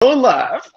Live.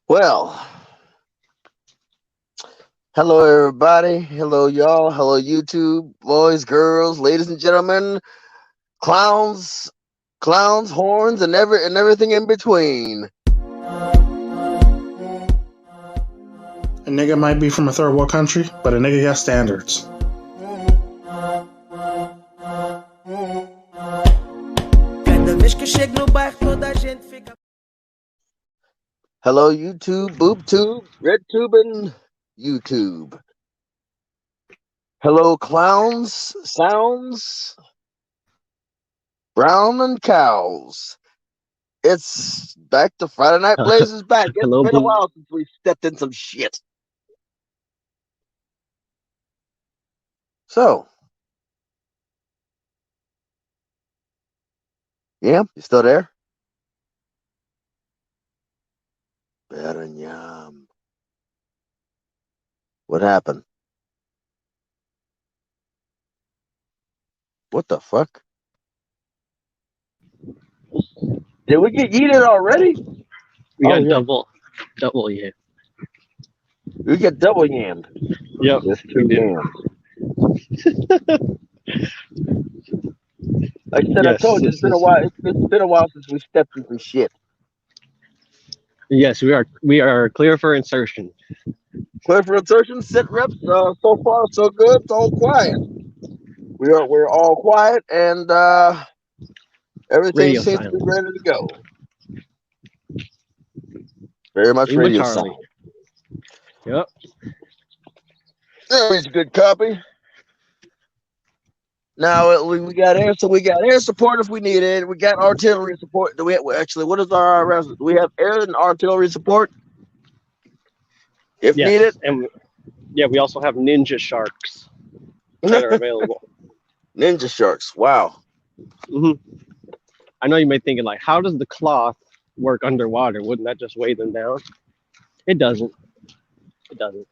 Well, hello everybody. Hello y'all. Hello YouTube, boys, girls, ladies and gentlemen, clowns, horns, and everything in between. A nigga might be from a third world country, but a nigga got standards. Hello YouTube, BoobTube, RedTube, and YouTube. Hello clowns, sounds, brown and cows. It's back to Friday Night Blazers back. It's Hello, been a while since we stepped in some shit. So, yeah, you still there? Bernyam. What happened? What the fuck? Did we get yeeted already? We got double yeah. We get double yammed. Yep. Just two yams. Like I said, Yes, I told you it's been a while. It's been a while since we stepped in some shit. Yes, we are clear for insertion. Clear for insertion. Sit reps. So far so good. It's all quiet. We're all quiet and everything Radio seems to be silence. ready to go. Very much Even radio Charlie. silence. Yep. There's a good copy. Now we got air, so we got air support if we need it. We got artillery support. Do we actually? What is our? Do we have air and artillery support if Yes. needed? And we also have ninja sharks that are available. Ninja sharks. Wow. I know you may be thinking like, how does the cloth work underwater? Wouldn't that just weigh them down? It doesn't. It doesn't.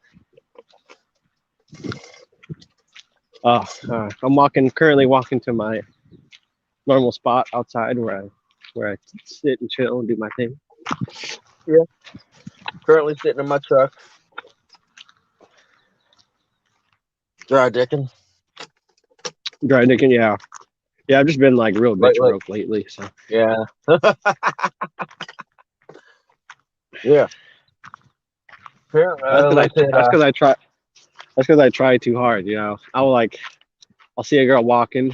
I'm currently walking to my normal spot outside where I sit and chill and do my thing. Yeah. Currently sitting in my truck. Dry dicking. Yeah. Yeah, I've just been like real bitch broke lately. So yeah. Yeah. That's because I try. That's because I try too hard. You know, I'll see a girl walking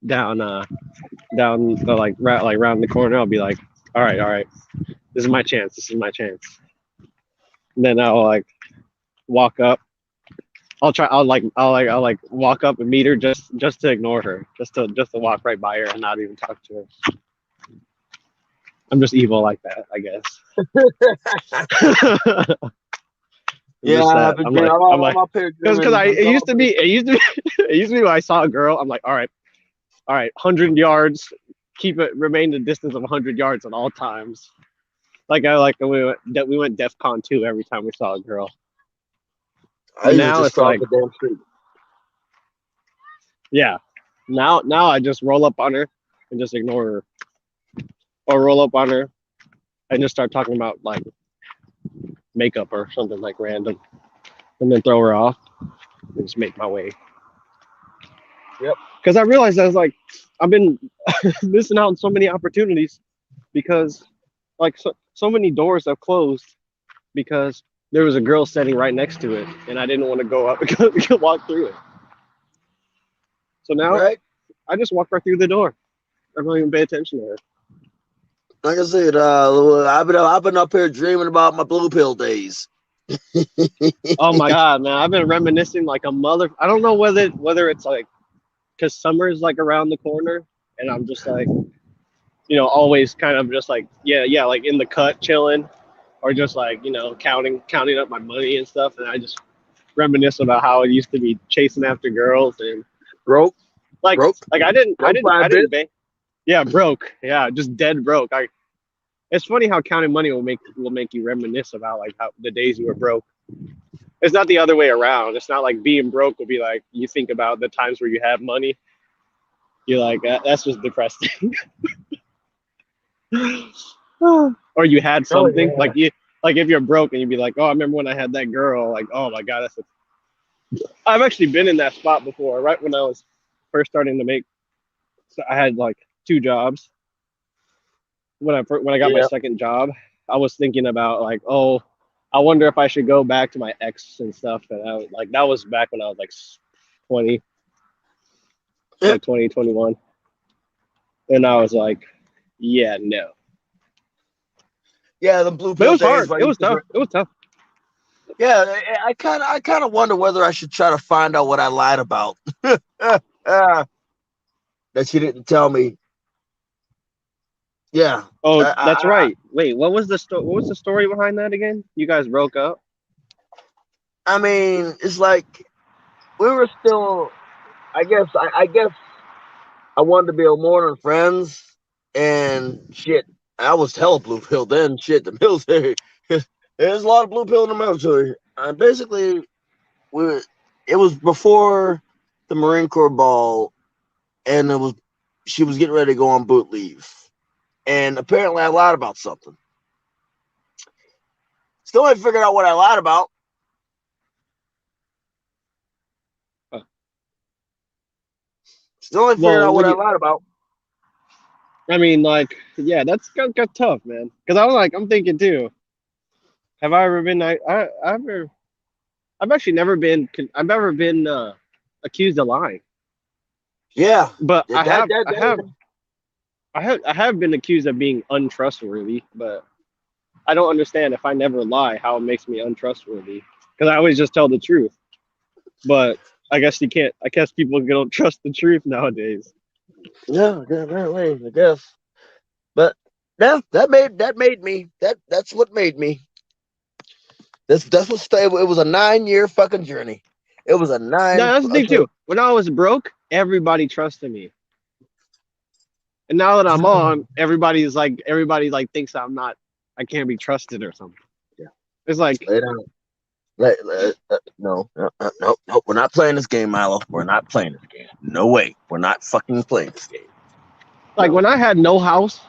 down the round the corner. I'll be like, all right, this is my chance. And then I'll like walk up. I'll walk up and meet her just to ignore her, just to walk right by her and not even talk to her. I'm just evil like that, I guess. Yeah, I'm up here because it used to be when I saw a girl, I'm like, all right, 100 yards, remain the distance of 100 yards at all times. We went DEFCON 2 every time we saw a girl. Now it's like the damn street. Yeah. Now I just roll up on her and just ignore her. Or roll up on her and just start talking about like makeup or something like random. And then throw her off and just make my way. Yep. Because I realized I've been missing out on so many opportunities because like so many doors have closed because there was a girl sitting right next to it and I didn't want to go up and walk through it. So now I just walk right through the door. I don't even pay attention to her. Like I said, I've been up here dreaming about my blue pill days. Oh my god, man! I've been reminiscing like a mother. I don't know whether it's like because summer's like around the corner, and I'm just like always kind of just like yeah like in the cut chilling, or just like counting up my money and stuff, and I just reminisce about how it used to be chasing after girls and broke, like broke, like I didn't I broke didn't by a I bit. didn't bang. Yeah, broke. Yeah, just dead broke. It's funny how counting money will make you reminisce about like how the days you were broke. It's not the other way around. It's not like being broke will be like you think about the times where you have money. You're like that's just depressing. Or you had Oh something yeah. like if you're broke and you'd be like, oh, I remember when I had that girl. Like, oh my god, I've actually been in that spot before. Right when I was first starting to make, so I had like two jobs. When I got my Yeah. second job, I was thinking about like, oh, I wonder if I should go back to my ex and stuff. And that was back when I was like 20, Yeah. like 20, 21. And I was like, yeah, no. Yeah, the blue But it pill was days. hard. Where I It used was to tough. It was tough. yeah, I kind of wonder whether I should try to find out what I lied about. that she didn't tell me. Yeah, Oh, that's I, right. Wait, what was the story behind that again? You guys broke up? I mean, it's like we were still. I guess I wanted to be more than friends, and shit, I was hella blue pill then. Shit, the military. There's a lot of blue pill in the military. Basically, we were, it was before the Marine Corps ball, and it was she was getting ready to go on boot leave, and apparently I lied about something. Still ain't figured out what I lied about. Huh. Still ain't figured Well, out what when I you, lied about. I mean, like, yeah, that's got tough, man. Because I'm thinking too. Have I ever been? I've actually never been. I've never been accused of lying, Yeah, but that that that. I have been accused of being untrustworthy. But I don't understand if I never lie, how it makes me untrustworthy. Because I always just tell the truth. But I guess you can't. I guess people don't trust the truth nowadays. Yeah, apparently, I guess. But yeah, that made me. That's what made me. That's what stayed. It was a 9 year fucking journey. It was a No, nine. that's the thing too. When I was broke, everybody trusted me. And now that I'm on, everybody like thinks I'm not I can't be trusted or something. Yeah, It's like lay down. No, no, no, no, no. We're not playing this game, Milo. We're not playing this game. No way. We're not fucking playing this game. No. when I had no house,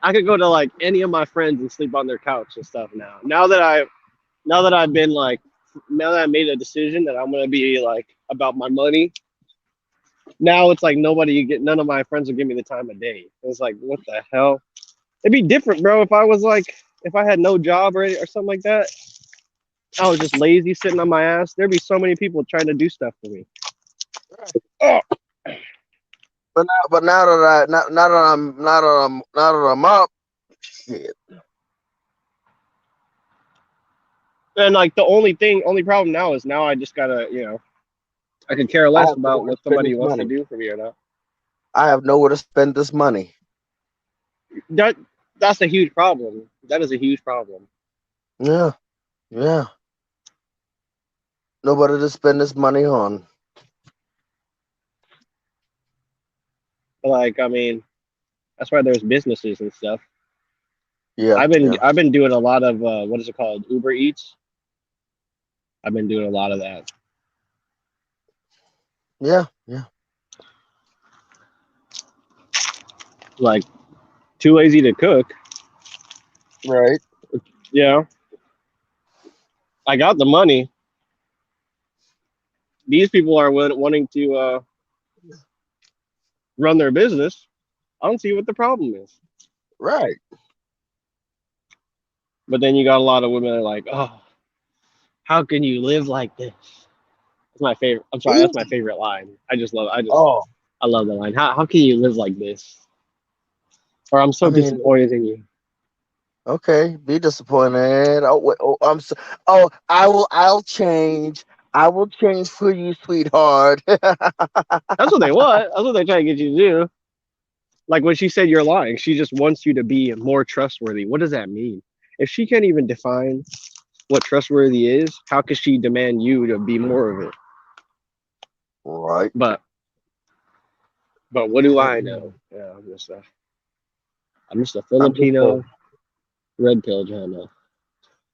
I could go to like any of my friends and sleep on their couch and stuff now. Now that I've been like now that I made a decision that I'm gonna be like about my money, now it's like none of my friends will give me the time of day. It's like what the hell? It'd be different, bro, if I had no job or something like that. I was just lazy sitting on my ass. There'd be so many people trying to do stuff for me. Oh, But now that I'm up, shit. and like only problem now is now I just gotta, I could care I less have about nowhere to what spend somebody this wants to money. do for me or not. I have nowhere to spend this money. That that's a huge problem. That is a huge problem. Yeah, yeah. Nobody to spend this money on. Like, I mean, that's why there's businesses and stuff. Yeah, yeah, I've been doing a lot of what is it called? Uber Eats. I've been doing a lot of that. yeah, yeah. Like, too lazy to cook. Right. Yeah, I got the money. These people are wanting to run their business. I don't see what the problem is. Right. But then you got a lot of women that are like, oh, how can you live like this? That's my favorite. I'm sorry, that's my Easy. favorite line. Oh, I love the line. How can you live like this? Or I'm I so mean, disappointed in you. Okay, be disappointed. Oh, wait, oh, I'm so. Oh, I will. I'll change. I will change for you, sweetheart. That's what they want. That's what they try to get you to do. Like when she said you're lying, she just wants you to be more trustworthy. What does that mean? If she can't even define what trustworthy is, how could she demand you to be more of it? Right. But what do I know? Yeah, I'm just a I'm just a. Filipino red pill Jono.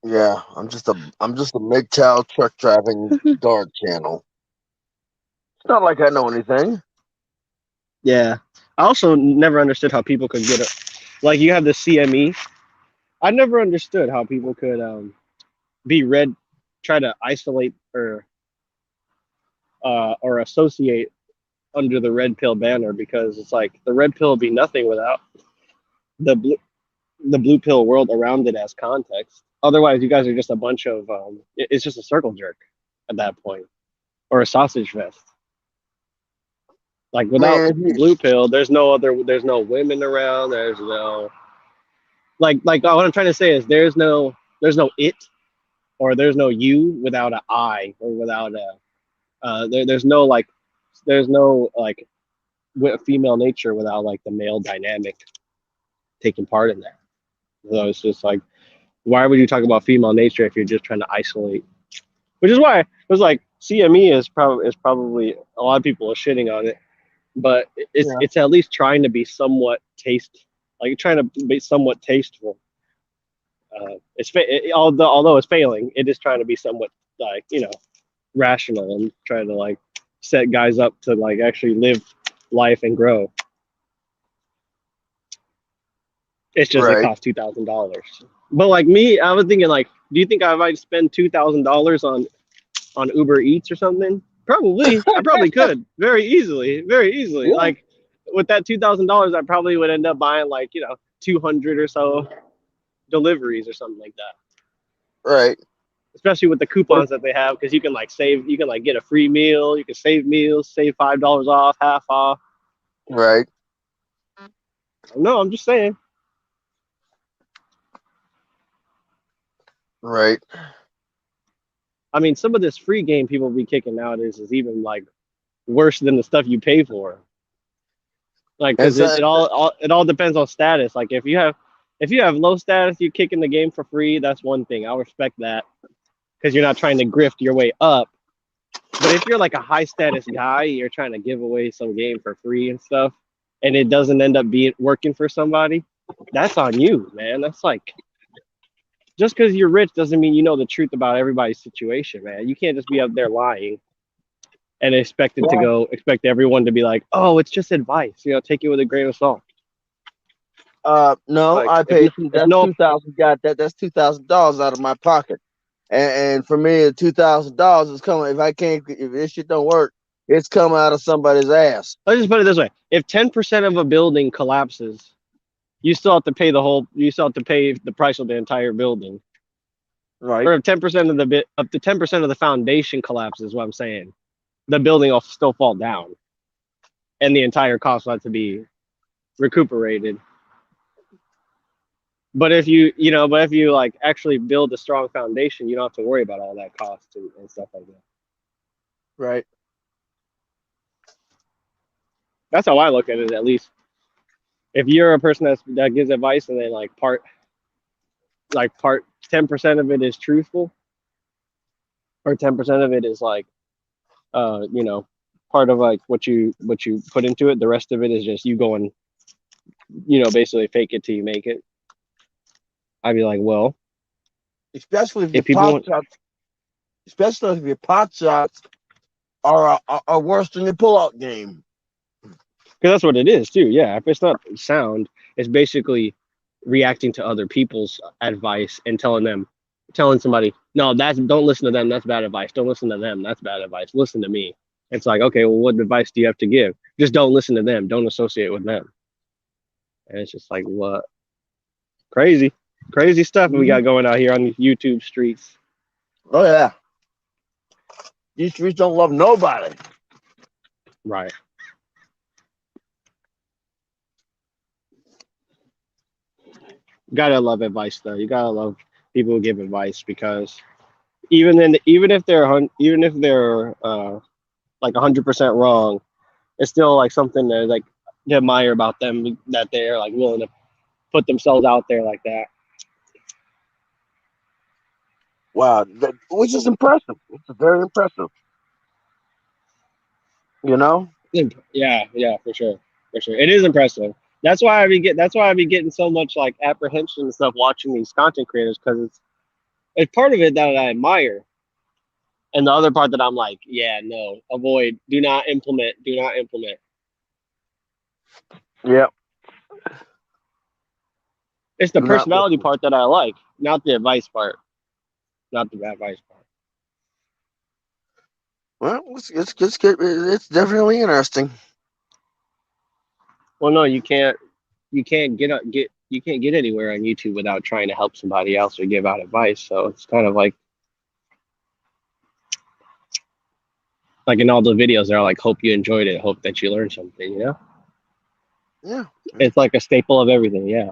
Yeah, I'm just a MGTOW truck driving guard channel. It's not like I know anything. Yeah. I also never understood how people could get it. Like you have the CME. I never understood how people could be red, try to isolate or associate under the red pill banner because it's like the red pill would be nothing without the blue pill world around it as context. Otherwise, you guys are just a bunch of it's just a circle jerk at that point or a sausage fest. Like without Man, blue pill, there's no women around. There's no what I'm trying to say is there's no it or there's no you without an I or without a there's no like female nature without like the male dynamic taking part in that. So it's just like why would you talk about female nature if you're just trying to isolate? Which is why it was like CME is probably a lot of people are shitting on it, but yeah. it's at least trying to be somewhat trying to be somewhat tasteful. Although it's failing, it is trying to be somewhat like rational and trying to like set guys up to like actually live life and grow. It's just it Right. costs $2,000. But like me, I was thinking like, do you think I might spend $2,000 on Uber Eats or something? Probably. I probably could very easily, very easily. Yeah. Like with that $2,000, I probably would end up buying like 200 or so deliveries or something like that. Right. Especially with the But coupons that they have, because you can like get a free meal, you can save meals, save $5 off, half off. right. No, I'm just saying. Right. I mean, some of this free game people be kicking nowadays is even like worse than the stuff you pay for. Like, And because so, it all depends on status. Like, if you have low status, you kick in the game for free. That's one thing. I'll respect that because you're not trying to grift your way up. But if you're like a high status guy, you're trying to give away some game for free and stuff, and it doesn't end up being working for somebody, that's on you, man. That's like just because you're rich doesn't mean you know the truth about everybody's situation, man. You can't just be up there lying and yeah. expect everyone to be like, oh, it's just advice. Take it with a grain of salt. No, Like I if paid if that's no, 2,000. Got that? That's $2,000 out of my pocket. And for me, the $2,000 is coming. If I can't, if this shit don't work, it's coming out of somebody's ass. let's just put it this way: if 10% of a building collapses, you still have to pay the price of the entire building. Right. Or if 10% of the bit up to 10% of the foundation collapses, is what I'm saying, the building will still fall down, and the entire cost will have to be recuperated. But if you like actually build a strong foundation, you don't have to worry about all that cost and stuff like that. Right. That's how I look at it, at least. If you're a person that gives advice and then part 10% of it is truthful, or 10% of it is like uh you know part of like what you put into it, the rest of it is just you going basically fake it till you make it. I'd be like, well, Especially if your if people pot want, shots, especially if your pot shots are worse than your pullout game. because that's what it is too. Yeah, if it's not sound, it's basically reacting to other people's advice and telling somebody, no, that's don't listen to them, that's bad advice. Don't listen to them, that's bad advice. Listen to me. It's like, okay, well, what advice do you have to give? Just don't listen to them. Don't associate with them. And it's just like, what? Crazy, crazy stuff we Hmm. got going out here on these YouTube streets. Oh yeah, these streets don't love nobody. Right. Gotta love advice though. You gotta love people who give advice because even if they're like 100% wrong, it's still like something that like to admire about them that they're like willing to put themselves out there like that. Wow, which is impressive. It's very impressive. You know? Yeah, yeah, for sure, for sure. It is impressive. That's why I be get. That's why I be getting so much like apprehension and stuff watching these content creators because it's part of it that I admire, and the other part that I'm like, yeah, no, avoid, do not implement. Yeah. It's the Not personality listen. part that I like, not the advice part, not the advice part. Well, it's definitely interesting. Well, no, you can't you can't get anywhere on YouTube without trying to help somebody else or give out advice. So it's kind of like in all the videos, they're like, hope you enjoyed it, hope that you learned something. You know, Yeah. it's like a staple of everything. Yeah,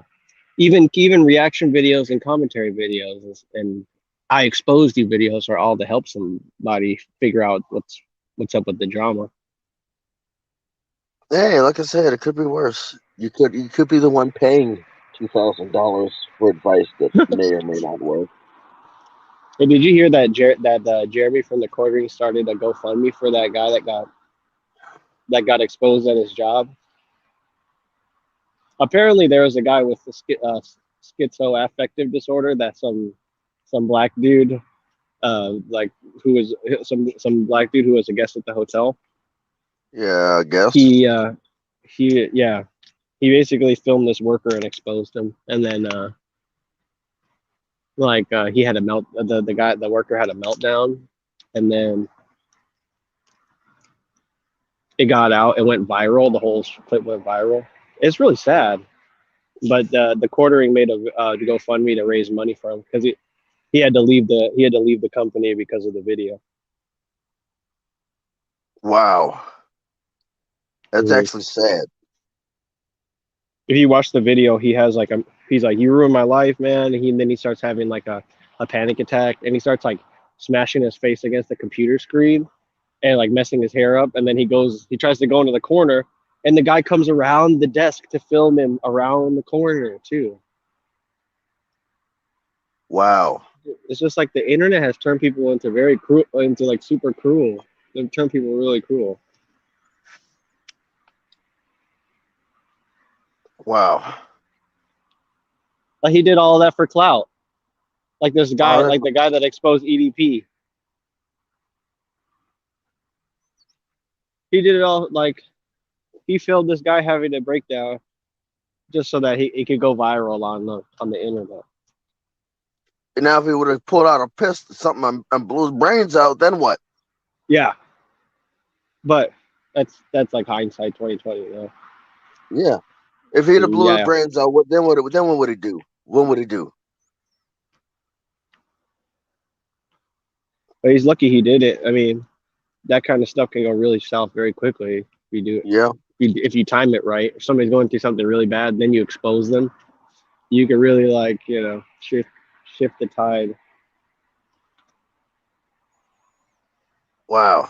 even reaction videos and commentary videos and I exposed you videos are all to help somebody figure out what's up with the drama. Hey, like I said, it could be worse. You could be the one paying $2,000 for advice that may or may not work. Hey, did you hear that Jeremy from the quartering started a GoFundMe for that guy that got exposed at his job? Apparently there was a guy with the schizoaffective disorder that some black dude like who was some black dude who was a guest at the hotel. Yeah, I guess. He he yeah, he basically filmed this worker and exposed him, and then he had a melt the worker had a meltdown, and then it got out, it went viral, the whole clip went viral. It's really sad, but the quartering made a GoFundMe to raise money for him because he had to leave the company because of the video. Wow, that's Mhm. actually sad. If you watch the video, he's like, you ruined my life, man. And then he starts having like a panic attack, and he starts like smashing his face against the computer screen and like messing his hair up. And then he tries to go into the corner, and the guy comes around the desk to film him around the corner too. Wow, It's just like the internet has turned people into very cruel, into like super cruel. They've turned people really cruel. wow. Like he did all of that for clout. Like this guy, Oh, that's like the guy that exposed EDP. He did it all like he filmed this guy having a breakdown just so that he could go viral on the internet. now if he would have pulled out a pistol, something, and blew his brains out, then what? Yeah, but that's like hindsight 2020. You know? Yeah, if he'd have blew his Yeah, brains out, then what would he do? What would he do? but he's lucky he did it. I mean, that kind of stuff can go really south very quickly if you do it. Yeah. If you time it right. If somebody's going through something really bad, then you expose them. You can really like shift the tide. Wow.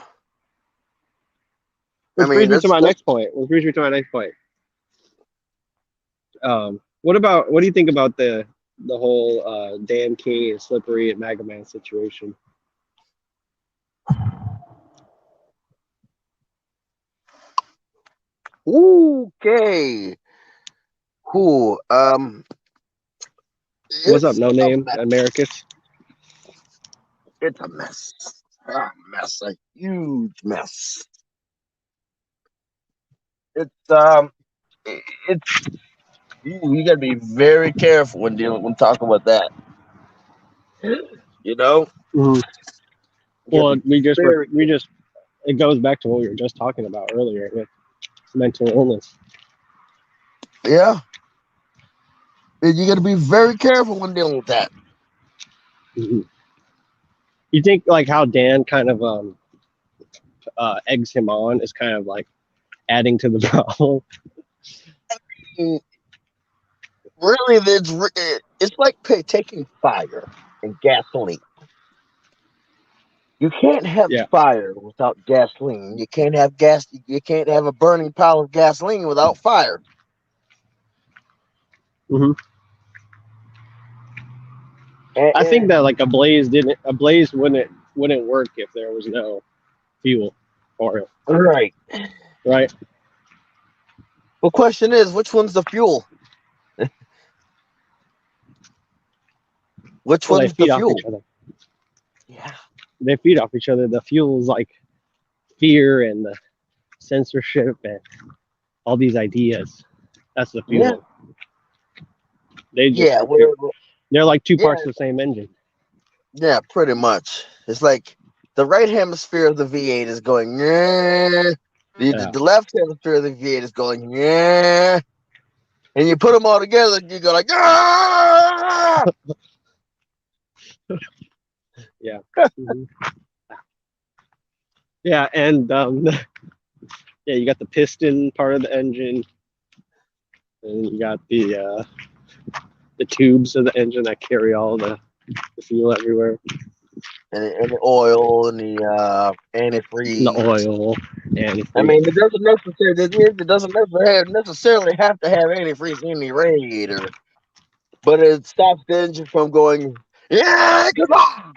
I Which mean, brings me to my that's next point. Which brings me to my next point. What do you think about the whole Dan King and Slippery and Maga Man situation? okay. Cool. What's up, It's No a Name mess. Americus? It's a mess. A mess. A huge mess. It's it's you gotta be very careful when talking about that. You know, Mhm. you gotta Well, be very we just it goes back to what we were just talking about earlier with mental illness. yeah. You gotta be very careful when dealing with that. Mhm. You think like how Dan kind of eggs him on is kind of like adding to the problem? Mm, really, it's like taking fire and gasoline. You can't have Yeah. fire without gasoline. You can't have gas. You can't have a burning pile of gasoline without fire. Hmm. I think And, that like a blaze wouldn't work if there was no fuel or right. right. The question is, which one's the fuel? Which Well, they one's the feed off each fuel? other. Yeah. They feed off each other. The fuel is like fear and the censorship and all these ideas. That's the Yeah. fuel. They just Yeah. are pure. They're like two Yeah. parts of the same engine. Yeah. Pretty much. It's like the right hemisphere of the V8 is going, yeah. Yeah. The left hemisphere of the V8 is going, yeah. And you put them all together, you go like, ah! Yeah. Mhm. Yeah, and yeah, you got the piston part of the engine, and you got the tubes of the engine that carry all the fuel everywhere, And the oil and the and the antifreeze. oil, and I mean, it doesn't necessarily have to have antifreeze in the radiator, but it stops the engine from going, yeah, come on.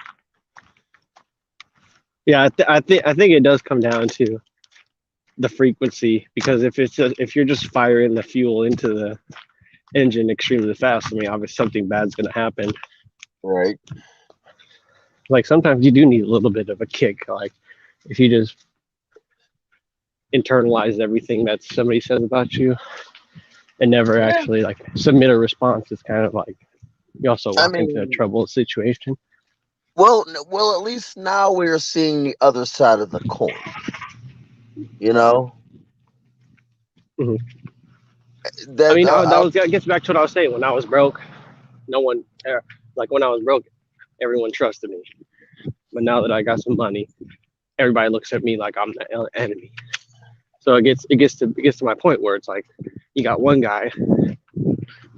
yeah, I think it does come down to the frequency because if you're just firing the fuel into the engine extremely fast, I mean, obviously something bad's gonna happen. Right. Like sometimes you do need a little bit of a kick, like if you just internalize everything that somebody says about you and never Yeah. actually like submit a response, it's kind of like you also I walk into a mean, troubled situation. well, at least now we're seeing the other side of the coin. You know Mhm. I that mean, that gets back to what I was saying. When I was broke, no one, like when I was broke, everyone trusted me. But now that I got some money, everybody looks at me like I'm the enemy. So it gets to my point where it's like you got one guy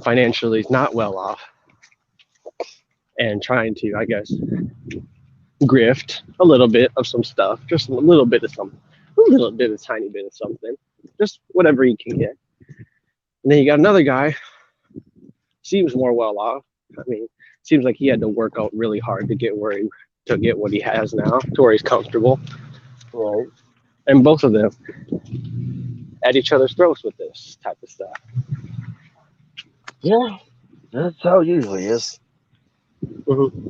financially not well off and trying to, I guess, grift a little bit of some stuff, just a little bit, a tiny bit of something, just whatever he can get. And then you got another guy, seems more well off. I mean, seems like he had to work out really hard to get what he has now, to where he's comfortable. right. And both of them at each other's throats with this type of stuff. Yeah, that's how it usually is. Mm-hmm.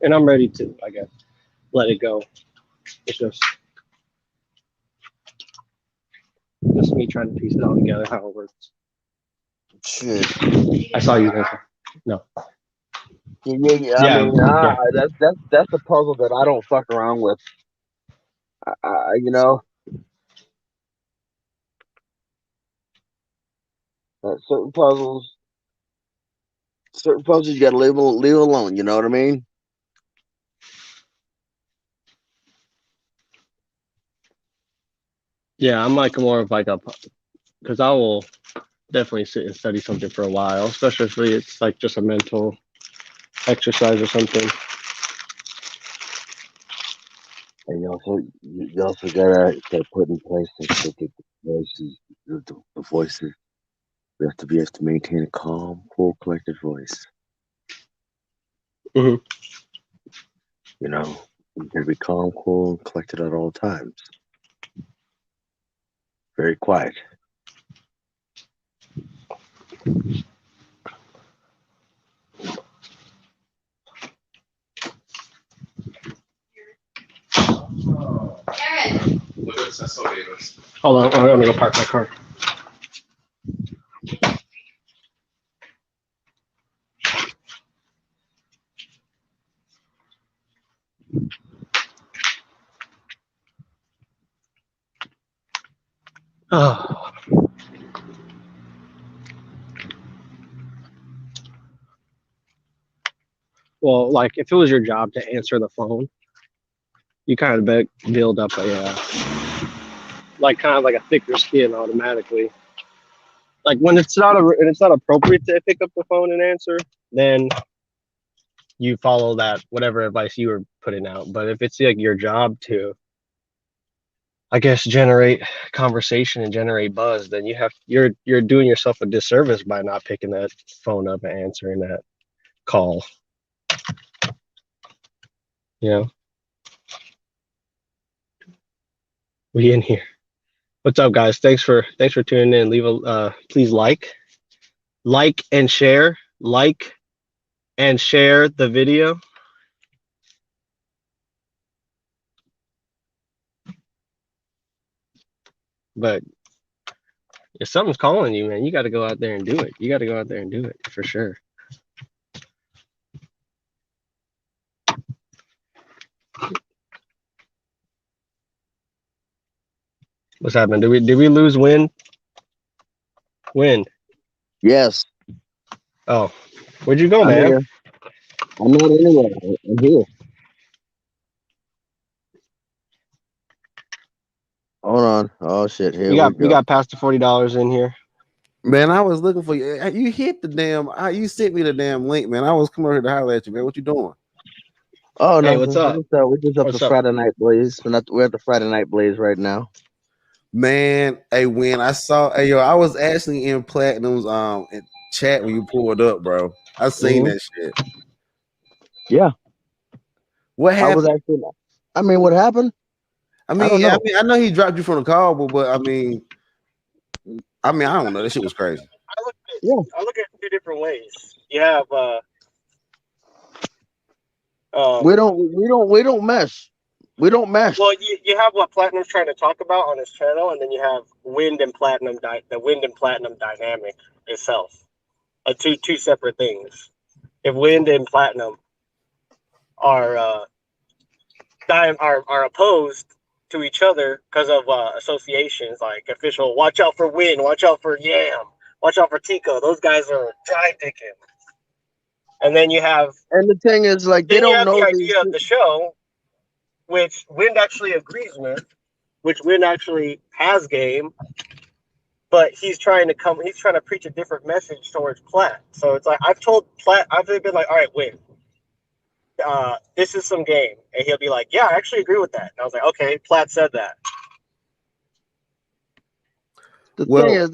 And I'm ready to, I guess, let it go. It's just me trying to piece it all together how it works. Shit. I saw you there. No. Yeah. I Yeah. mean, Yeah. that's the puzzle that I don't fuck around with. You know, certain puzzles you gotta leave alone. You know what I mean? Yeah. I'm like more of like because I will definitely sit and study something for a while, especially if it's like just a mental exercise or something. And you also gotta start putting in place and still get the voices. The voices. We have to maintain a calm, cool, collected voice. Hmm. You know, you gotta be calm, cool, and collected at all times. Very quiet. Hold on, I'm gonna go park my car. Oh. Well, like if it was your job to answer the phone, you kind of build up a like kind of like a thicker skin automatically. like when it's not appropriate to pick up the phone and answer, then you follow that whatever advice you were putting out. But if it's like your job to, I guess, generate conversation and generate buzz, then you're doing yourself a disservice by not picking that phone up and answering that call. You know, we in here. What's up, guys? Thanks for tuning in. Leave a please like and share, like and share the video. But if something's calling you, man, you got to go out there and do it. You got to go out there and do it for sure. What's happening? Did we lose Win? Win. Yes. Oh, where'd you go, I'm man? here. I'm not anywhere. I'm here. Hold on. Oh shit! Here we We go. got past the $40 in here. Man, I was looking for you. You hit the damn. You sent me the damn link, man. I was coming here to holler at you, man. What you doing? Oh, Hey, nothing. what's up? We're just up to What's up? Friday Night Blaze. We're at the Friday Night Blaze right now. Man, hey, when I saw, hey, yo, I was actually in Platinum's in chat when you pulled up, bro. I seen that shit. Yeah. What I was happened? actually. I mean, what happened? I I don't mean, know. I know he dropped you from the call, but I don't know. That shit was crazy. I look at it two different ways. You have We don't mesh. We don't mesh. well, you have what Platinum's trying to talk about on his channel, and then you have Wind and Platinum the Wind and Platinum dynamic itself. Two separate things. If Wind and Platinum are are opposed to each other because of associations like official, watch out for Wind, watch out for Yam, watch out for Tico. Those guys are dry dicking. And then you have And the thing is, like, they don't the know these. idea of the show, which Wind actually agrees with, which Wind actually has game, but he's trying to preach a different message towards Platt. So it's like I've told Platt, I've been like, all right, Wind, this is some game, and he'll be like, yeah, I actually agree with that. And I was like, okay, Platt said that. The Well, thing is,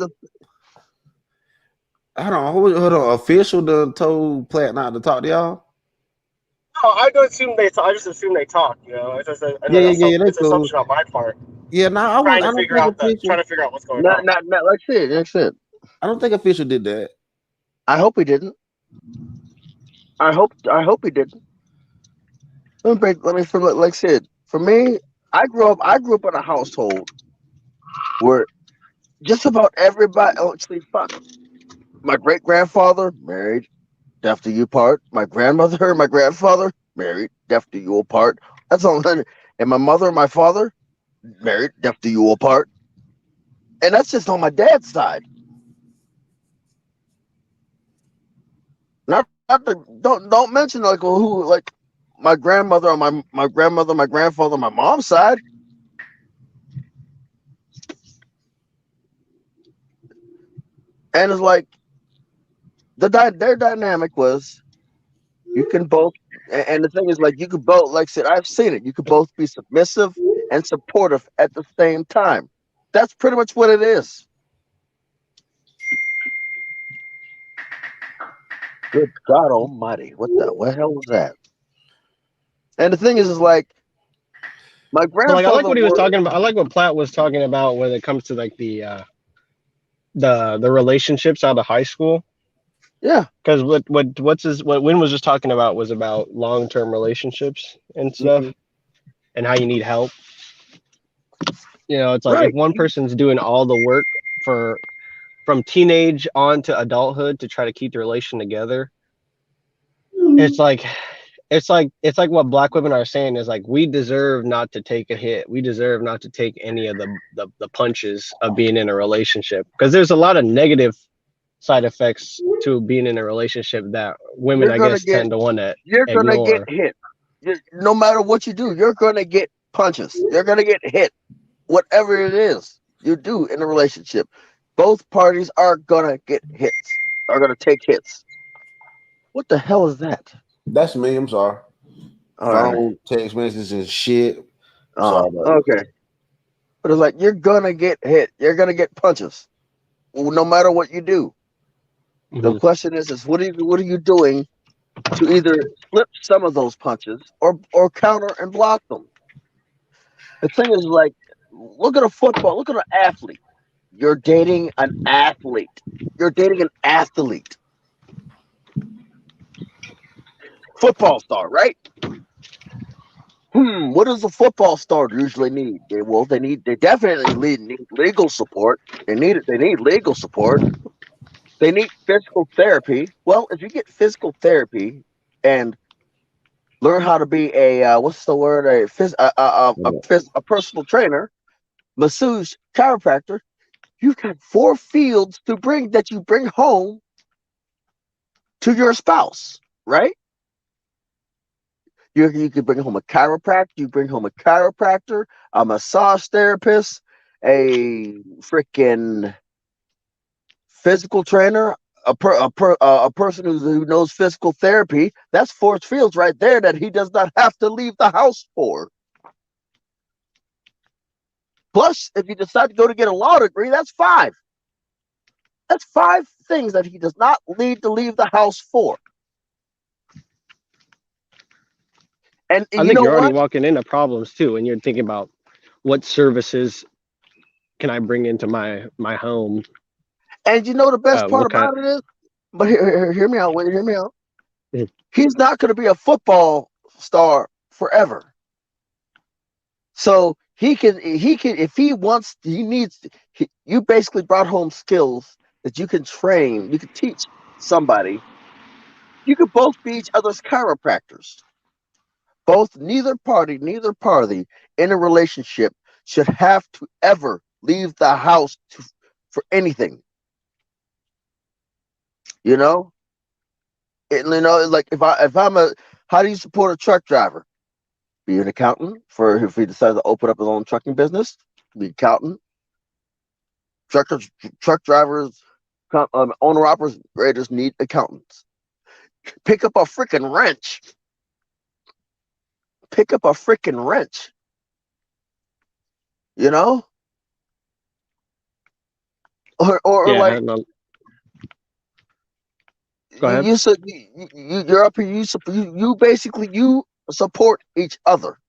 hold on. Official done told Platt not to talk to y'all. No, I don't assume they talk. I just assume they talk. You know, it's just Yeah. That's it's an cool. assumption on my part. Yeah, no, I was. I don't think Trying official. to figure out what's going on. not like shit. Like shit. I don't think official did that. I hope he didn't. I hope he didn't. Let me like I said. For me, I grew up in a household where just about everybody. Oh, actually, fuck. My great grandfather married, deaf to you part. My grandmother and my grandfather married, deaf to you apart. That's all. And my mother and my father married, deaf to you apart. And that's just on my dad's side. Not the, don't mention like who like my grandmother on my grandmother, my grandfather, my mom's side. And it's like their dynamic was you can both, and the thing is like you could both, like I said, I've seen it. You could both be submissive and supportive at the same time. That's pretty much what it is. Good God Almighty, what hell was that? And the thing is like my But like, I like grandfather what he was was, talking about. I like what Platt was talking about when it comes to like the relationships out of high school. yeah. Because what Win was just talking about was about long-term relationships and stuff, and how you need help. You know, it's like if Right. one person's doing all the work for from teenage on to adulthood to try to keep the relation together, it's like it's like what black women are saying is like we deserve not to take a hit. We deserve not to take any of the punches of being in a relationship, because there's a lot of negative side effects to being in a relationship that women, You're I gonna guess, get tend to want to you're gonna get ignore. hit. No matter what you do, you're gonna get punches. You're gonna get hit. Whatever it is you do in a relationship, Both parties are gonna get hits. Are gonna take hits. What the hell is that? That's me. I'm sorry. All right. Phone, text messages, and shit. Oh, Sorry about that. okay. But it's like you're gonna get hit. You're gonna get punches, no matter what you do. The Hmm. question is what are you doing to either slip some of those punches or counter and block them? The thing is, like, look at a football. Look at an athlete. You're dating an athlete. You're dating an athlete. Football star, right? What does a football star usually need? They definitely need legal support. They need legal support. They need physical therapy. Well, if you get physical therapy and learn how to be a what's the word, a personal trainer, masseuse, chiropractor, you've got four fields that you bring home to your spouse, right? You could bring home a chiropractor. You bring home a chiropractor, a massage therapist, a freaking physical trainer, a person who knows physical therapy. That's four fields right there that he does not have to leave the house for. Plus, if you decide to go to get a law degree, that's five. That's five things that he does not need to leave the house for. And I you think know you're already what? walking into problems too, and you're thinking about what services can I bring into my home? And you know the best part What kind? about it is, but hear me out. Wait, hear me out. Mhm. He's not going to be a football star forever. So he can if he wants he needs you basically brought home skills that you can train, you can teach somebody. You could both be each other's chiropractors. Both neither party in a relationship should have to ever leave the house for anything. You know, like if I'm a how do you support a truck driver? Be an accountant for if he decides to open up his own trucking business. Be an accountant. Truckers, truck drivers, owner operators need accountants. Pick up a freaking wrench. Pick up a freaking wrench. You know, or Yeah, like no, go you ahead. you said you're up here. You basically you support each other.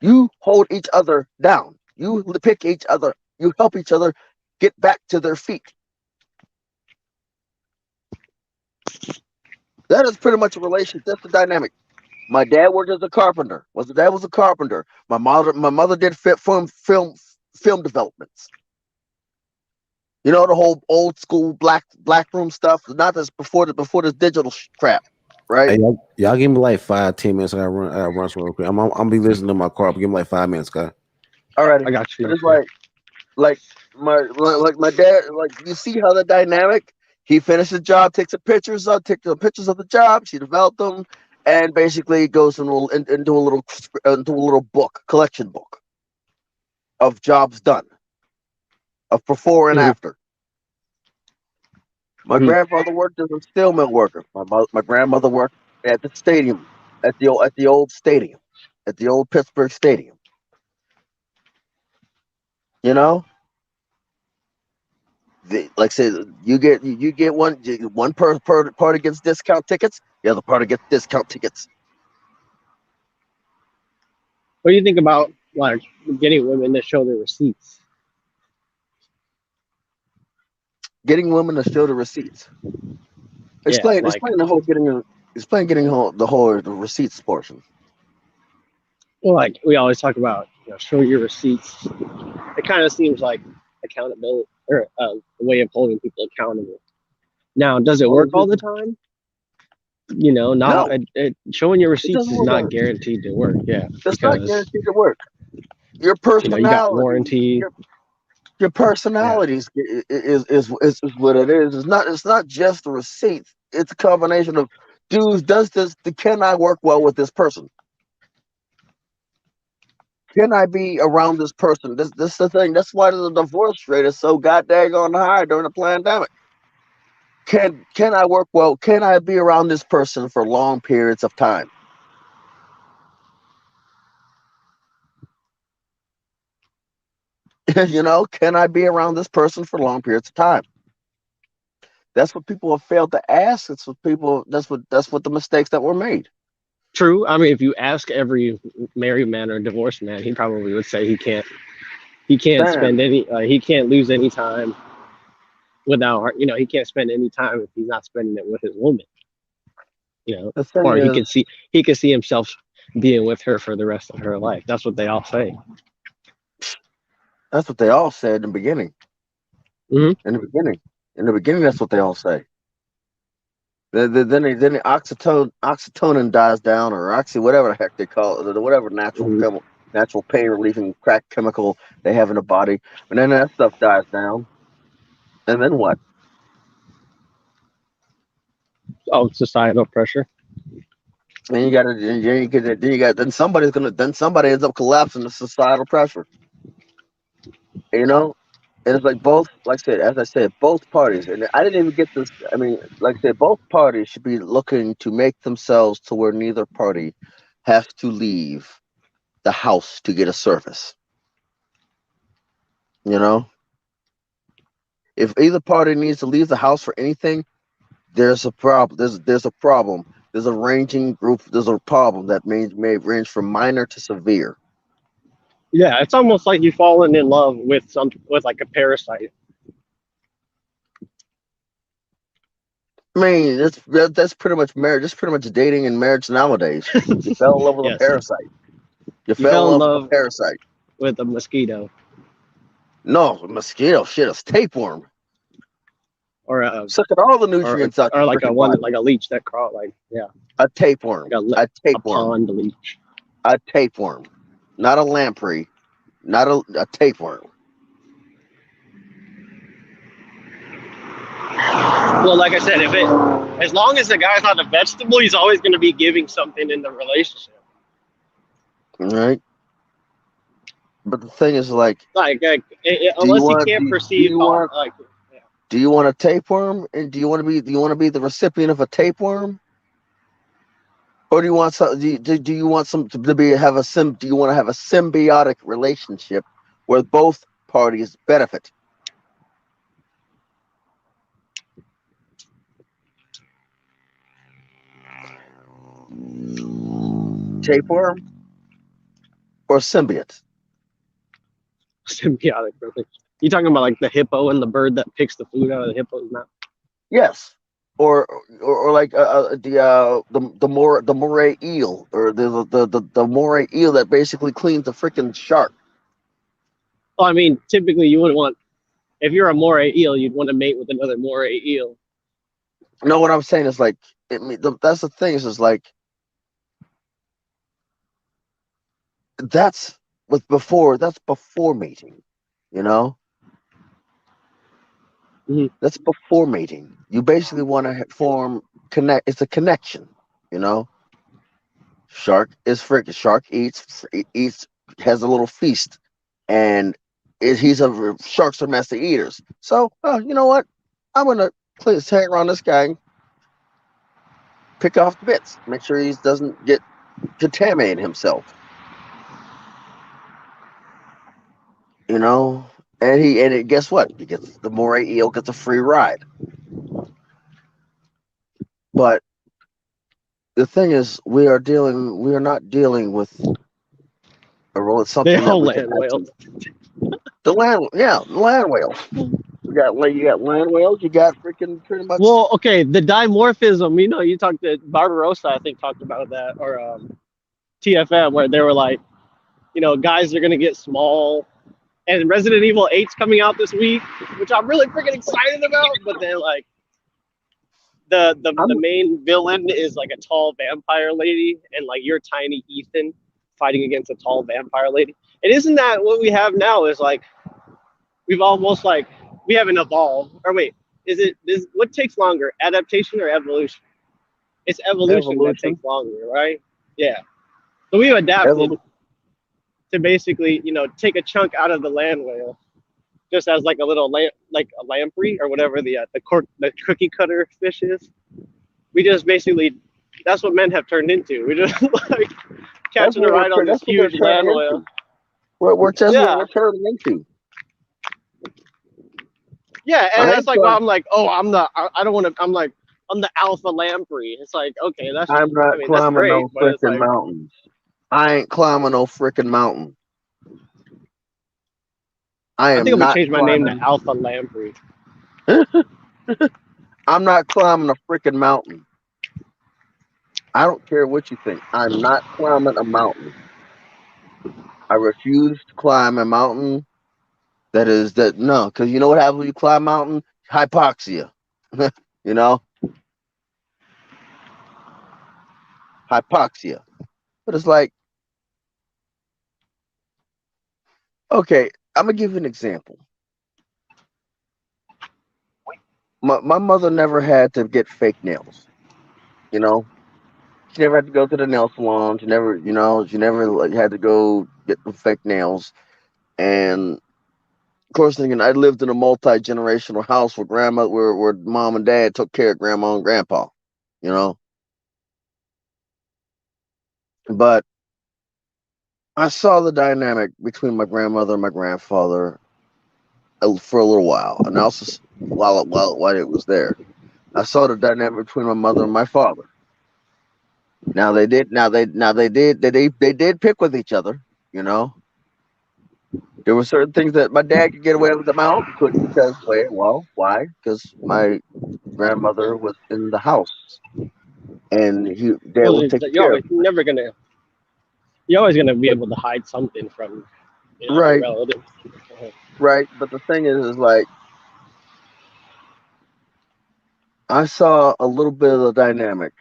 You hold each other down. You pick each other. You help each other get back to their feet. That is pretty much a relation. That's the dynamic. My dad worked as a carpenter. Was dad was a carpenter. My mother did film developments. You know the whole old school black room stuff. Not this before this digital crap, right? Hey, y'all give me like 5, 10 minutes. I gotta run some real quick. I'm be listening to my car. But give me like 5 minutes, guy. I Alrighty, got but you. it's like my dad. Like you see how the dynamic. He finished the job, takes the pictures of the job. She developed them, and basically goes into a little book collection book of jobs done of before and Hmm. after. My Hmm. grandfather worked as a steel mill worker. My grandmother worked at the stadium, at the old stadium, at the old Pittsburgh Stadium. You know, like I said, you get one per party gets discount tickets, the other party gets discount tickets. What do you think about like getting women to show their receipts? Getting women to show the receipts. Yeah, Explain like explain the whole getting explain getting the receipts portion. well, like we always talk about, show your receipts. It kind of seems like accountability or a way of holding people accountable. Now, does it All work these all the people, time? Not no, showing your it receipts doesn't is work. not guaranteed to work. Yeah, It's not because guaranteed to work. Your you got personality, warranty. your Yeah. personality is what it is. It's not just the receipts. It's a combination of, dude, can I work well with this person? Can I be around this person? This the thing. That's why the divorce rate is so goddamn high during the pandemic. Can I work well? Can I be around this person for long periods of time? Can I be around this person for long periods of time? That's what people have failed to ask. It's what people. That's what the mistakes that were made. True. I mean, if you ask every married man or divorced man, he probably would say he can't. He can't Then spend any. He can't lose any time without her. He can't spend any time if he's not spending it with his woman. the thing Or he is, could see himself being with her for the rest of her life. That's what they all say. that's what they all said in the beginning. Hmm. In the beginning, in the beginning, that's what they all say. Then the oxytocin dies down, or whatever the heck they call it, whatever Hmm. natural pain relieving crack chemical they have in the body, and then that stuff dies down, and then what? Oh, societal pressure. Then you got to then somebody ends up collapsing to societal pressure, you know. And it's like both, like I said, as I said, both parties, and I didn't even get this. I mean, like I said, both parties should be looking to make themselves to where neither party has to leave the house to get a service. You know, if either party needs to leave the house for anything, there's a problem. There's a problem. There's a ranging group. There's a problem that may range from minor to severe. Yeah, it's almost like you've fallen in love with like a parasite. I mean, that's pretty much marriage. That's pretty much dating and marriage nowadays. You fell in love with a Yes, parasite. You you fell in fell in love with a love parasite. with a mosquito No, mosquito shit, it's tapeworm. or a Sucking all the or nutrients out or your like a freaking one body. like a leech that crawl like yeah A tapeworm. like A a tapeworm. pond leech. A tapeworm. Not a lamprey. Not a tapeworm. Well, like I said, if it as long as the guy's not a vegetable, he's always going to be giving something in the relationship. All right. But the thing is, like, do you Unless he want can't do perceive you want like yeah. do you want a tapeworm, and do you want to be the recipient of a tapeworm, or do you want some do you want some to be have a sim do you want to have a symbiotic relationship where both parties benefit? Tapeworm or symbiote? Symbiotic really. You talking about like the hippo and the bird that picks the food out of the hippo's mouth? Yes. Or like the moray eel, or the moray eel that basically cleans the freaking shark. Well, I mean, typically you wouldn't want if you're a moray eel, you'd want to mate with another moray eel. You know what I'm saying is like that's the thing is like that's that's before mating, you know. Mm-hmm. That's before mating. You basically want to form connect. It's a connection, you know. Shark is freaking. Shark eats has a little feast, and sharks are master eaters. So, you know what? I'm gonna hang around this guy, and pick off the bits, make sure he doesn't get contaminated himself. You know, guess what? He gets the moray eel gets a free ride. But the thing is, we are not dealing with a role. It's They something that all we can land whales. actually land whales. You got land whales. You got freaking pretty much. Well, okay, the dimorphism. You talked to Barbarossa. I think talked about that or TFM where they were like, guys are gonna get small, and Resident Evil 8's coming out this week, which I'm really freaking excited about. But then like the I'm main villain is like a tall vampire lady, and like you're tiny Ethan fighting against a tall vampire lady. And isn't that what we have now? Is like we've almost like we haven't evolved. Or wait, is what takes longer, adaptation or evolution? It's evolution that evolution. takes longer, right? Yeah. So we've adapted. Evol- to basically, take a chunk out of the land whale, just as like a little like a lamprey or whatever the cookie cutter fish is. We just basically, that's what men have turned into. We just like That's catching a ride on this that's what they're huge land turning whale. into. That's what Yeah, we're turning into. yeah, and I that's ain't like why trying. I'm like, oh, I don't want to. I'm like, I'm the alpha lamprey. It's like, okay, I'm I not mean, that's climbing great, no but it's freaking like, mountains. I ain't climbing no freaking mountain. I I think am I'm gonna not change my name to climbing. Alpha Lamprey. I'm not climbing a freaking mountain. I don't care what you think. I'm not climbing a mountain. I refuse to climb a mountain that no, because you know what happens when you climb a mountain? Hypoxia. you know, hypoxia. But it's like, okay, I'm gonna give you an example. My mother never had to get fake nails. You know, she never had to go to the nail salon. She never like had to go get the fake nails. And of course, thinking I lived in a multi-generational house where mom and dad took care of grandma and grandpa. You know, but I saw the dynamic between my grandmother and my grandfather for a little while, and also while it was there, I saw the dynamic between my mother and my father. They did pick with each other. You know, there were certain things that my dad could get away with, that my uncle couldn't because, why? Because my grandmother was in the house, and dad Well, was taking care of her. you're always gonna be able to hide something from, your Right, relatives. right. But the thing is like I saw a little bit of the dynamic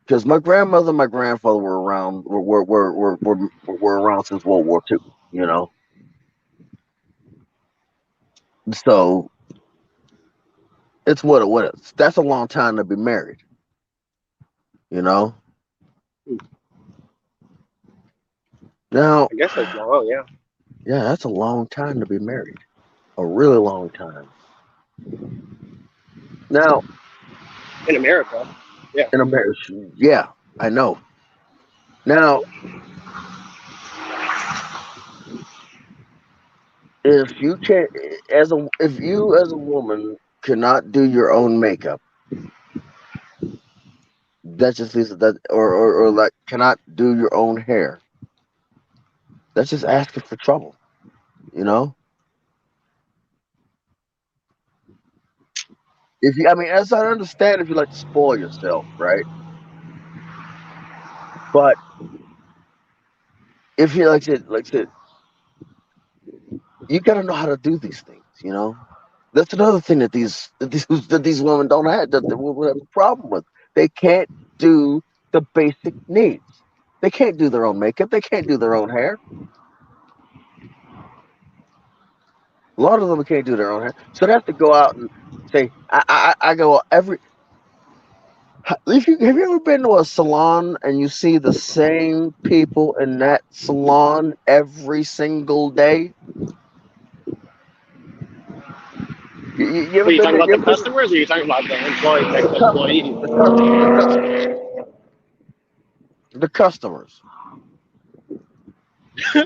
because my grandmother and my grandfather were around were around since World War II. You know, so it's what it is. That's a long time to be married. You know, now I guess that's long, yeah. yeah, that's a long time to be married. A really long time. Now In America, yeah. in a marriage, yeah, I know. Now if you can, if you as a woman cannot do your own makeup, that just leaves that or like cannot do your own hair. That's just asking for trouble. You know, if you, I mean, as I understand, if you like to spoil yourself, right? But if you like to, you gotta know how to do these things. You know, that's another thing that these women don't have that the women have a problem with. They can't do the basic needs. They can't do their own makeup. They can't do their own hair. A lot of them can't do their own hair, so they have to go out and say, I go every. If you have you ever been to a salon and you see the same people in that salon every single day? You ever Are you been talking there? about You the ever been customers, or are you talking about the the customers, employees? the customers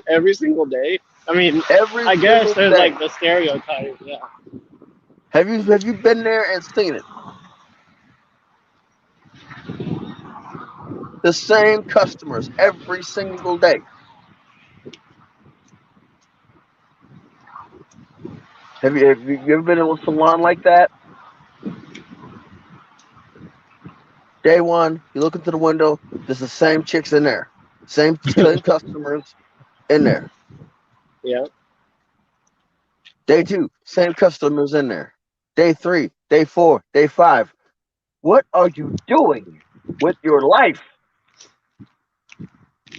Every single day? I mean, every I guess single there's day? like the stereotype, yeah. Have you been there and seen it? The same customers every single day. Have you ever been in a salon like that? Day one, you look into the window, there's the same chicks in there, same customers in there. Yeah. Day two, same customers in there. Day three, day four, day five. What are you doing with your life?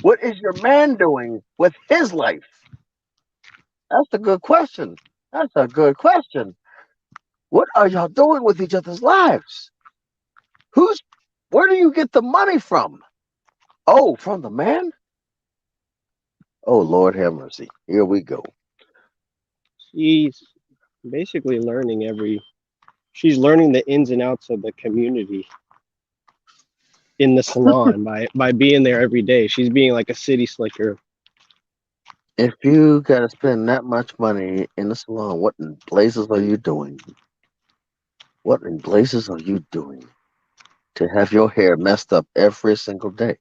What is your man doing with his life? That's a good question. That's a good question. What are y'all doing with each other's lives? Who's where do you get the money from? Oh, from the man? Oh Lord have mercy. Here we go. She's basically she's learning the ins and outs of the community in the salon by being there every day. She's being like a city slicker. If you gotta spend that much money in the salon, what in blazes are you doing? What in blazes are you doing to have your hair messed up every single day?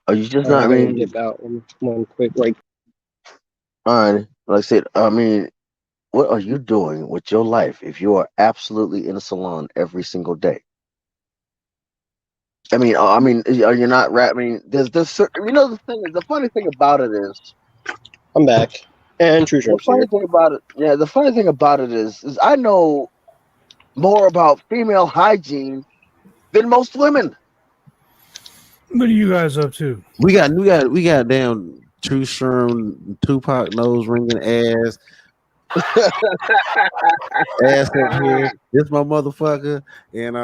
Are you just All right, not? I I gotta mean, dip out one quick. Like, all right. Like I said, I mean, what are you doing with your life if you are absolutely in a salon every single day? I mean, are you not rap? I mean, the thing is, the funny thing about it is, I'm back, and True the Shrimp's funny here. thing about it, yeah, the funny thing about it is I know more about female hygiene than most women. What are you guys up to? We got damn True Sherm, Tupac nose ringing ass up here. This my motherfucker, and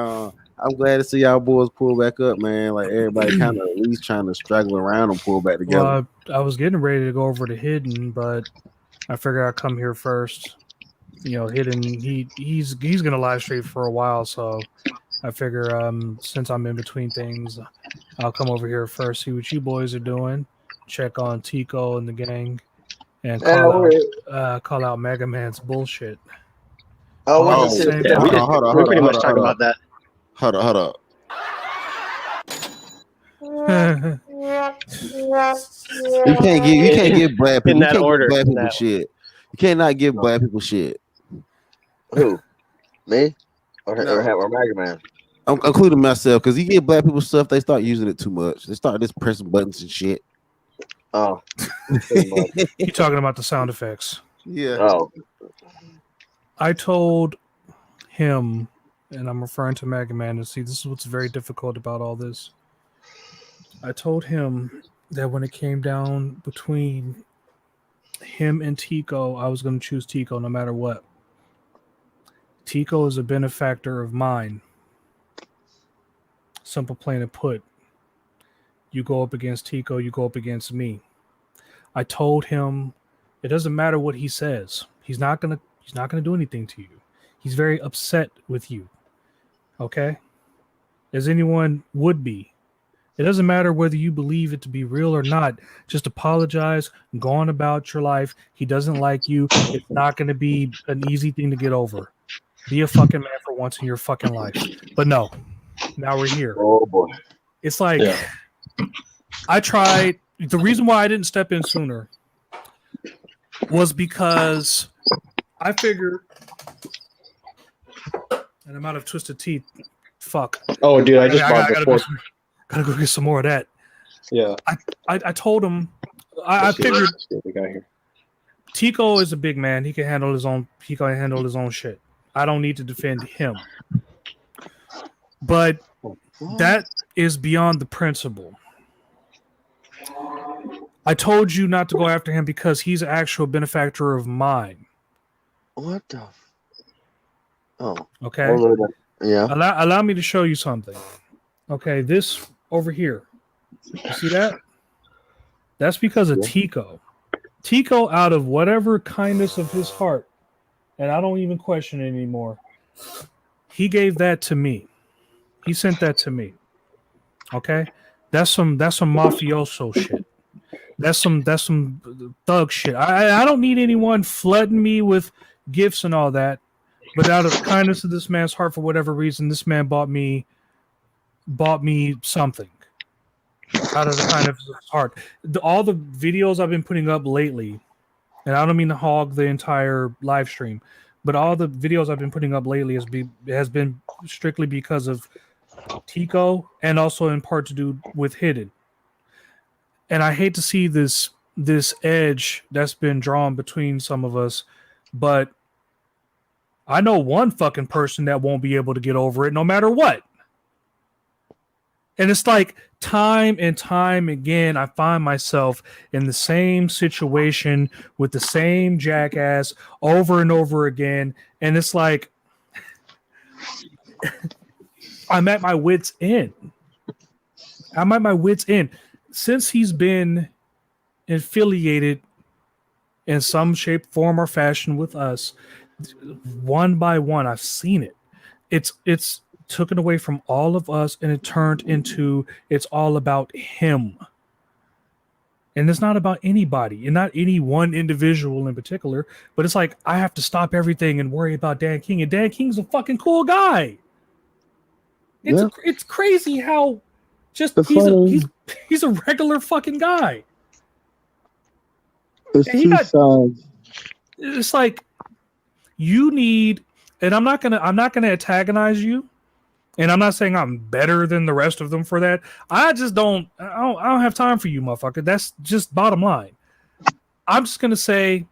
I'm glad to see y'all boys pull back up, man. Like everybody kind of at least trying to struggle around and pull back together. Well, I was getting ready to go over to Hidden, but I figured I'd come here first. You know, Hidden he's gonna live stream for a while, so I figure since I'm in between things, I'll come over here first, see what you boys are doing, check on Tico and the gang, and Yeah, call out Mega Man's bullshit oh, all what's at the the Oh, shit? same yeah, time. we pretty much talked about that Hold up. You can't in, give black in people you that can't give order. black In people that shit. You can't not give black people shit. Who? Me No, or Mega Man? I'm including myself because you give black people stuff, they start using it too much. They start just pressing buttons and shit. Oh, pretty much. You talking about the sound effects? Yeah. Oh, I told him, and I'm referring to Mega Man, and see, this is what's very difficult about all this. I told him that when it came down between him and Tico, I was going to choose Tico no matter what. Tico is a benefactor of mine. Simple, plain, and put. You go up against Tico, you go up against me. I told him it doesn't matter what he says. He's not gonna do anything to you. He's very upset with you. Okay? As anyone would be. It doesn't matter whether you believe it to be real or not. Just apologize, go on about your life. He doesn't like you. It's not going to be an easy thing to get over. Be a fucking man for once in your fucking life. But no, now we're here. oh boy. It's like Yeah. I tried. The reason why I didn't step in sooner was because I figured, and I'm out of twisted teeth. Fuck. Oh, dude, I just I bought the fourth. gotta go get some more of that. Yeah, I told him. I figured let's see what we got here. Tico is a big man. He can handle his own. He can handle his own shit. I don't need to defend him. But that is beyond the principle. I told you not to go after him because he's an actual benefactor of mine. What the? Oh, Okay. hold on. Yeah. Allow me to show you something. Okay, this over here. You see that? That's because of Tico. Tico, out of whatever kindness of his heart, and I don't even question it anymore, he gave that to me. He sent that to me. Okay? That's some mafioso shit. That's some thug shit. I don't need anyone flooding me with gifts and all that. But out of the kindness of this man's heart, for whatever reason, this man bought me something. Out of the kindness of his heart. All the videos I've been putting up lately, and I don't mean to hog the entire live stream, but all the videos I've been putting up lately has been strictly because of Tico and also in part to do with Hidden. And I hate to see this edge that's been drawn between some of us, but I know one fucking person that won't be able to get over it no matter what. And it's like time and time again, I find myself in the same situation with the same jackass over and over again. And it's like, I'm at my wit's end. I'm at my wit's end. Since he's been affiliated in some shape, form, or fashion with us, one by one, I've seen it. It's taken away from all of us, and it turned into it's all about him. And it's not about anybody and not any one individual in particular, but it's like I have to stop everything and worry about Dan King. And Dan King's a fucking cool guy. It's crazy how just he's a regular fucking guy. It's two sides. It's like you need, and I'm not gonna antagonize you, and I'm not saying I'm better than the rest of them for that. I don't have time for you, motherfucker. That's just bottom line. I'm just gonna say,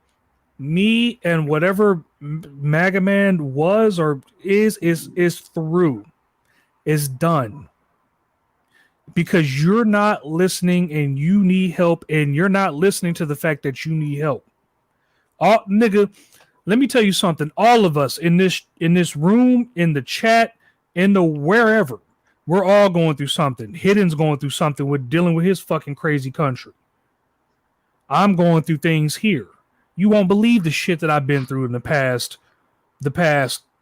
me and whatever MAGA Man was or is through, is done. Because you're not listening and you need help, and you're not listening to the fact that you need help. Nigga, let me tell you something. All of us in this room, in the chat, in the wherever, we're all going through something. Hidden's going through something with dealing with his fucking crazy country. I'm going through things here. You won't believe the shit that I've been through in the past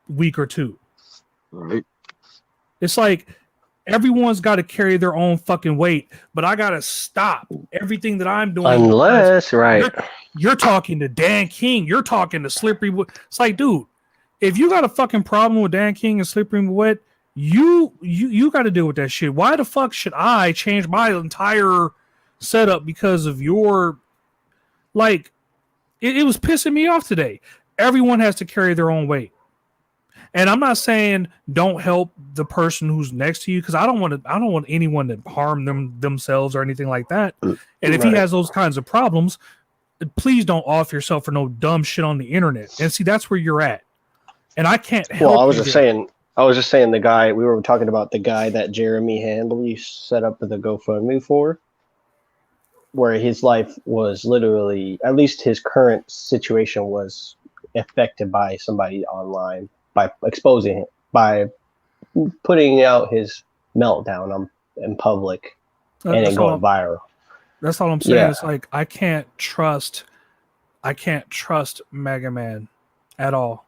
week or two. Right. It's like everyone's got to carry their own fucking weight, but I got to stop everything that I'm doing. Unless, right. You're talking to Dan King. You're talking to Slippery. It's like, dude, if you got a fucking problem with Dan King and Slippery Wet, you got to deal with that shit. Why the fuck should I change my entire setup because of your, like, it was pissing me off today. Everyone has to carry their own weight. And I'm not saying don't help the person who's next to you, because I don't want anyone to harm themselves or anything like that. And if he has those kinds of problems, please don't off yourself for no dumb shit on the internet. And see, that's where you're at. And I can't help. Well, I was just saying the guy, we were talking about the guy that Jeremy Handley set up the GoFundMe for, where his life was literally, at least his current situation was affected by somebody online, by exposing him, by putting out his meltdown in public and it going viral. That's all I'm saying. Yeah. It's like I can't trust MAGA Man at all.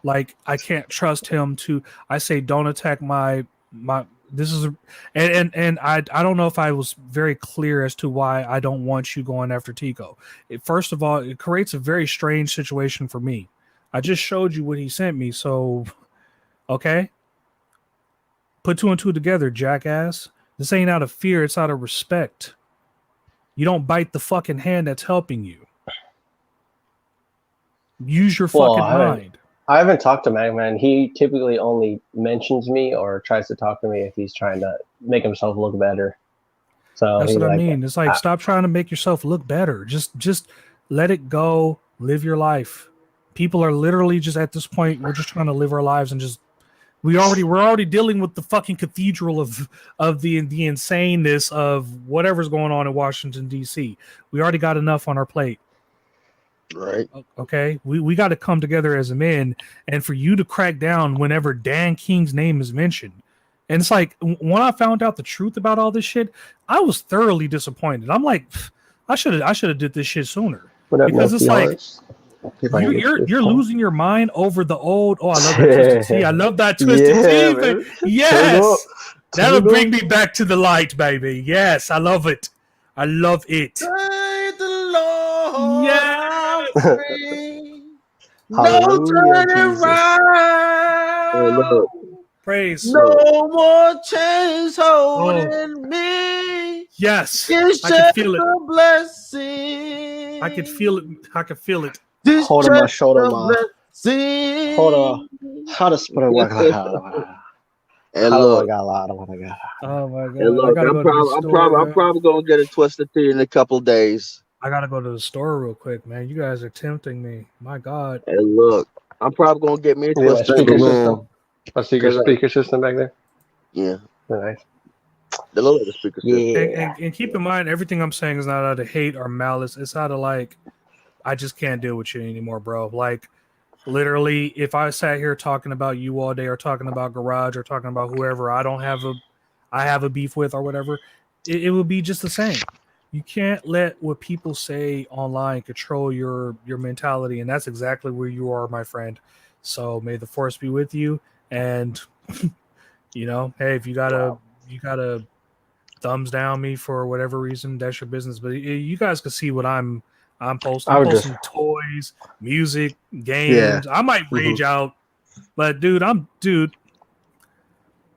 Like I can't trust him to. I say don't attack my. This is and I don't know if I was very clear as to why I don't want you going after Tico. First of all, it creates a very strange situation for me. I just showed you what he sent me, so okay. Put two and two together, jackass. This ain't out of fear, it's out of respect. You don't bite the fucking hand that's helping you. Use your fucking mind. I haven't talked to Man. He typically only mentions me or tries to talk to me if he's trying to make himself look better. So that's what I mean. It's like stop trying to make yourself look better. Just let it go. Live your life. People are literally just at this point. We're just trying to live our lives and just we're already dealing with the fucking cathedral of the insaneness of whatever's going on in Washington D.C. We already got enough on our plate. Right. Okay. We got to come together as a man, and for you to crack down whenever Dan King's name is mentioned. And it's like when I found out the truth about all this shit, I was thoroughly disappointed. I'm like, I should have did this shit sooner. Because it's like you're losing your mind over the old. Oh, I love that twisted tea. I love that twisted tea. Yes, that'll bring me back to the light, baby. Yes, I love it. I love it. Praise the Lord. Yes. No turning around. Praise. No more chains holding me. Yes, I can feel it. Blessing. I could feel it. I could feel it. Hold on my shoulder, ma. Hold on. How to put it work? And look, oh my god! And look, I'm probably gonna get a twisted tea in a couple days. I gotta go to the store real quick, man. You guys are tempting me. My god! And look, I'm probably gonna get me a twisted tea. A speaker system back there. Yeah, nice. The little speaker system. Yeah. And keep in mind, everything I'm saying is not out of hate or malice. It's out of like, I just can't deal with you anymore, bro. Like, literally, if I sat here talking about you all day, or talking about Garage, or talking about whoever I have a beef with or whatever, it would be just the same. You can't let what people say online control your mentality, and that's exactly where you are, my friend. So may the force be with you. And hey, if you gotta thumbs down me for whatever reason, that's your business. But you guys can see what I'm posting. I I'm would just, posting toys, music, yeah. games. I might Mhm. rage out, but dude, I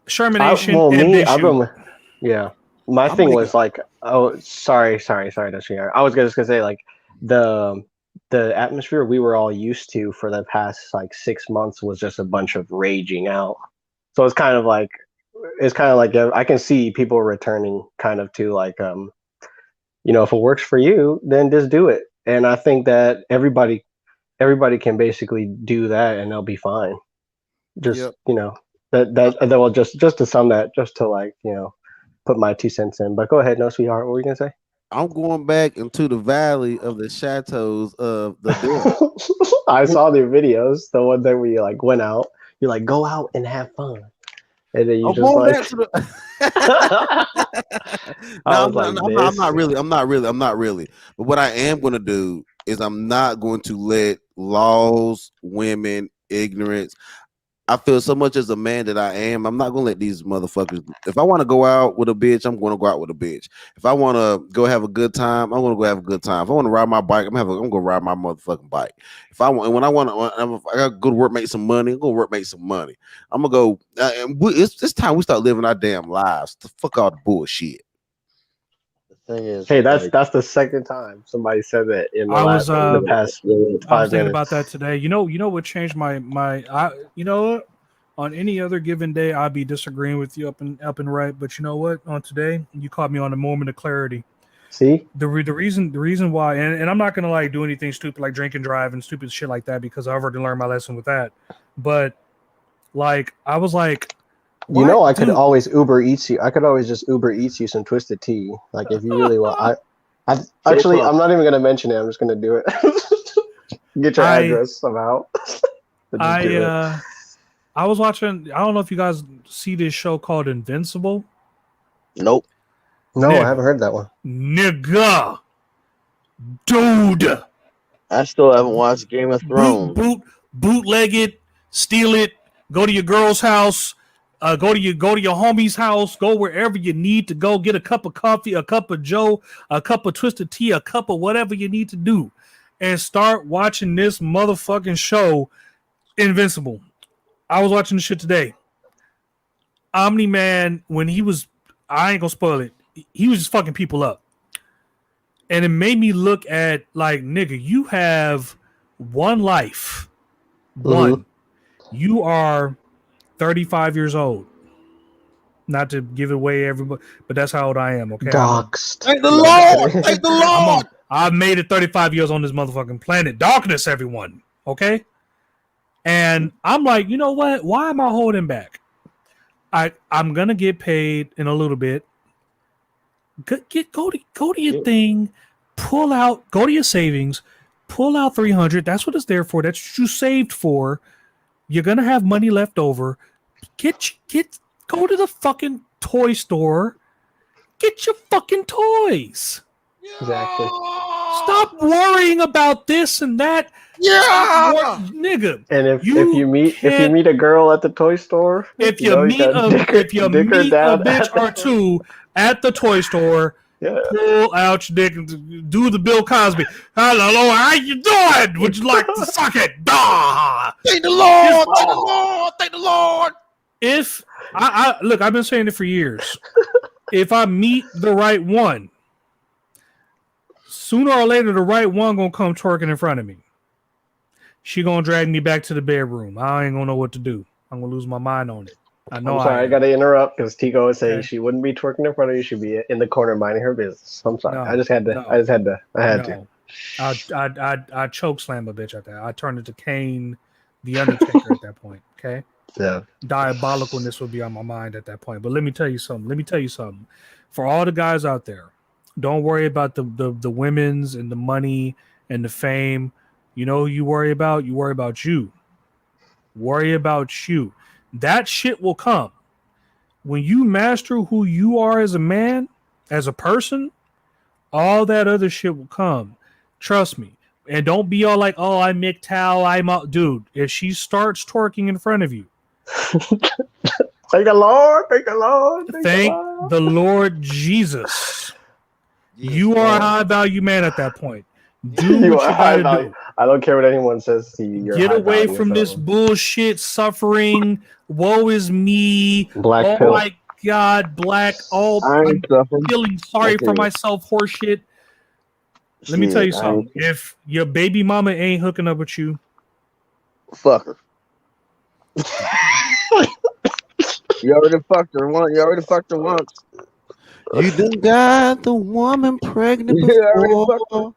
Shermanation well and me, Big I've Shoot. been yeah. My I'm thing making. was like, oh, sorry, that's I was just gonna say like the the atmosphere we were all used to for the past like 6 months was just a bunch of raging out. So it's kind of like I can see people returning kind of to like if it works for you, then just do it. And I think that everybody can basically do that and they'll be fine. Just Yep. that well just to sum that just to like put my 2 cents in. But go ahead, no sweetheart. What were you gonna say? I'm going back into the valley of the chateaus of the dead. I saw the videos, the one that we like went out. You're like, go out and have fun, and then you I'm just going back like, to the. I No, was like, I'm this. not really. I'm not really. I'm not really. But what I am going to do is I'm not going to let laws, women, ignorance. I feel so much as a man that I am. I'm not gonna let these motherfuckers. If I want to go out with a bitch, I'm gonna go out with a bitch. If I want to go have a good time, I'm gonna go have a good time. If I want to ride my bike, I'm gonna ride my motherfucking bike. If I want, when I want to, if I gotta go to work, make some money. I'm gonna work, make some money. I'm gonna go. It's time we start living our damn lives. Fuck all the bullshit. The thing is, Hey, like, that's the second time somebody said that in I was the past I was five thinking about minutes. that today. What changed my I what? On any other given day, I'd be disagreeing with you up and right. But you know what? On today, you caught me on a moment of clarity. See, The reason why, and I'm not gonna like do anything stupid like drink and drive and stupid shit like that because I've already learned my lesson with that. But like, I was like, why, I could dude? always Uber Eats you. I could always just Uber Eats you some twisted tea. Like if you really want, I shape actually up. I'm not even gonna mention it. I'm just gonna do it. Get your I address somehow. But just I do it. uh I was watching. I don't know if you guys see this show called Invincible. Nope. No, I Nigga, haven't heard that one. nigga, dude. I still haven't watched Game of boot Thrones. boot bootleg it, steal it, go to your girl's house, go to your homie's house, go wherever you need to go, get a cup of coffee, a cup of Joe, a cup of twisted tea, a cup of whatever you need to do, and start watching this motherfucking show, Invincible. I was watching the shit today. Omni Man, when he was, I ain't gonna spoil it. He was just fucking people up, and it made me look at like, nigga, you have one life. Mm-hmm. One, you are 35 years old. Not to give away everybody, but that's how old I am. Okay, Doxed. Thank the No, I'm just Lord. kidding. Thank the I'm Lord. on. I've made it 35 years on this motherfucking planet. Darkness, everyone. Okay, and I'm like, you know what? Why am I holding back? I'm gonna get paid in a little bit. Go to your thing. Go to your savings. Pull out 300. That's what it's there for. That's what you saved for. You're gonna have money left over. Get go to the fucking toy store. Get your fucking toys. Exactly. Stop worrying about this and that. Yeah. Nigga. And if you You can't. meet a girl at the toy store, If you you meet gotta a if you dick her meet a down bitch at or the two at the toy store, yeah. pull out your dick and do the Bill Cosby. Hello, how you doing? Would you like to suck it? Dah. Thank the Lord. Thank the Oh, Lord. Thank the Lord. If I look, I've been saying it for years. If I meet the right one, sooner or later the right one gonna come twerking in front of me. She gonna drag me back to the bedroom. I ain't gonna know what to do. I'm gonna lose my mind on it. I know I'm I sorry, I am. gotta interrupt because Tico was saying Okay. she wouldn't be twerking in front of you. She'd be in the corner minding her business. I'm sorry. I No, just had to. no, I had to. no. I choke slam a bitch at that. I turned into Kane, the Undertaker at that point. Okay. Yeah. Diabolicalness would be on my mind at that point. But let me tell you something. For all the guys out there, don't worry about the women's and the money and the fame. You know who you worry about? You worry about you. Worry about you. That shit will come. When you master who you are as a man, as a person, All that other shit will come. Trust me. And don't be all like, oh, I'm MGTOW, I'm out. Dude, if she starts twerking in front of you, Thank the Lord. Thank the Lord. Thank the thank Lord. the Lord Jesus. Yes, You are a Lord. high value man at that point. Do You what are you high gotta value. do. I don't care what anyone says to you. You're Get high away value. from this So bullshit, suffering, woe is me, black oh pill. my god, black, oh, I ain't I'm suffering. feeling sorry That's for it. myself, horseshit. Let me tell Shit, you I ain't something. If your baby mama ain't hooking up with you, fuck her. You already fucked her once. You already fucked her once. You done got the woman pregnant You already fucked her. before.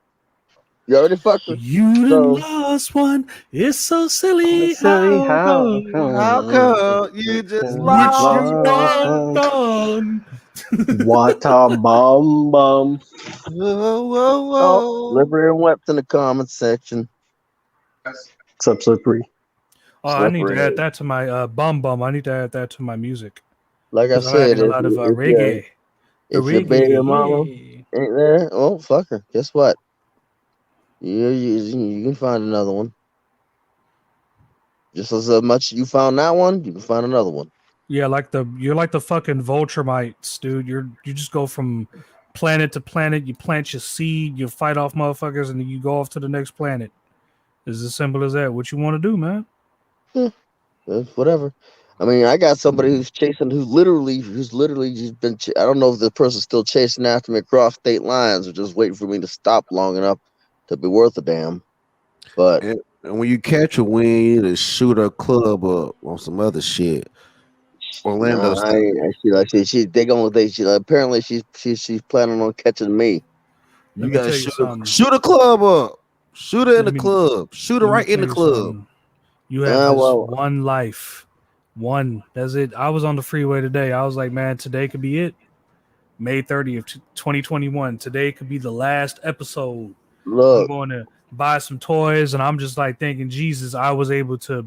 You already fucked her. you done So lost one. It's so silly Silly how how How come come you just what lost you lost done one. one? done. What a bum bum. Whoa, whoa, oh, whoa. slippery and wet in the comment section. Except slippery. Oh, I need to add Slippery. that to my bum bum. I need to add that to my music Like I because I'm said, adding a lot of reggae. The if your baby reggae, mama yeah. ain't there, oh fuck her. Guess what? You can find another one. Just as much you found that one, you can find another one. Yeah, you're like the fucking vulture mites, dude. You just go from planet to planet. You plant your seed, you fight off motherfuckers, and then you go off to the next planet. It's as simple as that. What you want to do, man? Yeah, whatever. I mean, I got somebody who's literally just been. I don't know if the person's still chasing after me across state lines or just waiting for me to stop long enough to be worth a damn. But And when you catch a win, you to shoot a club up on some other shit. nah, Orlando I style. ain't. She apparently she's planning on catching me. Let You me gotta tell you something. shoot a club up. Shoot her in Let the me club. Shoot her let me right in tell the you club. something. You have this Well, one life. One. That's it. I was on the freeway today. I was like, man, today could be it. May 30th, 2021. Today could be the last episode. I'm look, going to buy some toys, and I'm just like thinking, Jesus, I was able to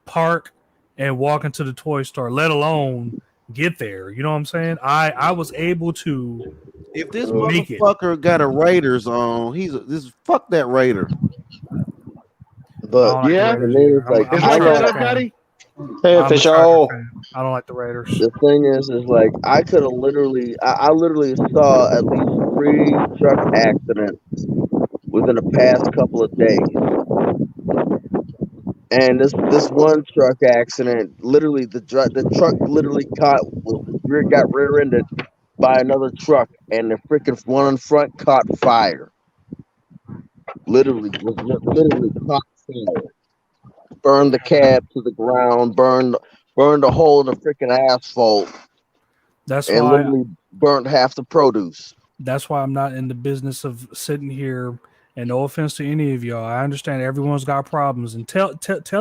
park and walk into the toy store, let alone get there. You know what I'm saying? I was able to If this make it. motherfucker got a Raiders on, this fuck that Raider. I but don't like the Yeah. the Raiders thing either. is, like, Is I'm a I that set Charger got up, fan. Daddy? Hey, I'm a Charger official. fan. I don't like the Raiders. the thing is like I could have literally, I literally saw at least 3 truck accidents within the past couple of days. And this one truck accident, literally the truck literally got rear-ended by another truck, and the freaking one in front caught fire. Literally caught fire. Burned the cab to the ground. Burned a hole in the freaking asphalt, That's and why literally burnt half the produce. that's why I'm not in the business of sitting here. And no offense to any of y'all, I understand everyone's got problems, and tell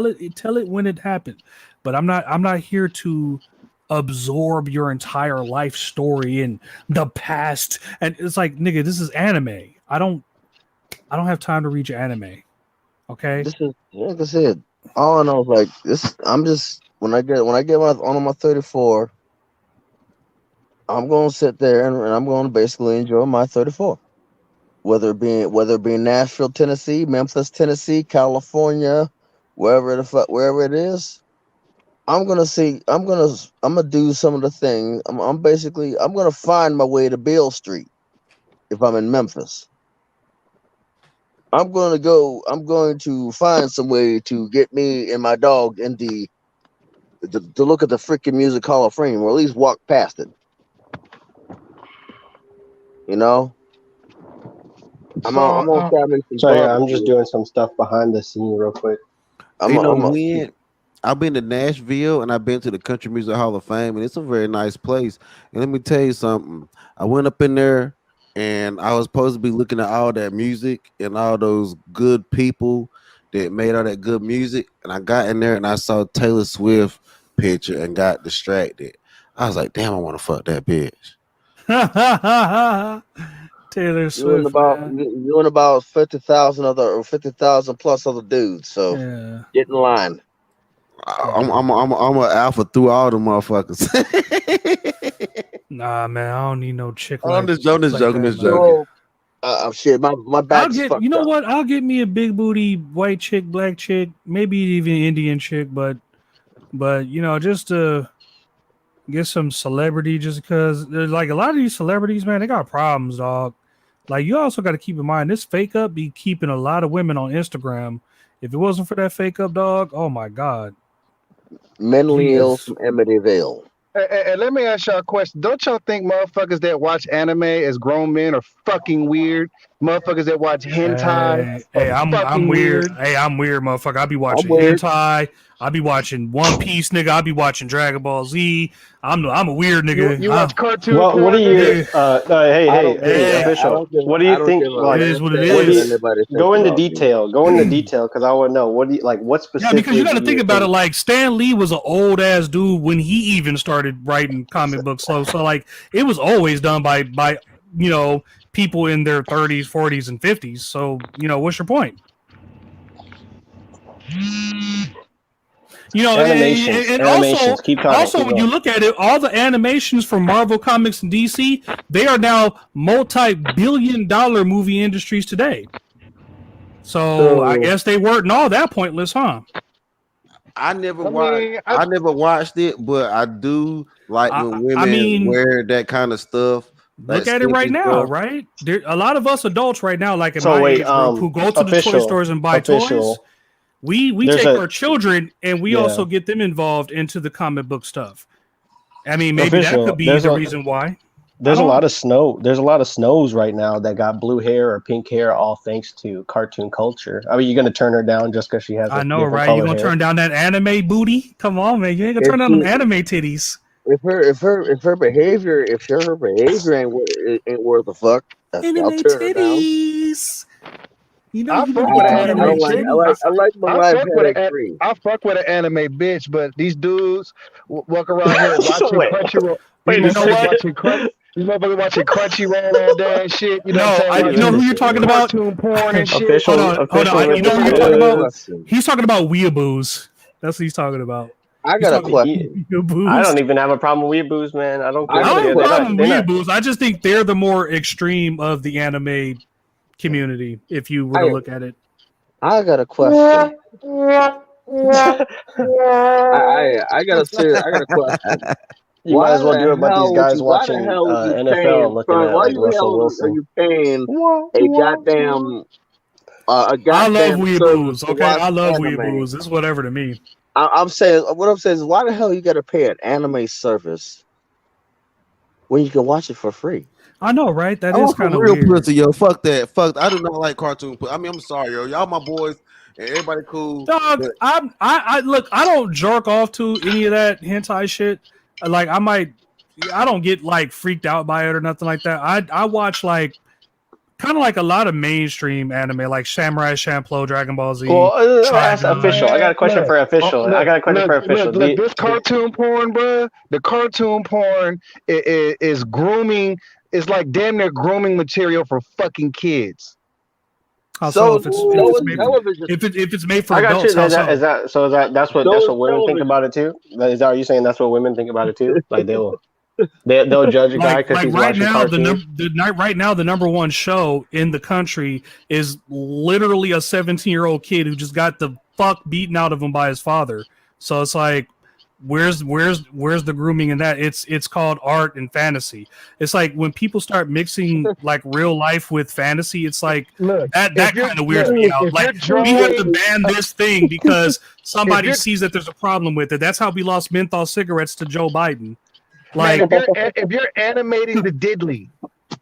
it when it happened. But I'm not here to absorb your entire life story and the past. And it's like, nigga, this is anime. I don't have time to read your anime. Okay, This is like I said. All I know is like this. I'm just when I get on my 34, I'm gonna sit there and I'm gonna basically enjoy my 34. Whether it be Nashville, Tennessee, Memphis, Tennessee, California, wherever it is, I'm gonna see. I'm gonna do some of the things. I'm gonna find my way to Beale Street if I'm in Memphis. I'm going to find some way to get me and my dog in to look at the freaking Music Hall of Fame, or at least walk past it. You know, I'm So, gonna try to make some sorry, I'm just barbecue. doing some stuff behind the scene real quick. You know I'm a, when I've been to Nashville and I've been to the Country Music Hall of Fame, and it's a very nice place. And let me tell you something. I went up in there and I was supposed to be looking at all that music and all those good people that made all that good music. And I got in there and I saw Taylor Swift picture and got distracted. I was like, damn, I want to fuck that bitch. Taylor you and Swift, about man. you and about 50,000 plus other dudes. So Yeah, get in line. I'm yeah. I'm I'm I'm an alpha through all the motherfuckers. Nah, man, I don't need no chick I'm like just joking, just joking, that, just man. joking. So Shit, my back is fucked you know up. what? I'll get me a big booty white chick, black chick, maybe even Indian chick, but you know, just to get some celebrity, just because like a lot of these celebrities, man, they got problems, dog. Like you also got to keep in mind this fake up be keeping a lot of women on Instagram. If it wasn't for that fake up, dog, oh my god, Mentally ill Jesus. from Amityville. And let me ask y'all a question. Don't y'all think motherfuckers that watch anime as grown men are fucking weird? Motherfuckers that watch hentai are I'm fucking weird. weird. Hey, I'm weird, motherfucker. I be I'm watching weird. hentai. I be watching One Piece, nigga. I be watching Dragon Ball Z. I'm a weird nigga. You watch cartoon What are porn, you? nigga? Hey, I don't give a, I official. don't give What do I you don't think? give a Like, It is what it land's what do what is. you anybody thinks go into about me. detail? Go into detail because I want to know what do you like. What Yeah, because specifically you got do to think you about it. think? Like Stan Lee was an old ass dude when he even started writing comic books. So like it was always done by you know people in their 30s, 40s, and 50s. So you know, what's your point? You know, and Animations. Keep talking. also Keep when you going. look at it, all the animations from Marvel Comics and DC, they are now multi-billion-dollar movie industries today. So I So guess they weren't all that pointless, huh? I never I watched. mean, I never watched it, but I do like when I women mean, wear that kind of stuff, that look at it right skimpy now, stuff. right? There, a lot of us adults right now, like in So my wait, age group, who go to the toy stores and buy toys, official. we There's take a our children and we yeah, also get them involved into the comic book stuff. I mean, maybe that could official. be the reason why. I There's a lot don't. of snow. There's a lot of snows right now that got blue hair or pink hair, all thanks to cartoon culture. I mean, you're gonna turn her down just because she has I a know, different right? You color gonna hair? turn down that anime booty? Come on, man! You ain't gonna if turn down them she anime titties. if her behavior ain't worth a fuck, I'll Anime turn her down. titties. You know I you be fuck with an getting I anime anime don't like chick. I titties. like I like my I life fuck with headache free. I fuck with an anime bitch, but these dudes walk around here So watching wait, Crunchyroll. These wait a You know motherfuckers what? second. watching Crunch. These motherfuckers watching Crunchyroll all day and shit. You know what I'm No, saying? you know Watching who you're talking about? cartoon porn and shit. hold official, on, hold on. official. You know who I you're Listen got talking a about? to question. He's talking about weeaboos. That's what he's talking about. I He's got a talking about he, question. I weeaboos. don't even have a problem with weeaboos, man. I don't I care. I got don't a have a They're problem not. question. They're with not. weeaboos. I just think they're the more extreme of the anime community. If you were to I look at it, I got a question. I got a question. You might as well do it, but these guys Why the watching hell would you NFL paying and looking son? at Why like you Russell hell are Wilson. you paying a I love goddamn service weeaboos. to Okay, watch I love anime? weeaboos. It's whatever to me. I'm saying what I'm saying is why the hell you gotta pay an anime service when you can watch it for free? I know, right? That I is want some kind of real weird. pussy, yo. Fuck that. Fuck. I do not like cartoon. I mean, I'm sorry, yo. Y'all my boys, and everybody cool. Dog, But I look. I don't jerk off to any of that hentai shit. Like, I don't get like freaked out by it or nothing like that. I watch like kind of like a lot of mainstream anime, like Samurai Champloo, Dragon Ball Well, Z, ask Trigun. official. I got Man, a question for official. I got a question for official. look. This cartoon porn, bruh. The cartoon porn is grooming. It's like damn near grooming material for fucking kids. Also, So if it's so is television. if it's made for I got you. adults, how Is so? that so? That's So is what women think television. about it too. Is that are you saying that's what women think about it too? Like they'll judge a guy because Like he's right watching now cartoons. right now the number one show in the country is literally a 17-year-old kid who just got the fuck beaten out of him by his father. So it's like where's the grooming in that? It's called art and fantasy. It's like when people start mixing like real life with fantasy, it's like Look, that kind of weirds me out. if you're Like we have to drawing, ban this thing because if somebody you're sees that there's a problem with it. That's how we lost menthol cigarettes to Joe Biden. man, Like if you're animating the diddly,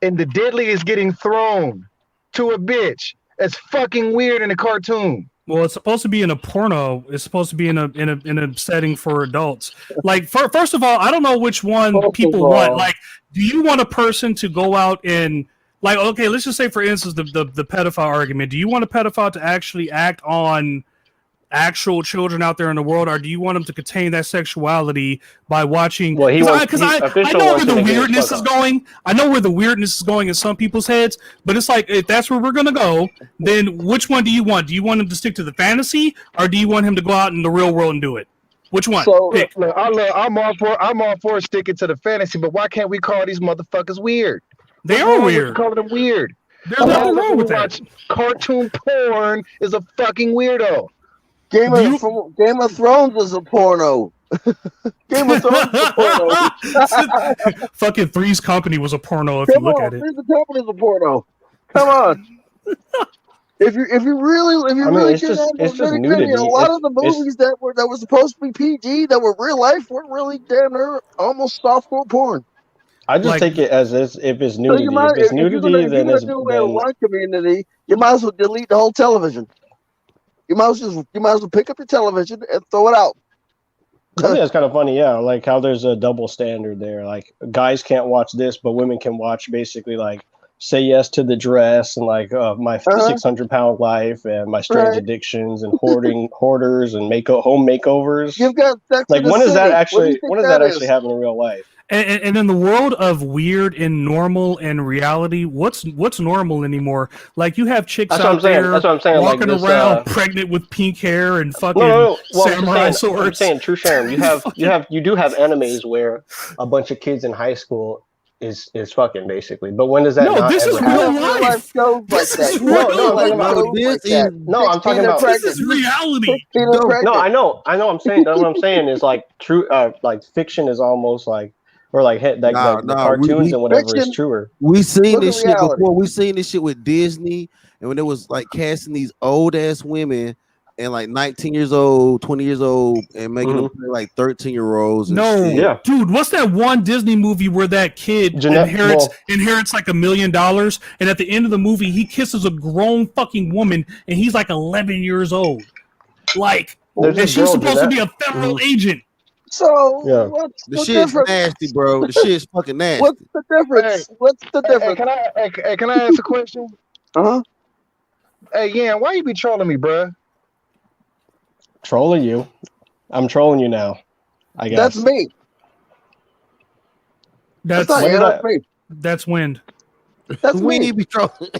and the diddly is getting thrown to a bitch, that's fucking weird in a cartoon. well, it's supposed to be in a porno. It's supposed to be in a setting for adults. Like, first of all, I don't know which one First of people want. all, Like, do you want a person to go out and like? Okay, let's just say, for instance, the pedophile argument. Do you want a pedophile to actually act on actual children out there in the world, or do you want them to contain that sexuality by watching? Well, I official know wants where him the to get his weirdness fuck is on. going. I know where the weirdness is going in some people's heads, but it's like if that's where we're gonna go, then which one do you want? Do you want him to stick to the fantasy, or do you want him to go out in the real world and do it? Which one? so Pick. Look, I'm all for sticking to the fantasy, but why can't we call these motherfuckers weird? They What's are wrong with weird. calling them weird? There's nothing wrong with that. Watch cartoon porn is a fucking weirdo. Game of Thrones is a porno. Game of Thrones is a porno. Fucking Three's Company was a porno if Come you look on, at it. Three's Company is a porno. Come on. If you really it's get just down to it's just nitty-gritty, nudity. a lot of the movies that were supposed to be PG that were real life weren't really damn near almost softcore porn. I just Like- take it as if it's So nudity. you might, If it's if you're nudity, gonna then do it's away with one community, you might as well delete the whole television. You might as well pick up your television and throw it out. I think that's kind of funny, yeah. Like how there's a double standard there. Like guys can't watch this, but women can watch basically like Say Yes to the Dress and like my 600-pound life and my strange addictions and hoarders and home makeovers. You've got sex Like in the when does that city. actually What do you think actually happen in real life? And in the world of weird and normal and reality, what's normal anymore? Like you have chicks out there walking like around pregnant with pink hair and fucking Well, samurai I'm swords. saying, True Sharon, you do have animes where a bunch of kids in high school is fucking basically. But when does that? No, this is real life. This is I'm talking about this is reality. No, I know. I'm saying that's what I'm saying is like true. Like fiction is almost like or like the cartoons and whatever is truer. We seen this shit before. We seen this shit with Disney, and when it was like casting these old ass women and like 19 years old, 20 years old, and making them play like 13-year-olds. Dude, what's that one Disney movie where that kid inherits like $1 million, and at the end of the movie he kisses a grown fucking woman, and he's like 11 years old, like, and she's supposed to be a federal agent. So what's the shit's nasty, bro. The shit's fucking nasty. What's the difference? What's the difference? Can I ask a question? Hey, yeah, why you be trolling me, bruh? Trolling you? I'm trolling you now. I guess that's me. That's me. That's Wind. That's me. Be trolling.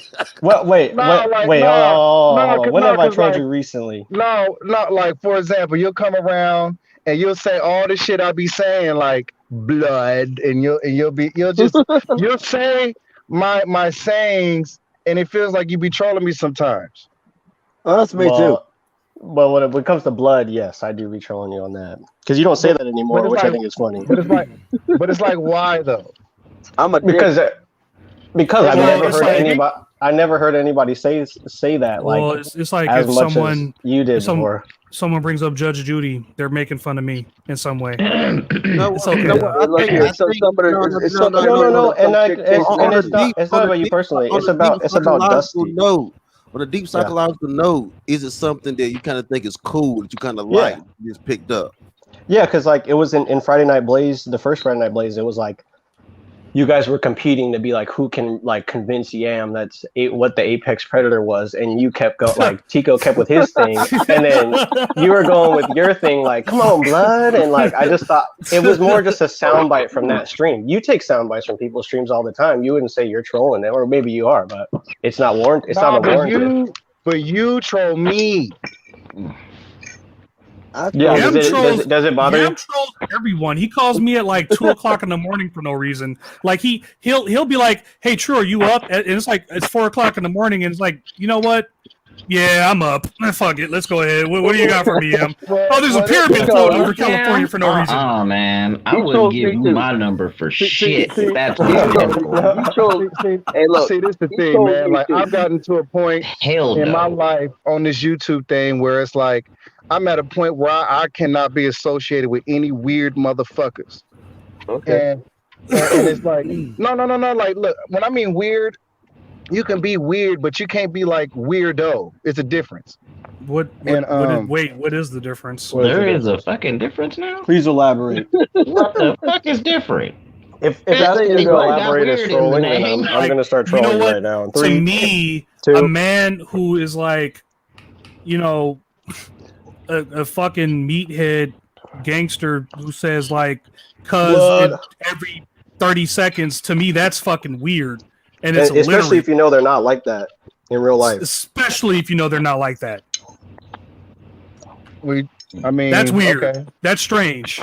What? Wait. When have I trolled you recently? No, like for example, you'll come around and you'll say all the shit I be saying, like blood, and you'll say my sayings, and it feels like you be trolling me sometimes. Oh, that's me too. But when it comes to blood, yes, I do be trolling you on that because you don't say that anymore, which I think is funny. But it's like, why though? Because I never heard anybody say that. Well, like it's like as if much someone as you did before. Someone brings up Judge Judy, they're making fun of me in some way. No, it's okay. It's not about you personally. It's about Dusty. No. On a deep psychological note, is it something that you kind of think is cool that you kind of like just picked up? Yeah, because like it was in Friday Night Blaze, the first Friday Night Blaze, it was like you guys were competing to be like who can like convince Yam that's what the apex predator was, and you kept going like Tico kept with his thing, and then you were going with your thing like come on blood, and like I just thought it was more just a soundbite from that stream. You take soundbites from people's streams all the time. You wouldn't say you're trolling them, or maybe you are, but it's not warranted. It's not warranted. But you troll me. Yeah, does it bother you? Yam trolls everyone. He calls me at like 2:00 in the morning for no reason. Like he'll be like, "Hey, True, are you up?" And it's like it's 4:00 in the morning, and it's like, you know what? Yeah, I'm up. Fuck it, let's go ahead. What do you got for me, Yam? Oh, there's a pyramid floating over California for no reason. Oh man, I wouldn't give you my number for shit. That's hey, look. See, this is the thing, man. Like I've gotten to a point in my life on this YouTube thing where it's like. I'm at a point where I cannot be associated with any weird motherfuckers. Okay. And it's like, no. Like, look, when I mean weird, you can be weird, but you can't be like weirdo. It's a difference. What is the difference? There is a fucking difference now? Please elaborate. What the fuck is different? If asking you to elaborate is trolling, then I'm going to start trolling right now. To me, a man who is like, you know, a fucking meathead gangster who says like cuz every 30 seconds, to me that's fucking weird. And it's especially if you know they're not like that in real life. Especially if you know they're not like that. That's weird. Okay. That's strange.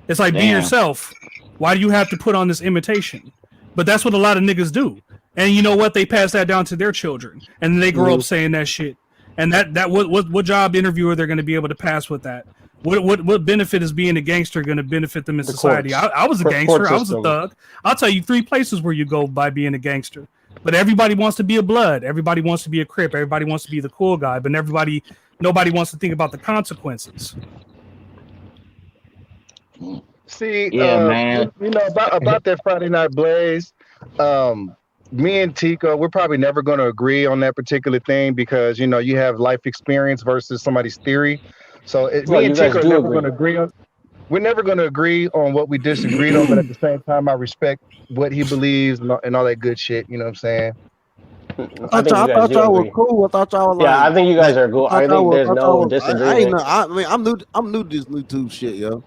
It's like be yourself. Why do you have to put on this imitation? But that's what a lot of niggas do. And you know what? They pass that down to their children, and then they grow up saying that shit. And what job interview are they going to be able to pass with that? What benefit is being a gangster going to benefit them in society? I was a gangster. I was a thug. I'll tell you 3 places where you go by being a gangster. But everybody wants to be a blood. Everybody wants to be a Crip. Everybody wants to be the cool guy. But nobody wants to think about the consequences. See, man. you know about that Friday Night Blaze. Me and Tico, we're probably never going to agree on that particular thing because you know you have life experience versus somebody's theory. So me and Tico are never going to agree on. We're never going to agree on what we disagreed on, but at the same time, I respect what he believes and all that good shit. You know what I'm saying? I thought y'all were cool. I thought y'all were I think you guys are cool. I think there's no disagreement. I mean, I'm new to this YouTube shit, yo.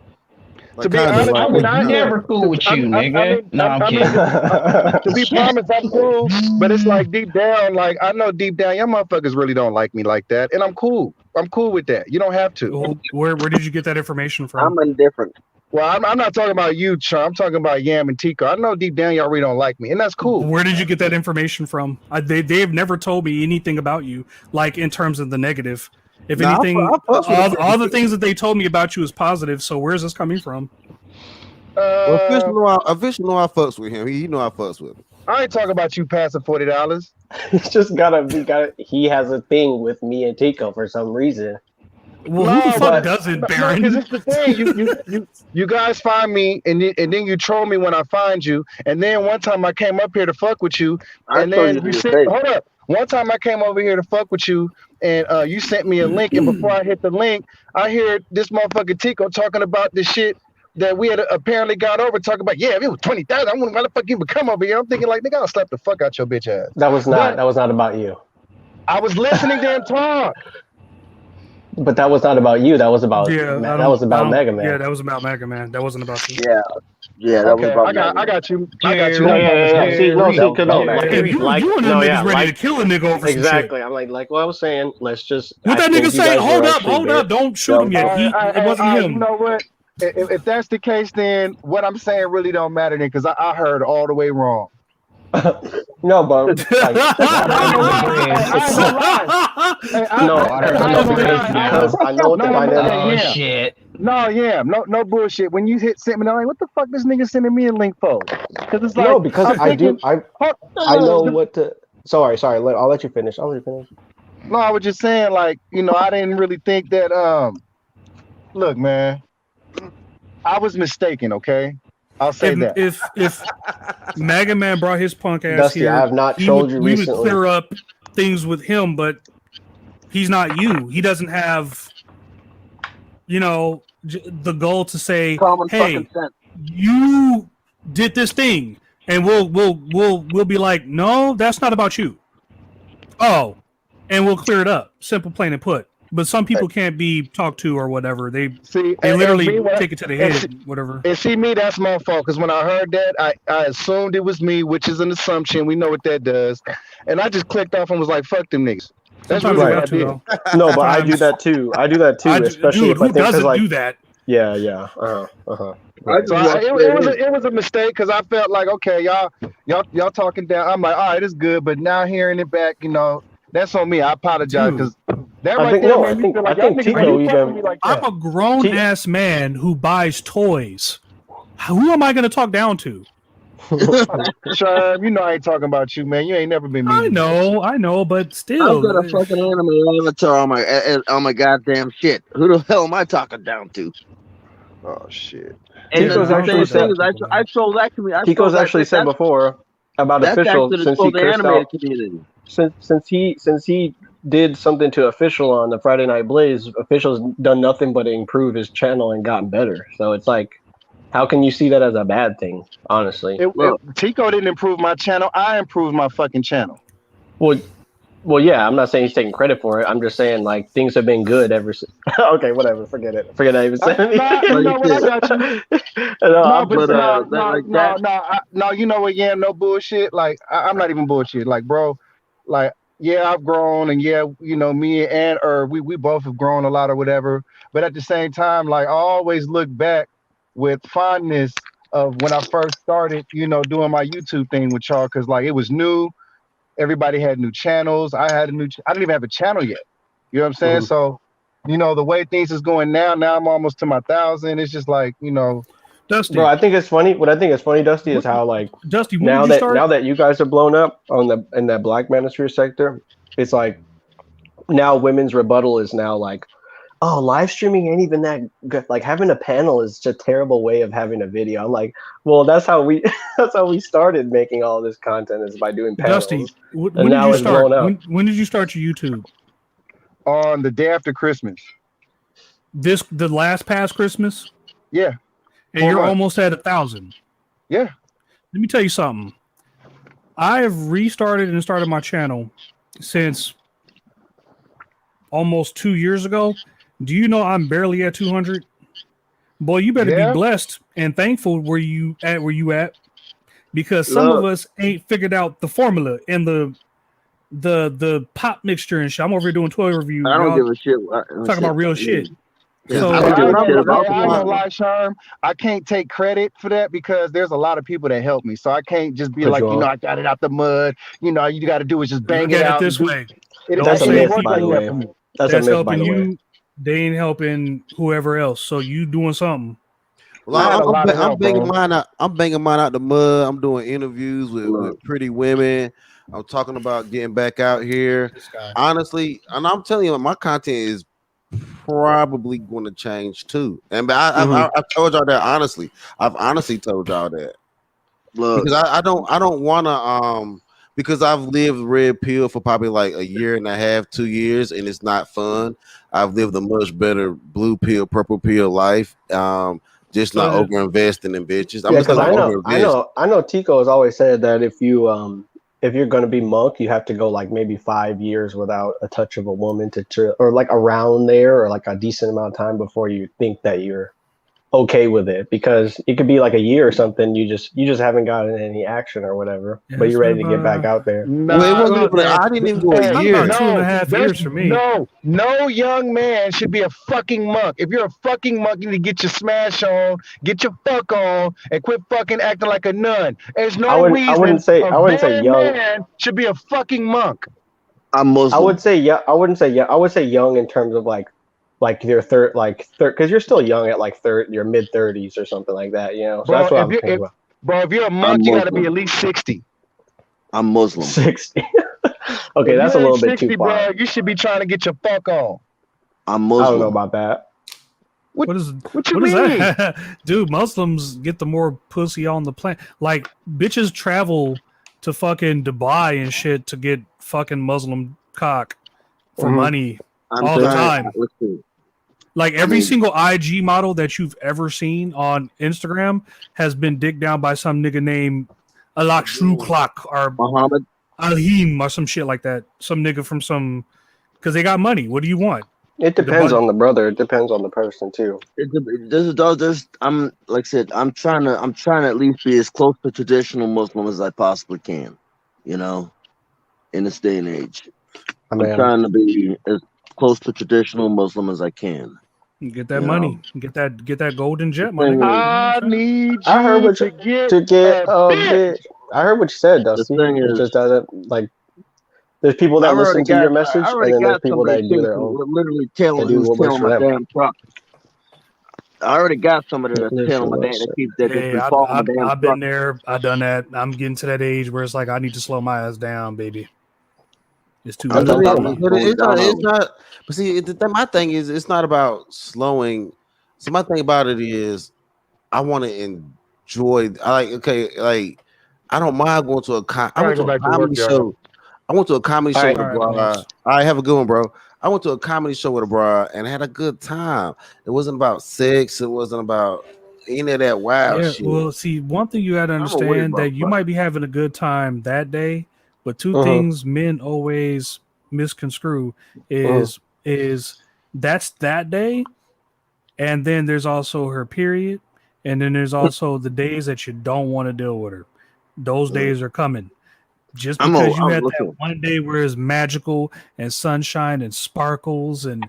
To be honest, I was never cool with you, nigga. No, I'm kidding. To be honest, I'm cool, but it's like deep down, like I know deep down, y'all motherfuckers really don't like me like that, and I'm cool. I'm cool with that. You don't have to. Where did you get that information from? I'm indifferent. Well, I'm not talking about you, Chum. I'm talking about Yam and Tico. I know deep down y'all really don't like me, and that's cool. Where did you get that information from? They have never told me anything about you, like in terms of the negative. If anything, all the things that they told me about you is positive. So where's this coming from? Well, official know I fucks with him. He know I fucks with him. I ain't talking about you passing $40. He's just he has a thing with me and Tico for some reason. Well, who the fuck doesn't, Baron? Because it's the thing. You guys find me, and then you troll me when I find you. And then one time I came up here to fuck with you, and then you said, hold up. One time I came over here to fuck with you, and you sent me a link. And before I hit the link, I hear this motherfucker Tico talking about the shit that we had apparently got over. Talking about, yeah, if it was 20,000, I wouldn't why the fuck you would come over here. I'm thinking like, nigga, I'll slap the fuck out your bitch ass. That was not about you. I was listening to him talk. But that was not about you. That was about that was about Mega Man. Yeah, that was about Mega Man. That wasn't about you. Yeah, that was about I got you. Yeah. See, you and them niggas ready to kill a nigga over some shit. Exactly. I'm like what I was saying. Let's just. What that nigga say? Hold up! Don't shoot him yet. It wasn't him. You know what? If that's the case, then what I'm saying really don't matter then, because I heard all the way wrong. No, but I know what the dynamic is. Shit. No bullshit. When you sent me, I'm like, what the fuck this nigga sending me a link for? Because it's like, no, because I know what to. Sorry. I'll let you finish. No, I was just saying, like, you know, I didn't really think that. Look, man, I was mistaken. Okay. I'll say that. If Mega Man brought his punk ass Dusty, here, I have not told you recently. We would clear up things with him, but he's not you. He doesn't have, you know, the goal to say, "Hey, you did this thing," and we'll be like, "No, that's not about you." Oh, and we'll clear it up. Simple, plain, and put. But some people can't be talked to or whatever. They literally take it to the head, whatever. And see, me, that's my fault. Because when I heard that, I assumed it was me, which is an assumption. We know what that does. And I just clicked off and was like, fuck them niggas. That's really what I did. No, but I do that too. Especially if I think doesn't do that? Yeah. It was a mistake because I felt like, okay, y'all talking down. I'm like, all right, it's good. But now hearing it back, you know, that's on me. I apologize because that right there made me feel like y'all niggas like that. I'm a grown ass man who buys toys. Who am I going to talk down to? Sure, you know I ain't talking about you, man. You ain't never been mean. I know, but still. I've got a fucking anime avatar on my goddamn shit. Who the hell am I talking down to? Oh shit. And I sold that community. Tico's actually said before about official since he cursed out. Since he did something to official on the Friday Night Blaze, official's done nothing but improve his channel and gotten better. So it's like, how can you see that as a bad thing? Honestly, Tico didn't improve my channel. I improved my fucking channel. Well, yeah. I'm not saying he's taking credit for it. I'm just saying like things have been good ever since. Okay, whatever. Forget it. Forget I even said anything. You know what? I got you. No, you know what? Yeah, no bullshit. Like I'm not even bullshit. Like, bro, like. Yeah, I've grown, and yeah, you know, me and we both have grown a lot or whatever. But at the same time, like I always look back with fondness of when I first started, doing my YouTube thing with y'all, because like it was new. Everybody had new channels. I didn't even have a channel yet. You know what I'm saying? Mhm. So, the way things is going now I'm almost to my 1,000. It's just like, Dusty. Bro, I think it's funny. What I think is funny, Dusty, is how like Dusty, when did you start? now that you guys are blown up in that Black manosphere sector, it's like now women's rebuttal is now like, oh, live streaming ain't even that good. Like having a panel is just a terrible way of having a video. I'm like, well, that's how we started making all this content is by doing panels. Dusty, when and did now you it's start? blown up. When did you start your YouTube? On the day after Christmas. The last past Christmas? Yeah. And you're almost at 1,000. Yeah. Let me tell you something. I have restarted and started my channel since almost 2 years ago. Do you know I'm barely at 200? Boy, you better be blessed and thankful where you at, because some of us ain't figured out the formula and the pop mixture and shit. I'm over here doing toy reviews. I don't give a shit. Talking about real shit. So I don't give a shit about I'm gonna lie, Sharm. I can't take credit for that because there's a lot of people that help me. So I can't just be like, I got it out the mud. You got to do is just bang it out this way. That's a myth, by the way. That's helping you. They ain't helping whoever else. So you doing something. Well, I'm banging mine out. I'm banging mine out the mud. I'm doing interviews with pretty women. I'm talking about getting back out here. Honestly, and I'm telling you, my content is probably going to change too. And I've told y'all that honestly. I've honestly told y'all that. Look, because I don't want to because I've lived red pill for probably like a year and a half, 2 years, and it's not fun. I've lived a much better blue pill, purple pill life. Just not over investing in bitches. Yeah, because I know Tico has always said that if you're going to be monk, you have to go like maybe 5 years without a touch of a woman or like around there, or like a decent amount of time before you think that you're okay with it, because it could be like a year or something. You just haven't gotten any action or whatever, but you're ready to get back out there. I didn't even go a year. About 2.5 years for me. No young man should be a fucking monk. If you're a fucking monk, you need to get your smash on, get your fuck on, and quit fucking acting like a nun. There's no reason I wouldn't say young man should be a fucking monk. I'm Muslim. I would say young in terms of like your third, because you're still young at like your mid 30s or something like that, So bro, that's what I'm thinking about. Bro, if you're a monk, you got to be at least 60. I'm Muslim. 60. Okay, that's a little bit too far. Bro, you should be trying to get your fuck on. I'm Muslim. I don't know about that. What you is mean? that? Dude, Muslims get the more pussy on the planet. Like, bitches travel to fucking Dubai and shit to get fucking Muslim cock for money all the time. Like every single IG model that you've ever seen on Instagram has been dicked down by some nigga named Alak Shruklak or Muhammad Alhim or some shit like that. Some nigga from because they got money. What do you want? It depends on the brother. It depends on the person too. I'm like I said, I'm trying to at least be as close to traditional Muslim as I possibly can, in this day and age. I'm trying to be as close to traditional Muslim as I can. Get that money. Get that golden jet money. I need I heard you what to get a bitch. I heard what you said, Dusty. It just doesn't like. There's people that listen to your message, and then there's people that do their own. Literally telling my damn truck. I already got somebody that's telling my dad to keep that. Hey, I've been there. I've done that. I'm getting to that age where it's like I need to slow my ass down, baby. It's too much. It's not. But see, my thing is, it's not about slowing. So my thing about it is, I want to enjoy. I don't mind going to a comedy show. I went to a comedy show with a bra. All right, have a good one, bro. I went to a comedy show with a bra and had a good time. It wasn't about sex. It wasn't about any of that wild shit. Well, see, one thing you got to understand that you might be having a good time that day, but two things men always misconstrue is that's that day, and then there's also her period, and then there's also the days that you don't want to deal with her. Those days are coming. Just because you had looking. that one day where it's magical and sunshine and sparkles and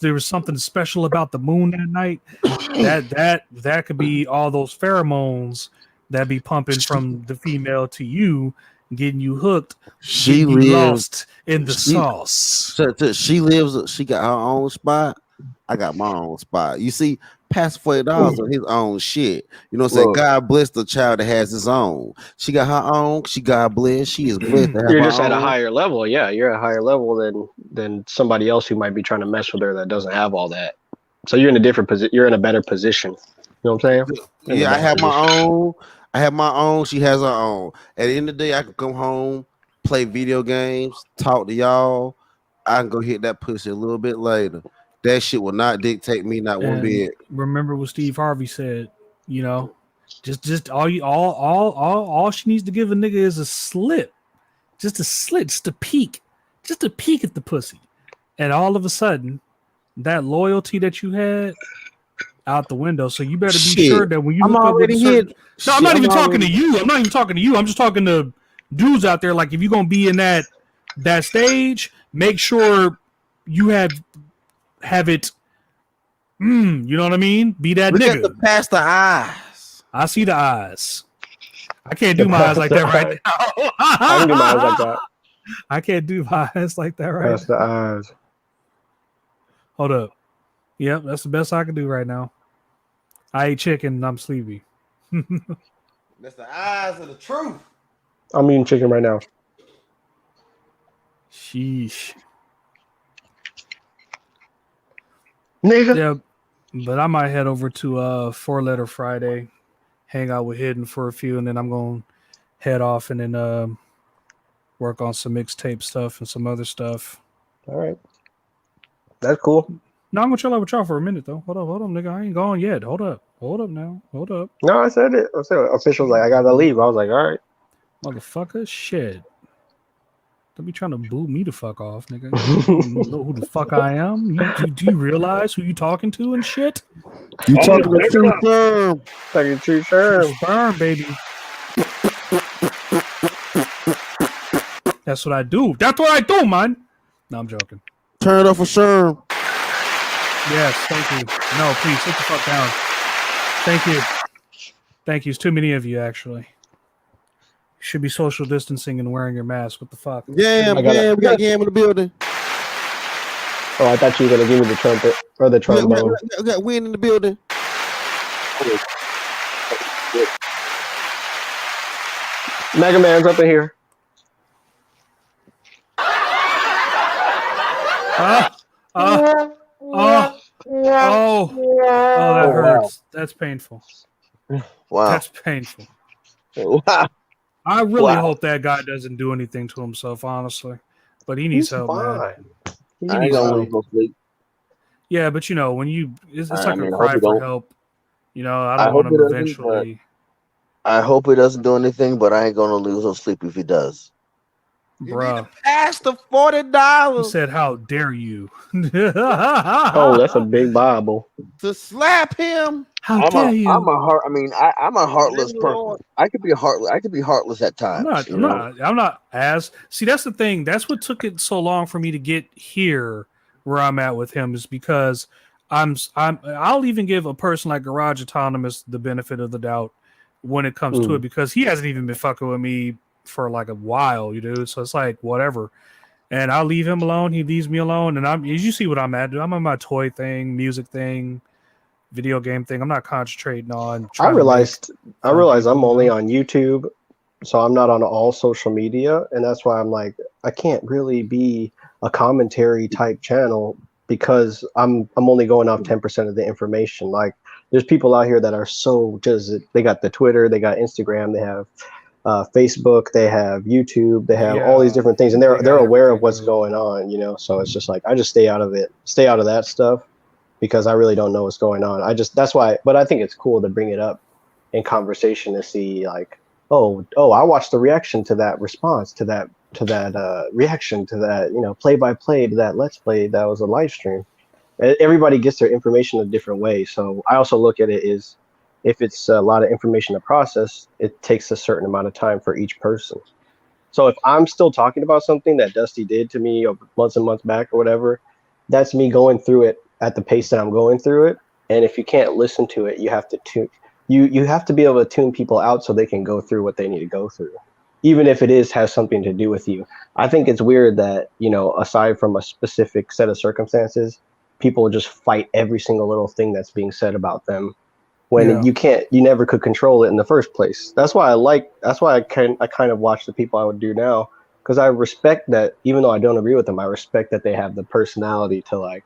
there was something special about the moon that night. That could be all those pheromones that be pumping from the female to you, getting you hooked, She getting you lives lost in the sauce. She lives. She got her own spot. I got my own spot. You see, past $40 on his own shit. You know what I'm saying? God bless the child that has his own. She got her own. She got blessed. She is blessed to have You're her just at a own. higher level. Yeah, you're at a higher level than somebody else who might be trying to mess with her that doesn't have all that. So you're in a different position. You're in a better position. You know what I'm saying? Yeah, I have my own. I have my own. She has her own. At the end of the day, I can come home, play video games, talk to y'all. I can go hit that pussy a little bit later. That shit will not dictate me not one bit. Remember what Steve Harvey said, you know, just all she needs to give a nigga is a slip. Just a slit, just a peek at the pussy. And all of a sudden, that loyalty that you had out the window. So you better be sure that when you hook up with certain... No, I'm not even talking to you. I'm not even talking to you. I'm just talking to dudes out there. Like, if you're gonna be in that stage, make sure you have it. You know what I mean? Be that Look nigga. at past the eyes. I see the eyes. I can't do my eyes like that right now. I can do my eyes like that. I can't do my eyes like that right That's now. the eyes. Hold up. Yep, that's the best I can do right now. I ate chicken and I'm sleepy. That's the eyes of the truth. I'm eating chicken right now. Sheesh. Nigga. Yeah, but I might head over to 4 Letter Friday, hang out with Hidden for a few, and then I'm gonna head off and then work on some mixtape stuff and some other stuff. All right. That's cool. No, I'm gonna chill out with y'all for a minute though. Hold up, nigga. I ain't gone yet. Hold up now. Hold up. No, I said it. I said official like I gotta leave. I was like, all right. Motherfucker, shit. Don't be trying to boot me the fuck off, nigga. You know who the fuck I am? Do you realize who you talking to and shit? You talking to True Firm. Talking True Firm. Firm, baby. That's what I do. That's what I do, man. No, I'm joking. Turn it off for sure. Yes, thank you. No, please, sit the fuck down. Thank you. Thank you. It's too many of you, actually. You should be social distancing and wearing your mask. What the fuck? Yeah, we got Yam in the building. Oh, I thought you were gonna give me the trumpet or the trombone. We got Win in the building. Mega Man's up in here. That hurts. That's painful. Wow. That's painful. Wow. I really hope that guy doesn't do anything to himself, honestly. But he needs help, man. I ain't gonna lose no sleep. Yeah, but you know, when it's like a cry for help. You know, I don't want him eventually. I hope he doesn't do anything, but I ain't gonna lose no sleep if he does. Bruh. Pass the $40. He said, "How dare you?" Oh, that's a big Bible. To slap him. How dare you? I'm a heartless person. I could be heartless at times. I'm not as. See, that's the thing. That's what took it so long for me to get here where I'm at with him, is because I'll even give a person like Garage Autonomous the benefit of the doubt when it comes to it, because he hasn't even been fucking with me for like a while, you know. So it's like whatever. And I'll leave him alone. He leaves me alone. And you see what I'm at. I'm on my toy thing, music thing, video game thing. I'm not concentrating on. I realized I'm only on YouTube, so I'm not on all social media, and that's why I'm like, I can't really be a commentary type channel because I'm only going off 10% of the information. Like, there's people out here that are so just, they got the Twitter, they got Instagram, they have Facebook, they have YouTube, they have all these different things, and they're aware of what's going on, you know. So it's just like I just stay out of that stuff because I really don't know what's going on. That's why. But I think it's cool to bring it up in conversation to see like, oh, I watched the reaction to that response to that reaction to that, you know, play by play to that let's play that was a live stream. Everybody gets their information a different way, so I also look at it as if it's a lot of information to process, it takes a certain amount of time for each person. So if I'm still talking about something that Dusty did to me months and months back or whatever, that's me going through it at the pace that I'm going through it. And if you can't listen to it, you have to you have to be able to tune people out so they can go through what they need to go through, even if it has something to do with you. I think it's weird that, aside from a specific set of circumstances, people just fight every single little thing that's being said about them when you never could control it in the first place. That's why I kind of watch the people I would do now, because I respect that, even though I don't agree with them, I respect that they have the personality to like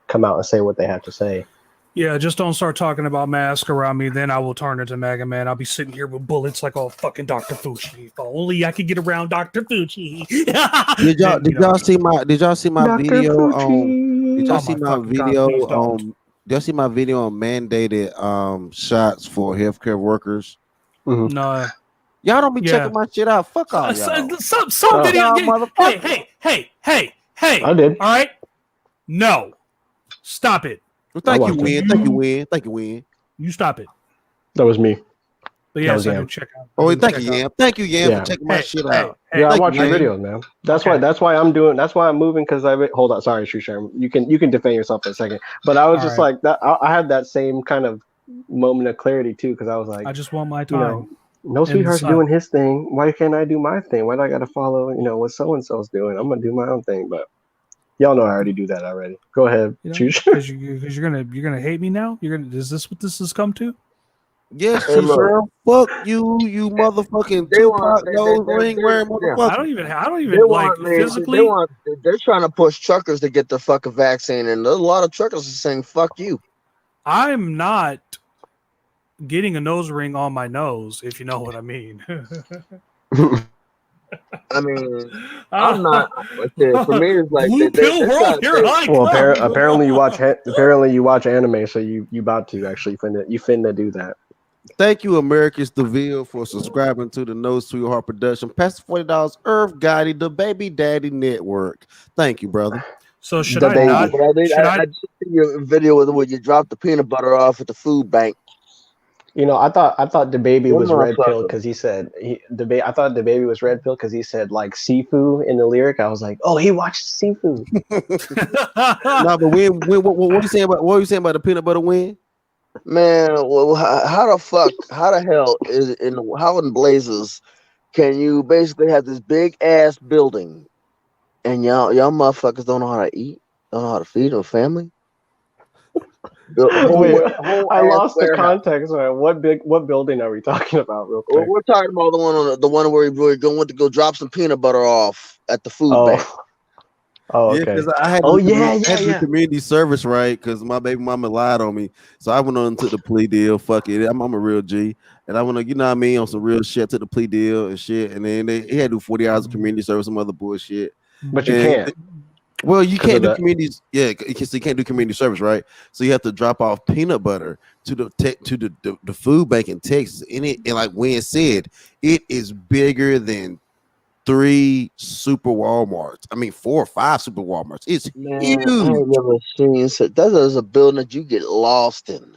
come out and say what they have to say. Yeah, just don't start talking about masks around me. Then I will turn into MAGA man. I'll be sitting here with bullets like all fucking Dr. Fucci. If only I could get around Dr. Fucci. Did y'all see my Dr. video Fucci. did y'all see my video did y'all see my video on mandated shots for healthcare workers? Mm-hmm. No. Y'all don't be checking my shit out. Fuck all y'all. Some video. Hey. I did. All right. No. Stop it. Well, thank you, Win. You stop it. That was me. But yes, I do check out. Oh, thank you, Yam. Thank you, Yam, for checking my shit out. Yeah, I watch your videos, man. That's why I'm moving, because hold on, sorry, Shushan. You can defend yourself for a second. But I was just like that. I had that same kind of moment of clarity too, because I was like, I just want my time. No Sweetheart's doing his thing. Why can't I do my thing? Why do I got to follow, what so and so's doing? I'm gonna do my own thing, but. Y'all know I already do that already. Go ahead, choose. Because you're gonna hate me now. Is this what this has come to? Yes, sir. Fuck you motherfucking Tupac nose ring wearing motherfucker. I don't even like physically. They're trying to push truckers to get the fucking vaccine, and a lot of truckers are saying "fuck you." I'm not getting a nose ring on my nose, if you know what I mean. I mean, I'm not. For me, it's like apparently you watch anime, so you about to actually finna do that. Thank you, Americus DeVille, for subscribing to the No Sweetheart Production. Pass $40 Earth Gotti, the Baby Daddy Network. Thank you, brother. So should I not? I just see your video where you dropped the peanut butter off at the food bank. I thought the baby was red pill because he said I thought the baby was red pill because he said like seafood in the lyric. I was like, oh, he watched seafood. No, but what are you saying about the peanut butter win? Man, well, how the hell how in blazes can you basically have this big ass building and y'all motherfuckers don't know how to eat, don't know how to feed a family? Wait, I lost the context. What building are we talking about, real quick? We're talking about the one where we went to go drop some peanut butter off at the food bank. Oh, okay. Yeah, because I had to do community service, right? Because my baby mama lied on me, so I went on to the plea deal. Fuck it, I'm a real G, and I went to, on some real shit, to the plea deal and shit, and then he had to do 40 hours of community service, some other bullshit. But you can't. Well, you can't do communities, because you can't do community service, right? So you have to drop off peanut butter to the food bank in Texas, and like Wayne said, it is bigger than 3 super Walmarts. I mean, 4 or 5 super Walmarts. It's huge. I ain't never seen that is a building that you get lost in.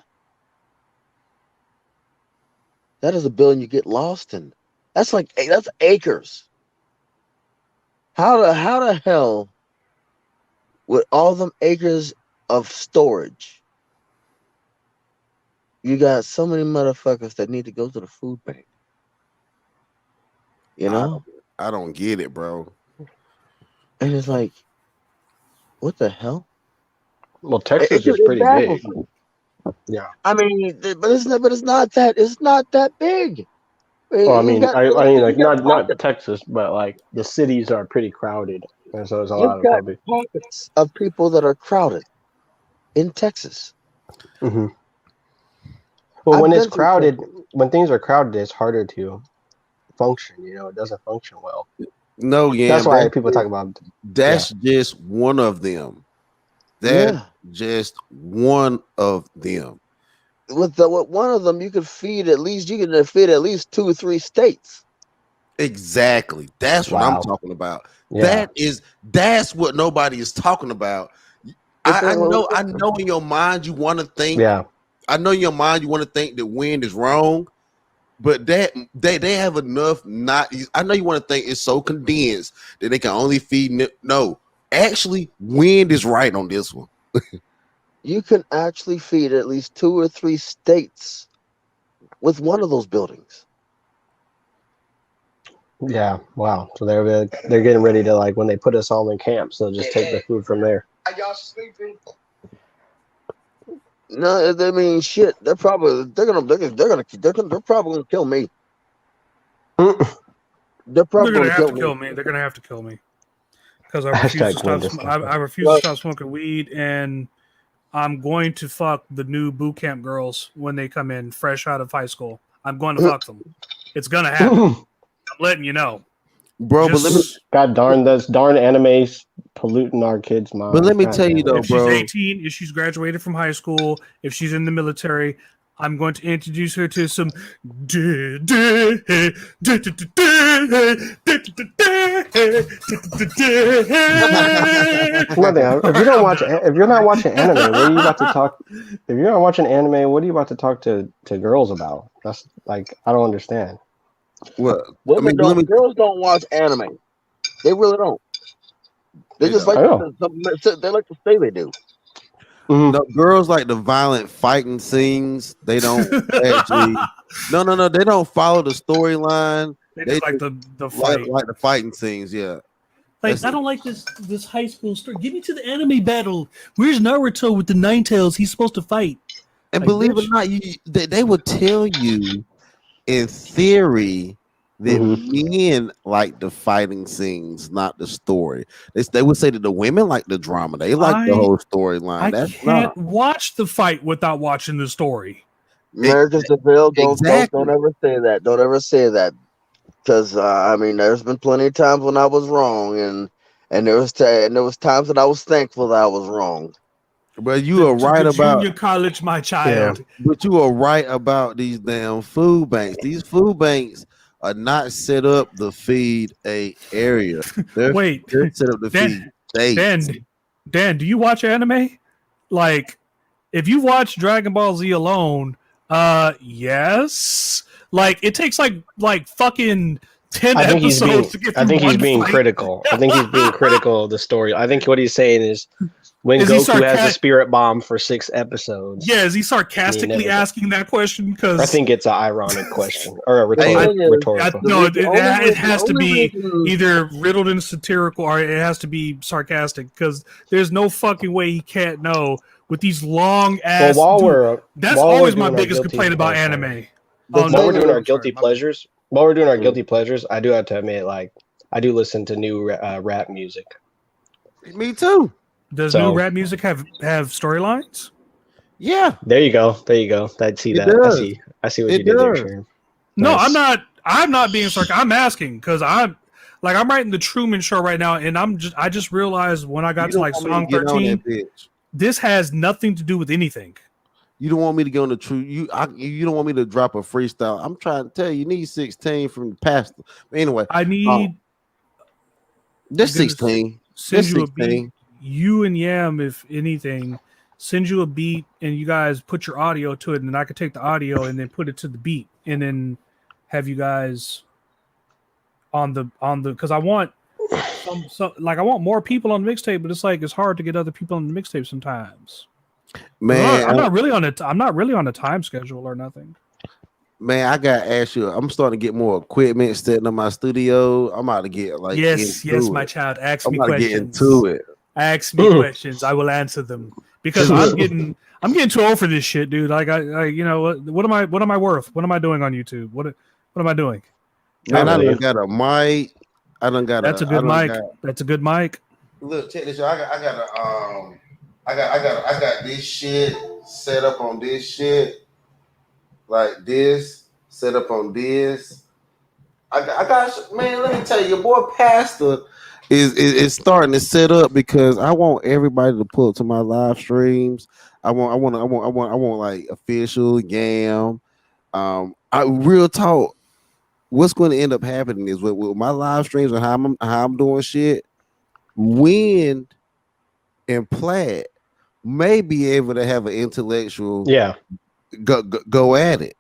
That is a building you get lost in. That's acres. How the hell? With all them acres of storage, you got so many motherfuckers that need to go to the food bank. I don't get it, bro. And it's like, what the hell? Well, Texas is pretty big. Yeah. I mean, but it's not that big. Well, I mean, like not Texas, but like the cities are pretty crowded, and so there's a lot of pockets of people that are crowded in Texas. Mm-hmm. Well, when it's crowded, when things are crowded, it's harder to function. It doesn't function well. No, yeah, that's why people talk about. That's just one of them. Just one of them. With one of them, you can feed at least 2 or 3 states. Exactly. That's what I'm talking about. Yeah. That's what nobody is talking about. I know in your mind you want to think. Yeah. I know in your mind you want to think that wind is wrong, But that they have enough. Not, I know you want to think it's so condensed that they can only feed. No, actually, wind is right on this one. You can actually feed at least 2 or 3 states with one of those buildings. Yeah, wow. So they're getting ready to, like, when they put us all in camps, they'll just take the food from there. Are y'all sleeping? No, I mean, shit. They're probably gonna kill me. They're probably gonna have to kill kill me. me. They're gonna have to kill me because I refuse to stop. I refuse to stop smoking weed, and I'm going to fuck the new boot camp girls when they come in fresh out of high school. I'm going to fuck them. It's gonna happen. I'm letting you know, bro. But let me, God darn, those darn animes polluting our kids' minds. But let me tell you though, if bro. she's 18, if she's graduated from high school, if she's in the military, I'm going to introduce her to some. If you're not watching anime, what are you about to talk? If you're not watching anime, what are you about to talk to girls about? That's like, I don't understand. Well, girls don't watch anime. They really don't. They just like they like to say they do. No, girls like the violent fighting scenes. They don't actually. No. They don't follow the storyline. They just like the fight, like the fighting scenes. Yeah. Like, I don't like this high school story. Get me to the anime battle. Where's Naruto with the Nine Tails? He's supposed to fight. And believe it or not, they would tell you in theory that men like the fighting scenes, not the story. They would say that the women like the drama. They like the whole storyline. I can't watch the fight without watching the story. Americans don't ever say that. Don't ever say that. Because I mean, there's been plenty of times when I was wrong, and there was times that I was thankful that I was wrong. But you are right about junior college, my child. Yeah. But you are right about these damn food banks. These food banks are not set up to feed a area. They're set up to feed states. Dan, do you watch anime? Like, if you watch Dragon Ball Z alone, yes. Like, it takes like fucking 10 episodes to get through. I think he's being critical. I think he's being critical of the story. I think what he's saying is when Goku has the spirit bomb for 6 episodes. Yeah, is he sarcastically asking that question? Because I think it's an ironic question or a rhetorical. No, it has to be either riddled and satirical or it has to be sarcastic because there's no fucking way he can't know with these long ass. Well, that's always my biggest complaint about anime. While we're doing our guilty pleasures, I do have to admit, like, I do listen to new rap music. Me too. Does new rap music have storylines? Yeah. There you go. I see that. I see what you did there, Sharon. No, nice. I'm not being sarcastic. I'm asking because I'm writing the Truman Show right now, and I just realized when I got to like song 13, this has nothing to do with anything. You don't want me to go on the true. You don't want me to drop a freestyle. I'm trying to tell you, you need 16 from the pastor. Anyway, I need. Just 16. Send you a beat. You and Yam, if anything, send you a beat, and you guys put your audio to it, and then I could take the audio and then put it to the beat, and then have you guys on the because I want I want more people on the mixtape, but it's hard to get other people on the mixtape sometimes. Man, I'm not really on a time schedule or nothing. Man, I gotta ask you. I'm starting to get more equipment setting up my studio. I'm about to get like yes, my child. Ask me questions. Get into it. Ask me questions. I will answer them because I'm getting too old for this shit, dude. Like I you know what am I worth? What am I doing on YouTube? What am I doing? Man, I done got a mic. That's a good mic. That's a good mic. Look, check this out. I got this shit set up on this shit, like this, set up on this. I got man. Let me tell you, your boy Pastor is starting to set up because I want everybody to pull up to my live streams. I want like official Yam. I real talk. What's going to end up happening is with my live streams and how I'm doing shit. Wind and Plaid may be able to have an intellectual go at it.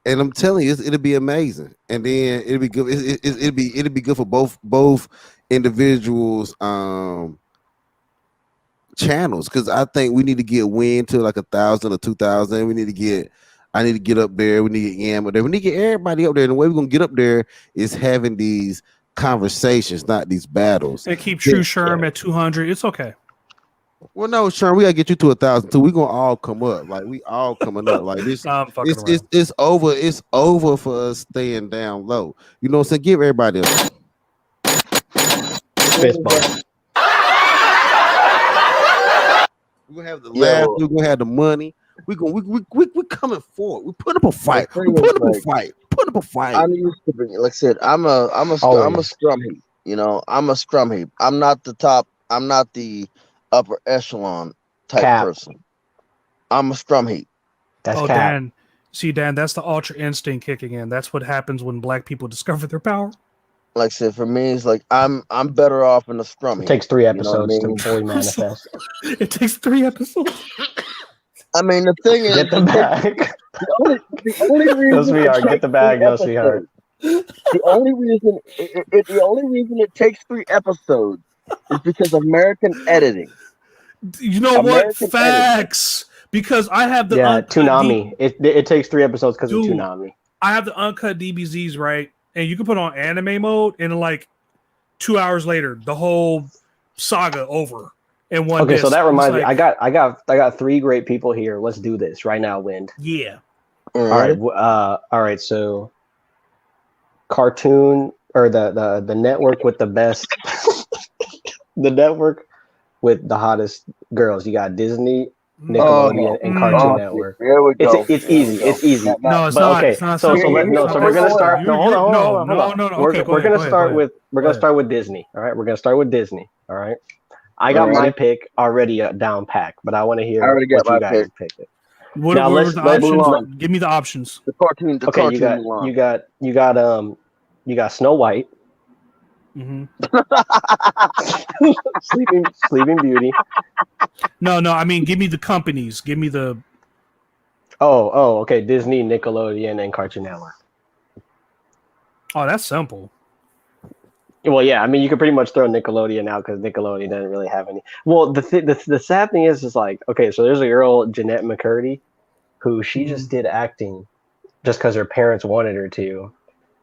And I'm telling you, it'll be amazing, and then it'll be good. It'll be good for both individuals' channels, because I think we need to get Win to like 1,000 or 2,000. I need to get up there. We need to get Yam up there. We need to get everybody up there. And the way we're gonna get up there is having these conversations, not these battles. And keep True Sherm at 200. It's okay. Well, no, Sherm, we gotta get you to 1,000 too. We're gonna all come up. Like we all coming up. Like this. It's over. It's over for us staying down low. You know what I'm saying? Give everybody a fist bump. We're gonna have the laugh. We're gonna have the money. We coming forward. We put up a fight. We put up a fight. Put up a fight. I'm used to being, like I said, I'm a scrum heap. You know, I'm a scrum heap. I'm not the top. I'm not the upper echelon type person. I'm a scrum heap. That's Dan. See, Dan, that's the ultra instinct kicking in. That's what happens when black people discover their power. Like I said, for me, it's like I'm better off in the scrum. It takes 3 episodes to fully manifest. It takes 3 episodes. I mean, the thing is, get the bag. The only reason get the bag, no sweetheart. The only reason it takes 3 episodes is because of American editing. You know what? Facts. Because I have the Toonami. It takes 3 episodes because of Toonami. I have the uncut DBZs, right? And you can put on anime mode, and like 2 hours later, the whole saga over in one. Okay, so that reminds me. I got 3 great people here. Let's do this right now, Wind. Yeah. All right. So, cartoon or the network with the best, the network with the hottest girls. You got Disney, Nickelodeon, and Cartoon Network. There we go. It's easy. It's easy. No, it's not. Okay, it's not so we're gonna start. Hold on. No. We're gonna start with Disney. All right, we're gonna start with Disney. All right. I got my pick already down packed, but I want to hear what you guys pick. What were the options? Give me the options. The cartoon. You got Snow White. Mm-hmm. Sleeping Beauty. No. I mean, give me the companies. Give me the. Okay. Disney, Nickelodeon, and Cartoon Network. Oh, that's simple. Well, yeah. I mean, you could pretty much throw Nickelodeon out because Nickelodeon doesn't really have any. Well, the sad thing is like, okay, so there's a girl, Jeanette McCurdy, who she just did acting just because her parents wanted her to.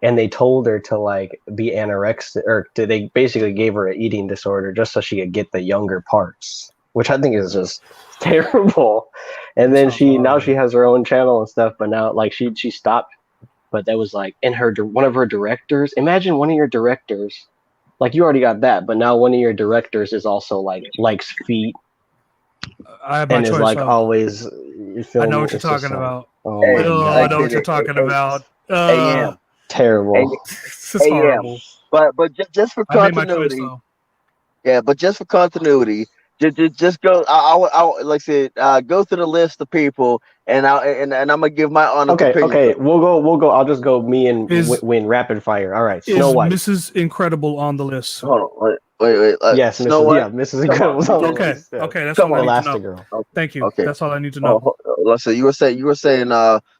And they told her to like be anorexic, or they basically gave her an eating disorder just so she could get the younger parts, which I think is just terrible. And then she has her own channel and stuff, but now like she stopped. But that was like in one of her directors. Imagine one of your directors, like you already got that, but now one of your directors is also like likes feet. I have my and choice, is like always. I know what you're talking about. I know what you're talking about. Terrible. It's horrible. But just for continuity. But just for continuity, just go. I like I said, go through the list of people, and I'm gonna give my honest opinion. Okay, we'll go. I'll just go. Me and Win rapid fire. All right. Snow White. Mrs. Incredible on the list. Hold on. Wait. Yes, Snow White. Yeah, Mrs. Incredible. Okay. That's all I need to know. Thank you. Okay. That's all I need to know. Let's say you were saying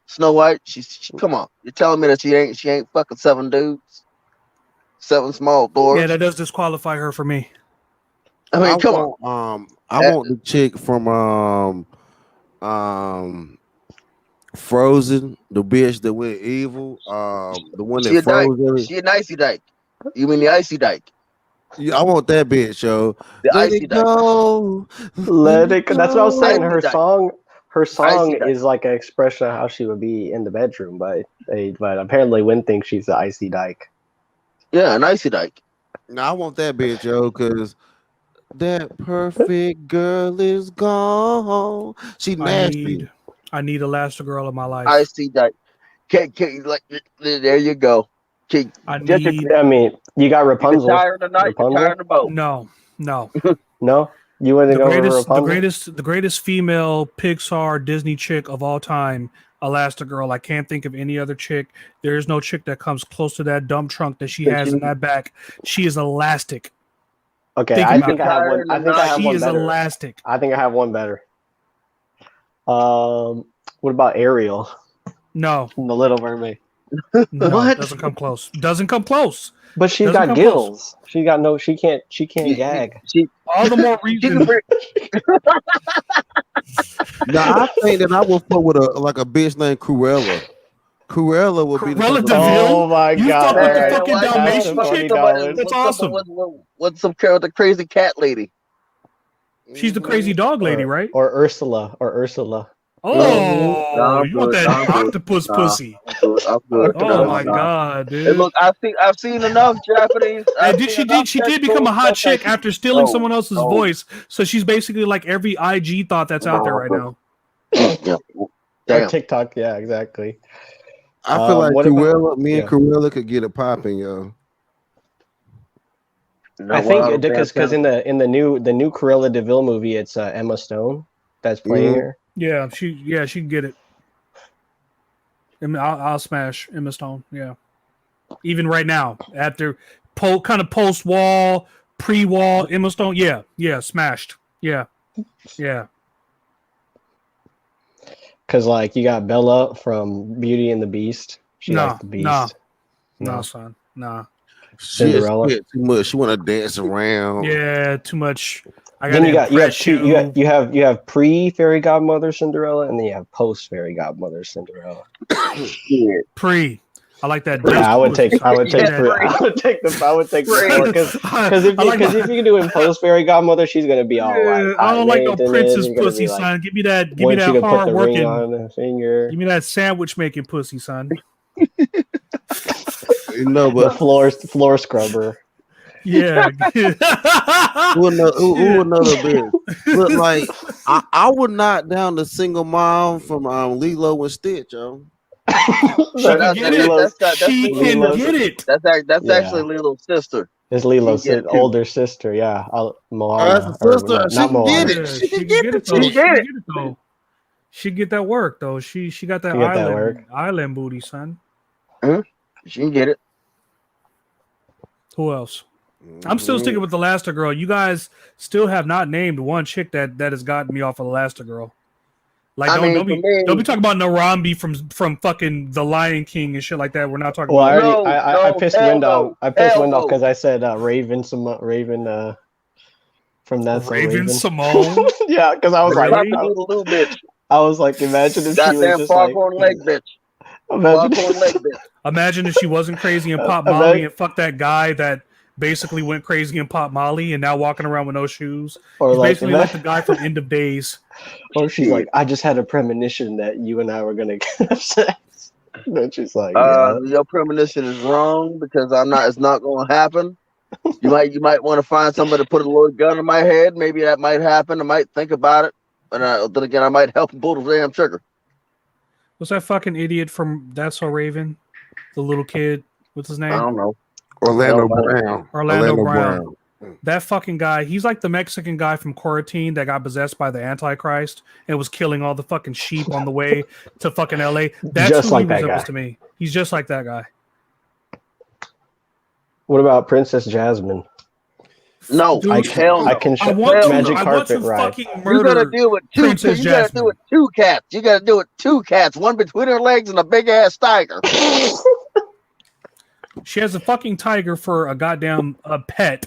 Snow White. She come on. You're telling me that she ain't fucking 7 dudes, 7 small boys. Yeah, that does disqualify her for me. I mean, come on. I want the chick from Frozen, the bitch that went evil. The one that froze. She an icy dyke. You mean the icy dyke? Yeah, I want that bitch, yo. Let it go. Let it go. That's what I was saying. Her song is like an expression of how she would be in the bedroom, but apparently Wynn thinks she's the icy dyke. Yeah, an icy dyke. No, I want that bitch, yo, because that perfect girl is gone. She nasty. I need Elastigirl in my life. Icy dyke. Like there you go. I mean, you got Rapunzel. Tired of the night, tired of the boat. No. No, you wouldn't go with Rapunzel. The greatest female Pixar Disney chick of all time, Elastigirl. I can't think of any other chick. There is no chick that comes close to that dumb trunk that she has in that back. She is elastic. Okay, I think I have one. I think I have one better. Elastic. I think I have one better. What about Ariel? No. The Little Mermaid. No, What? doesn't come close. Doesn't come close. But she's Doesn't got come gills. She got no. She can't gag. All the more She can reason. Now I think that I would fuck with a bitch named Cruella. Cruella would be the Cruella type of- DeVille? Oh my You god! fuck with the Man, fucking why- Dalmatian why- chick? $20. That's awesome. What's some with the crazy cat lady? She's the crazy dog lady, right? Or Ursula. Oh, Nah, I'm you want good. that Nah, I'm good. octopus Nah. pussy? I'm good. Oh my Nah. god, Hey, dude! look, I've seen enough Japanese. Hey, she did become a hot chick after stealing No, someone else's no. voice. So she's basically like every IG thought that's out there right now. Yeah. Or Damn. TikTok. Yeah, exactly. I feel like what Cruella, about- me and yeah. Cruella could get it popping, yo. I think because in the new Cruella DeVille movie, it's Emma Stone that's playing her. Yeah, she can get it. I mean, I'll smash Emma Stone. Yeah, even right now after kind of post wall, pre wall Emma Stone. Yeah, smashed. Yeah. Because like you got Bella from Beauty and the Beast. She likes the Beast. No, son. Nah. Cinderella. Shit, too much. She want to dance around. Yeah, too much. I Then got you have pre fairy godmother Cinderella, and then you have post fairy godmother Cinderella. Pre. I like that. Yeah, I would take pre. I would take Pre. because if you do in post fairy godmother, she's gonna be all like, I don't like no princess You're gonna pussy, be like, son. Give me that want you to put hard the ring working. on the finger. Give me that sandwich making pussy, son. No, The but floor scrubber. Yeah. who another bitch? Look, like I would knock down the single mom from Lilo and Stitch, yo. She can get it. That's actually Lilo's sister. It's Lilo's older sister. Yeah, Moana. That's a sister. She Not can Moana. get it. She can get it though. She get that work though. She got that island booty, son. She can get it. Who else? I'm still sticking with the Elastigirl. You guys still have not named one chick that has gotten me off of Elastigirl. Like don't be talking about Narambi from fucking The Lion King and shit like that. We're not talking about. I pissed wind off. I pissed wind off because I said Raven from that Raven Simone. Yeah, because I was like, little bitch. I was like, imagine if she was just foghorn leg bitch. Imagine if she wasn't crazy and popped Molly and fucked that guy that basically went crazy and popped Molly and now walking around with no shoes. Or he's basically like the guy from End of Days. Or she's like, I just had a premonition that you and I were gonna have sex. And she's like, your premonition is wrong because it's not gonna happen. You might want to find somebody to put a little gun in my head. Maybe that might happen. I might think about it. And then again, I might help him pull the damn trigger. What's that fucking idiot from That's So Raven? The little kid. What's his name? I don't know. Orlando Brown. Orlando Brown. That fucking guy. He's like the Mexican guy from Quarantine that got possessed by the Antichrist and was killing all the fucking sheep on the way to fucking LA. That's just who like he that resembles guy to me. He's just like that guy. What about Princess Jasmine? No, dude, I can show magic carpet ride. You gotta deal with two. You gotta deal with two cats. You gotta deal with two cats. One between her legs and a big ass tiger. She has a fucking tiger for a goddamn pet.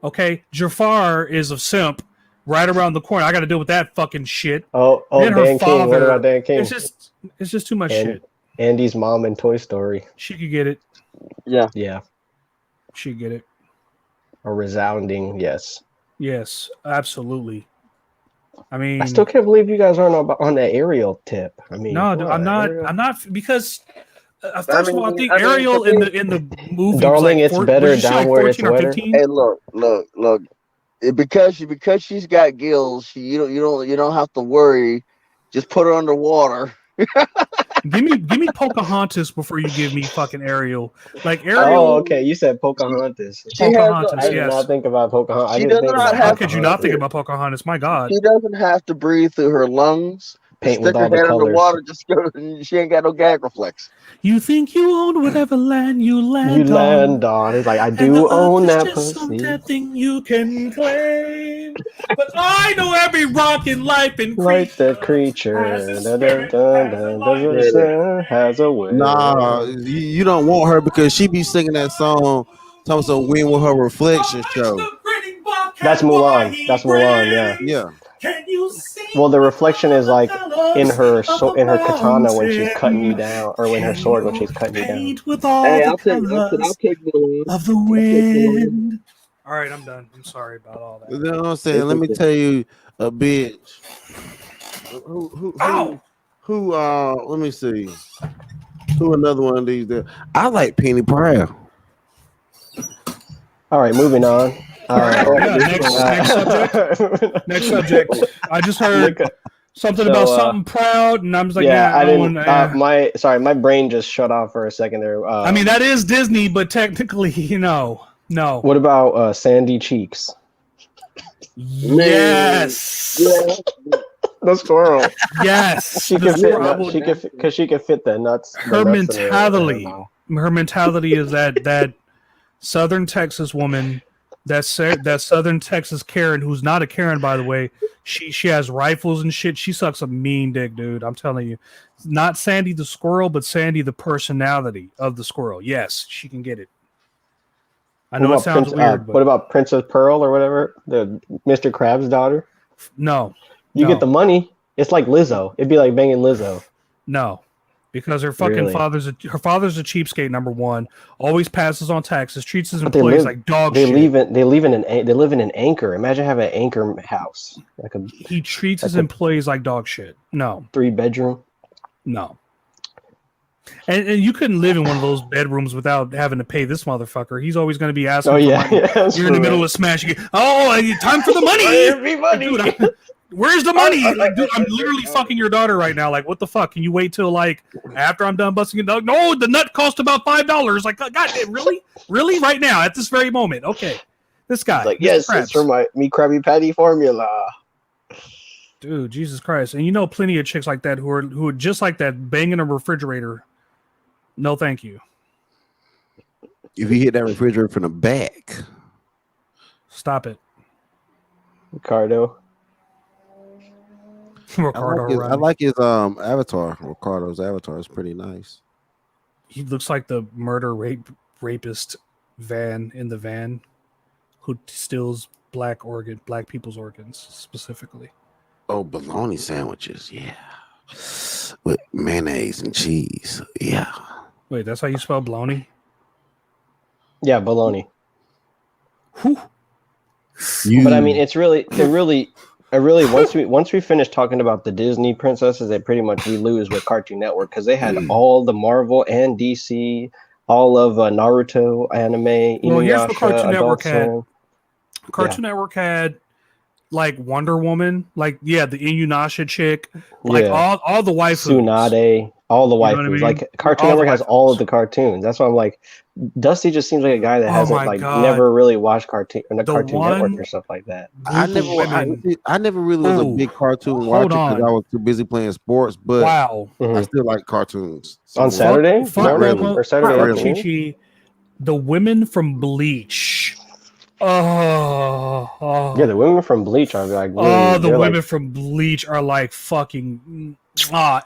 Okay, Jafar is a simp right around the corner. I got to deal with that fucking shit. Oh, Dan King. What about Dan King? It's just too much shit. Andy's mom in Toy Story. She could get it. Yeah. She'd get it. A resounding yes. Yes, absolutely. I mean, I still can't believe you guys aren't on the Ariel tip. I mean, no, I'm not. Ariel? I'm not because. First of all, I think Ariel in the movie, darling, it's better down where it's wetter. Hey, look. Because she's got gills. You don't have to worry. Just put her underwater. give me Pocahontas before you give me fucking Ariel. Like Ariel. Oh, okay. You said Pocahontas. I did not think about Pocahontas. How could you not think about Pocahontas? My God. She doesn't have to breathe through her lungs. Paint Stick with her all the head colors. underwater. She ain't got no gag reflex. You think you own whatever land you land on. You land on. It's like, I do own that pussy. Something you can claim. But I know every rock in life and Like the creature has a will. Nah, you don't want her because she be singing that song. Talking some win with her reflection show. That's Mulan. That's Mulan. Yeah. Yeah. Can you see? Well, the reflection is like in her katana when she's cutting you down, or in her sword when she's cutting you down. With all I'll take Mulan. of the wind. All right, I'm done. I'm sorry about all that. You know what I'm saying? Let me tell you a bitch. Who let me see. Who another one of these there? I like Penny Proud. All right, moving on. Next subject. Next subject. I just heard something about something proud, and I'm just like, yeah, I didn't. My brain just shut off for a second there. I mean, that is Disney, but technically, no. What about Sandy Cheeks? Yes. The squirrel. Yes. She can fit because she can fit the nuts. Her mentality. Her mentality is that Southern Texas woman, that Southern Texas Karen, who's not a Karen, by the way. She has rifles and shit. She sucks a mean dick, dude. I'm telling you. Not Sandy the squirrel, but Sandy the personality of the squirrel. Yes, she can get it. I know it sounds weird. But... What about Princess Pearl or whatever? The Mr. Krabs' daughter? No. You get the money. It's like Lizzo. It'd be like banging Lizzo. No. Because her fucking father's a cheapskate, number one. Always passes on taxes, treats his employees like dog shit. They live in an anchor. Imagine having an anchor house. He treats his employees like dog shit. No. 3-bedroom? No. And you couldn't live in one of those bedrooms without having to pay this motherfucker. He's always going to be asking for money. You're in the middle of smashing. Time for the money. Dude, where's the money? Like, dude, I'm literally fucking your daughter right now. Like, what the fuck? Can you wait till like after I'm done busting it? No, the nut cost about $5. Like, God, really, right now at this very moment. Okay, this guy. Like, yes, Krabs. It's for me Krabby Patty formula. Dude, Jesus Christ! And you know, plenty of chicks like that who are just like that, banging a refrigerator. No, thank you. If you hit that refrigerator from the back, stop it, Ricardo. I like his avatar. Ricardo's avatar is pretty nice. He looks like the rapist van in the van who steals black people's organs specifically. Oh, bologna sandwiches, yeah, with mayonnaise and cheese, yeah. Wait, that's how you spell bologna? Yeah, bologna. But I mean, it really once we finish talking about the Disney princesses, we lose with Cartoon Network because they had all the Marvel and DC, all of Naruto anime. Well, here's what Cartoon Network had. Cartoon Network had like Wonder Woman, like the Inuyasha chick, like all the waifus. Tsunade, all the waifus. I mean? Like Cartoon Network has all of the cartoons. That's why I'm like, Dusty just seems like a guy that hasn't never really watched Cartoon Network or stuff like that. I never really was a big cartoon watcher because I was too busy playing sports. But I still like cartoons. On Saturday, or Saturday afternoon. The women from Bleach. Yeah, the women from Bleach are like. The women from Bleach are like fucking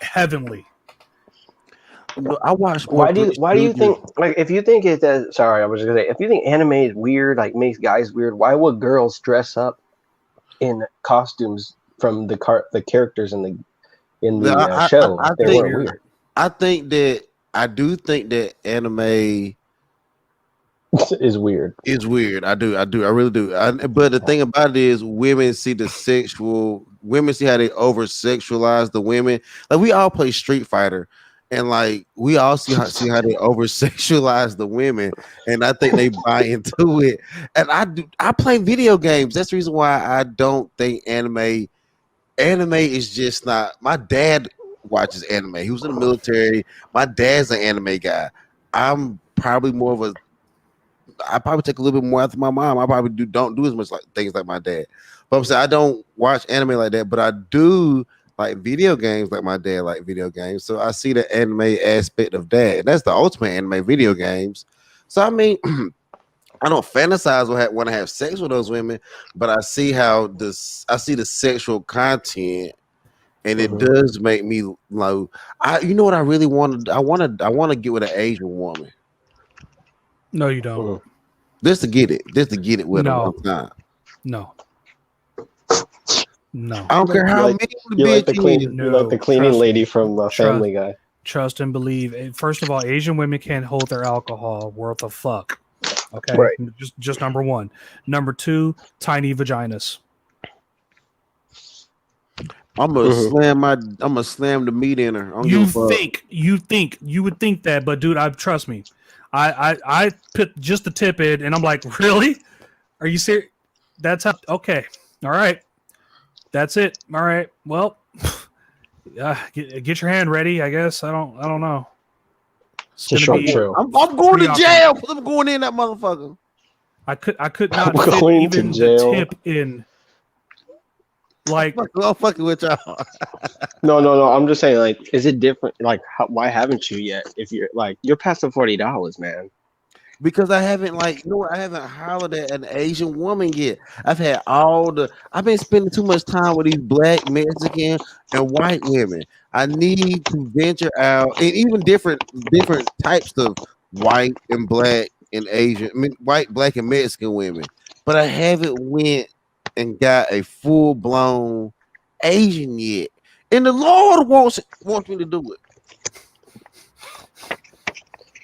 heavenly. I watched. Why do you think, like, if you think if you think anime is weird, like makes guys weird, why would girls dress up in costumes from the characters in the show? I do think that anime is weird. It's weird. I really do. But the thing about it is, women see how they over sexualize the women. Like, we all play Street Fighter. And like, we all see how they over sexualize the women, and I think they buy into it. And I play video games. That's the reason why I don't think anime is just not. My dad watches anime. He was in the military. My dad's an anime guy. I'm probably more of I probably take a little bit more after my mom. I probably don't do as much like things like my dad. But I'm saying I don't watch anime like that, but I do like video games like my dad like video games. So I see the anime aspect of that. And that's the ultimate anime, video games. So I mean, I don't fantasize or want to have sex with those women, but I see I see the sexual content, and it does make me like, you know what I really want to, I want to get with an Asian woman. No, you don't. Just to get it with her one time. No. I don't care how mean the bitch is. You like the cleaning lady from Family Guy. Trust and believe. First of all, Asian women can't hold their alcohol worth a fuck. Okay, right. Just number one. Number two, tiny vaginas. I'm gonna slam the meat in her. You would think that, but dude, trust me. I put just the tip in, and I'm like, really? Are you serious? That's how. Okay, all right. That's it. All right. Well, get your hand ready. I guess I don't know. It's gonna be, I'm going to jail because I'm going in that motherfucker. I could not fit even the tip in. Like, I'm fucking with y'all. No. I'm just saying, like, is it different? Like, why haven't you yet? If you're like, you're past the $40, man. Because I haven't, I haven't hollered at an Asian woman yet. I've been spending too much time with these black, Mexican, and white women. I need to venture out, and even different types of white and black and Asian, white, black, and Mexican women. But I haven't went and got a full blown Asian yet, and the Lord wants me to do it.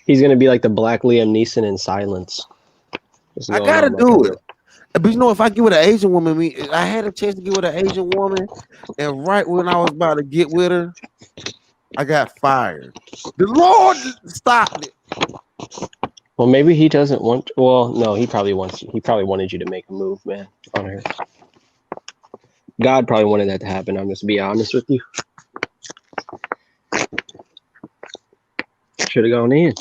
He's gonna be like the black Liam Neeson in Silence. I gotta do it. But if I get with an Asian woman, I had a chance to get with an Asian woman, and right when I was about to get with her, I got fired. The Lord stopped it. Well, maybe he doesn't want. Well, no, he probably wanted you to make a move, man, on her. God probably wanted that to happen. I'm just be honest with you. Should have gone in.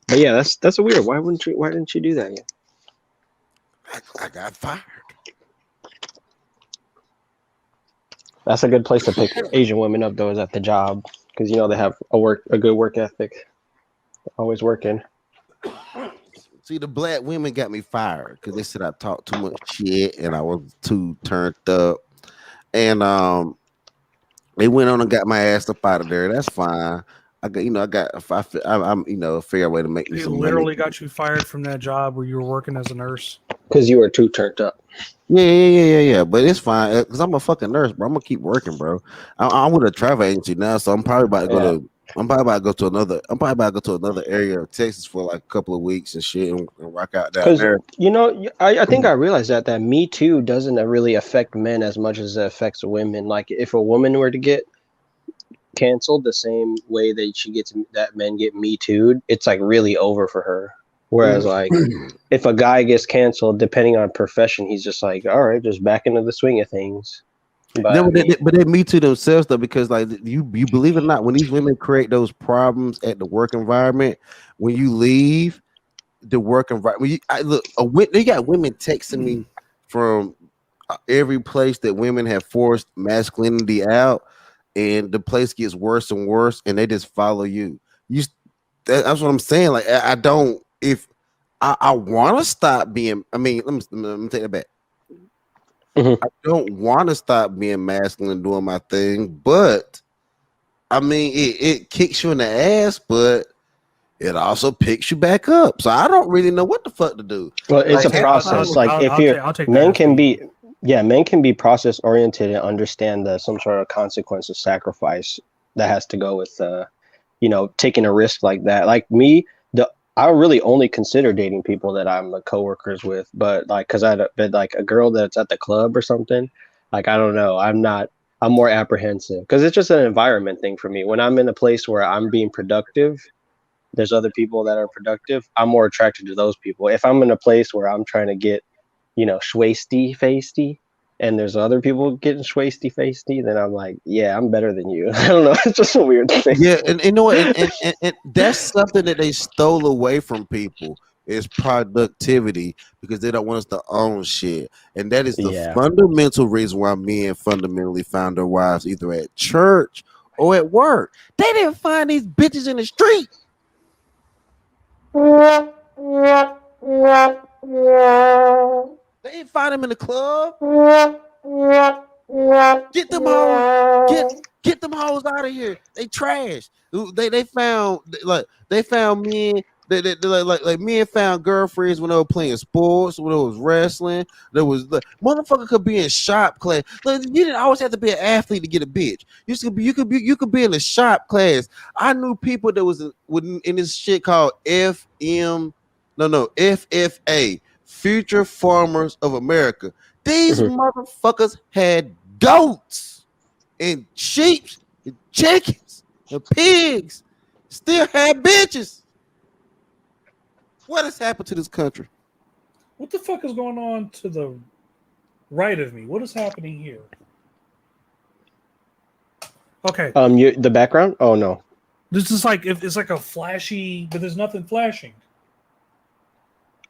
But yeah, that's a weird. Why didn't you do that yet? I got fired. That's a good place to pick Asian women up though, is at the job, because they have a good work ethic. Always working. See, the black women got me fired because they said I talked too much shit and I was too turned up, and they went on and got my ass up out of there. That's fine. I'm figure a way to make some money. Literally got you fired from that job where you were working as a nurse because you were too turned up. Yeah. But it's fine because I'm a fucking nurse, bro. I'm gonna keep working, bro. I'm with a travel agency now, so I'm probably about to go to another area of Texas for like a couple of weeks and shit and rock out down there. I think I realized that Me Too doesn't really affect men as much as it affects women. Like if a woman were to get canceled the same way that men get Me Too'd, it's like really over for her. Whereas like if a guy gets canceled, depending on profession, he's just like, all right, just back into the swing of things. But they Me Too themselves though, because like you believe it or not, when these women create those problems at the work environment, when you leave the work environment, they got women texting me from every place that women have forced masculinity out, and the place gets worse and worse, and they just follow you. That's what I'm saying. Like I don't. If I want to stop being, let me take that back. I don't want to stop being masculine and doing my thing, but it kicks you in the ass, but it also picks you back up. So I don't really know what the fuck to do. Well, it's a process. Men can be process oriented and understand some sort of consequence of sacrifice that has to go with, taking a risk like that. Like me, I really only consider dating people that I'm coworkers with, but like, cause I'd been like a girl that's at the club or something. Like, I don't know. I'm more apprehensive because it's just an environment thing for me. When I'm in a place where I'm being productive, there's other people that are productive. I'm more attracted to those people. If I'm in a place where I'm trying to get, schwasty-feisty, and there's other people getting schwasty-feisty, then I'm like, yeah, I'm better than you. I don't know. It's just a weird thing. Yeah, and and that's something that they stole away from people is productivity, because they don't want us to own shit. And that is the fundamental reason why men fundamentally found their wives either at church or at work. They didn't find these bitches in the street. They ain't find him in the club. Get them hoes. Get them hoes out of here. They trash. They found men. Like men found girlfriends when they were playing sports, when it was wrestling. There was the motherfucker could be in shop class. Like, you didn't always have to be an athlete to get a bitch. You could be in a shop class. I knew people that was in this shit called FFA, Future Farmers of America. These motherfuckers had goats and sheep and chickens and pigs. Still had bitches. What has happened to this country? What the fuck is going on to the right of me? What is happening here? Okay. The background? Oh no. This is like it's like a flashy, but there's nothing flashing.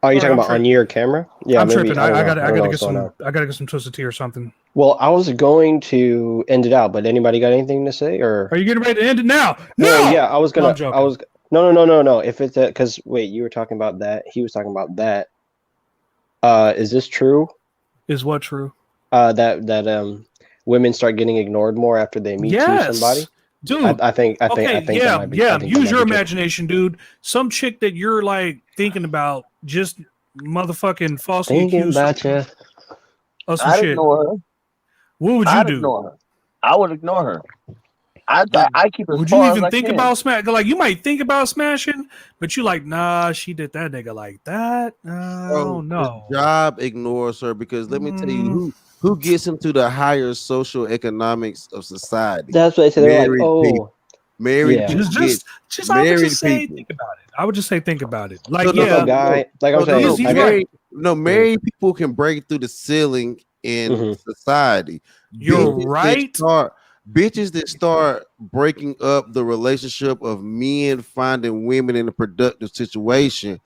Oh, you're talking about on your camera? Yeah, I'm maybe, tripping. I gotta get some twisted tea or something. Well, I was going to end it out, but anybody got anything to say? Or are you getting ready to end it now? No. Yeah, I was gonna. No, I was. No. If it's because wait, you were talking about that. He was talking about that. Is this true? Is what true? That women start getting ignored more after they meet somebody. Dude, I think. Yeah. Use your imagination, dude. Some chick that you're like thinking about just motherfucking falsely accused about you. Of some shit. Ignore her. What would you do? Ignore her. I would ignore her. I keep it. Would you even think about smashing? Like you might think about smashing, but you like, nah, she did that nigga like that. I don't know. Job ignores her because let me tell you who gets into the higher social economics of society. That's what I said. They're like, married people. Just I would just say think about it. I would just say think about it. Like married people can break through the ceiling in society. You're right. Bitches that start breaking up the relationship of men finding women in a productive situation.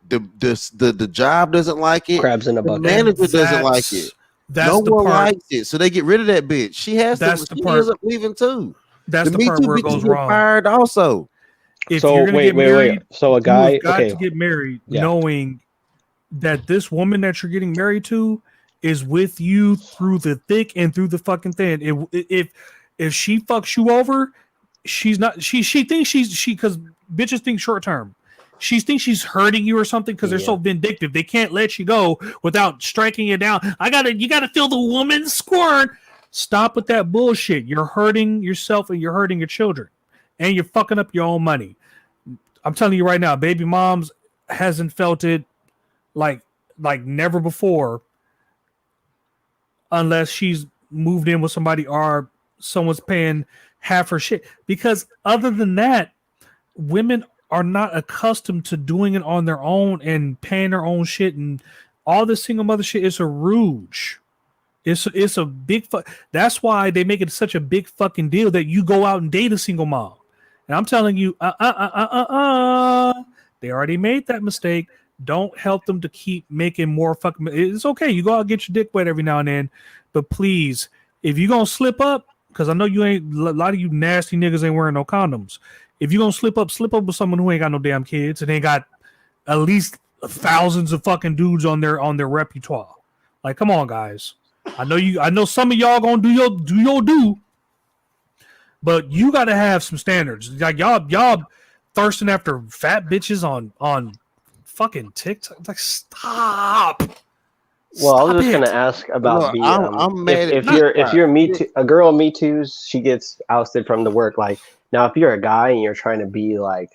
The job doesn't like it. Crabs in a bucket. The manager doesn't like it. No one likes it, so they get rid of that bitch. She has to. She ends up leaving too. That's the part where it goes wrong. Fired also. If you're gonna get married, so a guy got to get married knowing that this woman that you're getting married to is with you through the thick and through the fucking thin. If she fucks you over, she's not. She thinks because bitches think short term. She thinks she's hurting you or something because they're so vindictive. They can't let you go without striking you down. You gotta feel the woman's scorn. Stop with that bullshit. You're hurting yourself and you're hurting your children, and you're fucking up your own money. I'm telling you right now, baby moms hasn't felt it like never before, unless she's moved in with somebody or someone's paying half her shit. Because other than that, women are not accustomed to doing it on their own and paying their own shit, and all this single mother shit is a rouge. It's a big that's why they make it such a big fucking deal that you go out and date a single mom. And I'm telling you, they already made that mistake. Don't help them to keep making more fucking. It's okay. You go out and get your dick wet every now and then, but please, if you're gonna slip up, because I know you ain't. A lot of you nasty niggas ain't wearing no condoms. If you're gonna slip up with someone who ain't got no damn kids and ain't got at least thousands of fucking dudes on their repertoire. Like, come on, guys. I know some of y'all gonna do your but you gotta have some standards. Like y'all thirsting after fat bitches on fucking TikTok. Like, stop. Well, I was just gonna ask about I'm mad if you're me too, a girl me too's, she gets ousted from the work. Like, now if you're a guy and you're trying to be like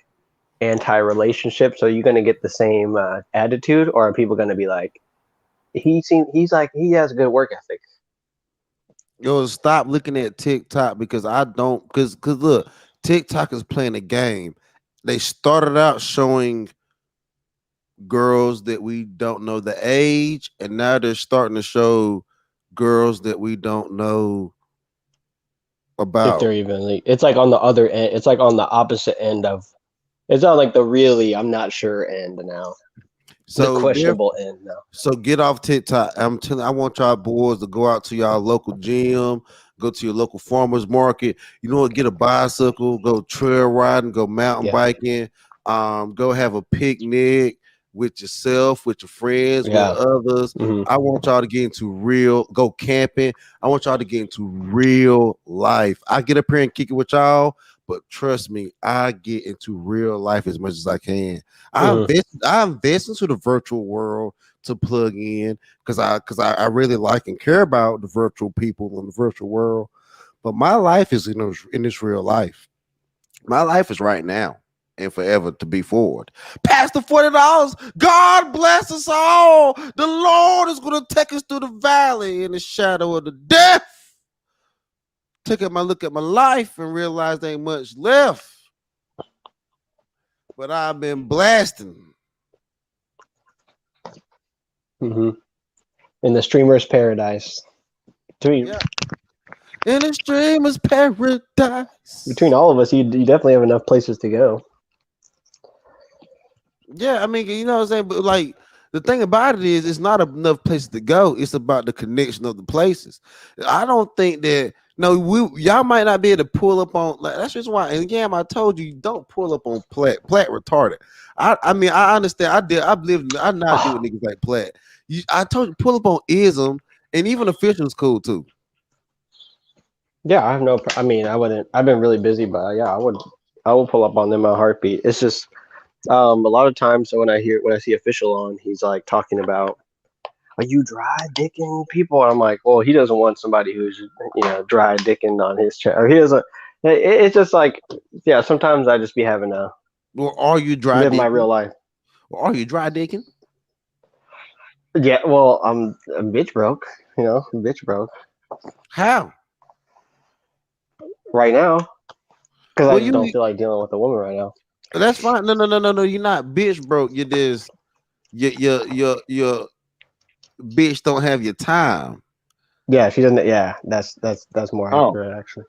anti-relationship, so you're gonna get the same attitude, or are people gonna be like, he has a good work ethic? Yo, stop looking at TikTok because look, TikTok is playing a game. They started out showing girls that we don't know the age, and now they're starting to show girls that we don't know about. If they're even, it's like on the other end. It's like on the opposite end of. It's not like the really I'm not sure end now. So the questionable end now. So get off TikTok. I'm telling. I want y'all boys to go out to y'all local gym, go to your local farmers market. You know what? Get a bicycle, go trail riding, go mountain biking, go have a picnic, with yourself, with your friends, with others. I want y'all to get into go camping. I want y'all to get into real life. I get up here and kick it with y'all, but trust me, I get into real life as much as I can. I invest into the virtual world to plug in because I really like and care about the virtual people in the virtual world. But my life is in this real life. My life is right now and forever to be forward. Past the $40. God bless us all. The Lord is going to take us through the valley in the shadow of the death. Take a look at my life and realize there ain't much left. But I've been blasting. In the streamer's paradise. Yeah. In the streamer's paradise. Between all of us, you definitely have enough places to go. Yeah, I mean, you know what I'm saying? But like the thing about it is it's not enough places to go. It's about the connection of the places. I don't think that y'all might not be able to pull up on that's just why. And again, I told you don't pull up on Platt retarded. I mean, I understand. I not deal with niggas like Platt. I told you pull up on Ism, and even Official's cool too. Yeah, I have no. I mean, I wouldn't. I've been really busy, but yeah, I would pull up on them in a heartbeat. It's just a lot of times when I see Official on, he's like talking about, are you dry dicking people? I'm like, well, he doesn't want somebody who's dry dicking on his chat, or he doesn't. It's just like, yeah. Sometimes I just be having a. Well, are you dry? Live my real life. Or are you dry dicking? Yeah, well, I'm bitch broke. Bitch broke. How? Right now, because I just don't feel like dealing with a woman right now. That's fine. No. You're not bitch broke. You're just your bitch don't have your time. Yeah, she doesn't. Yeah, that's more accurate actually.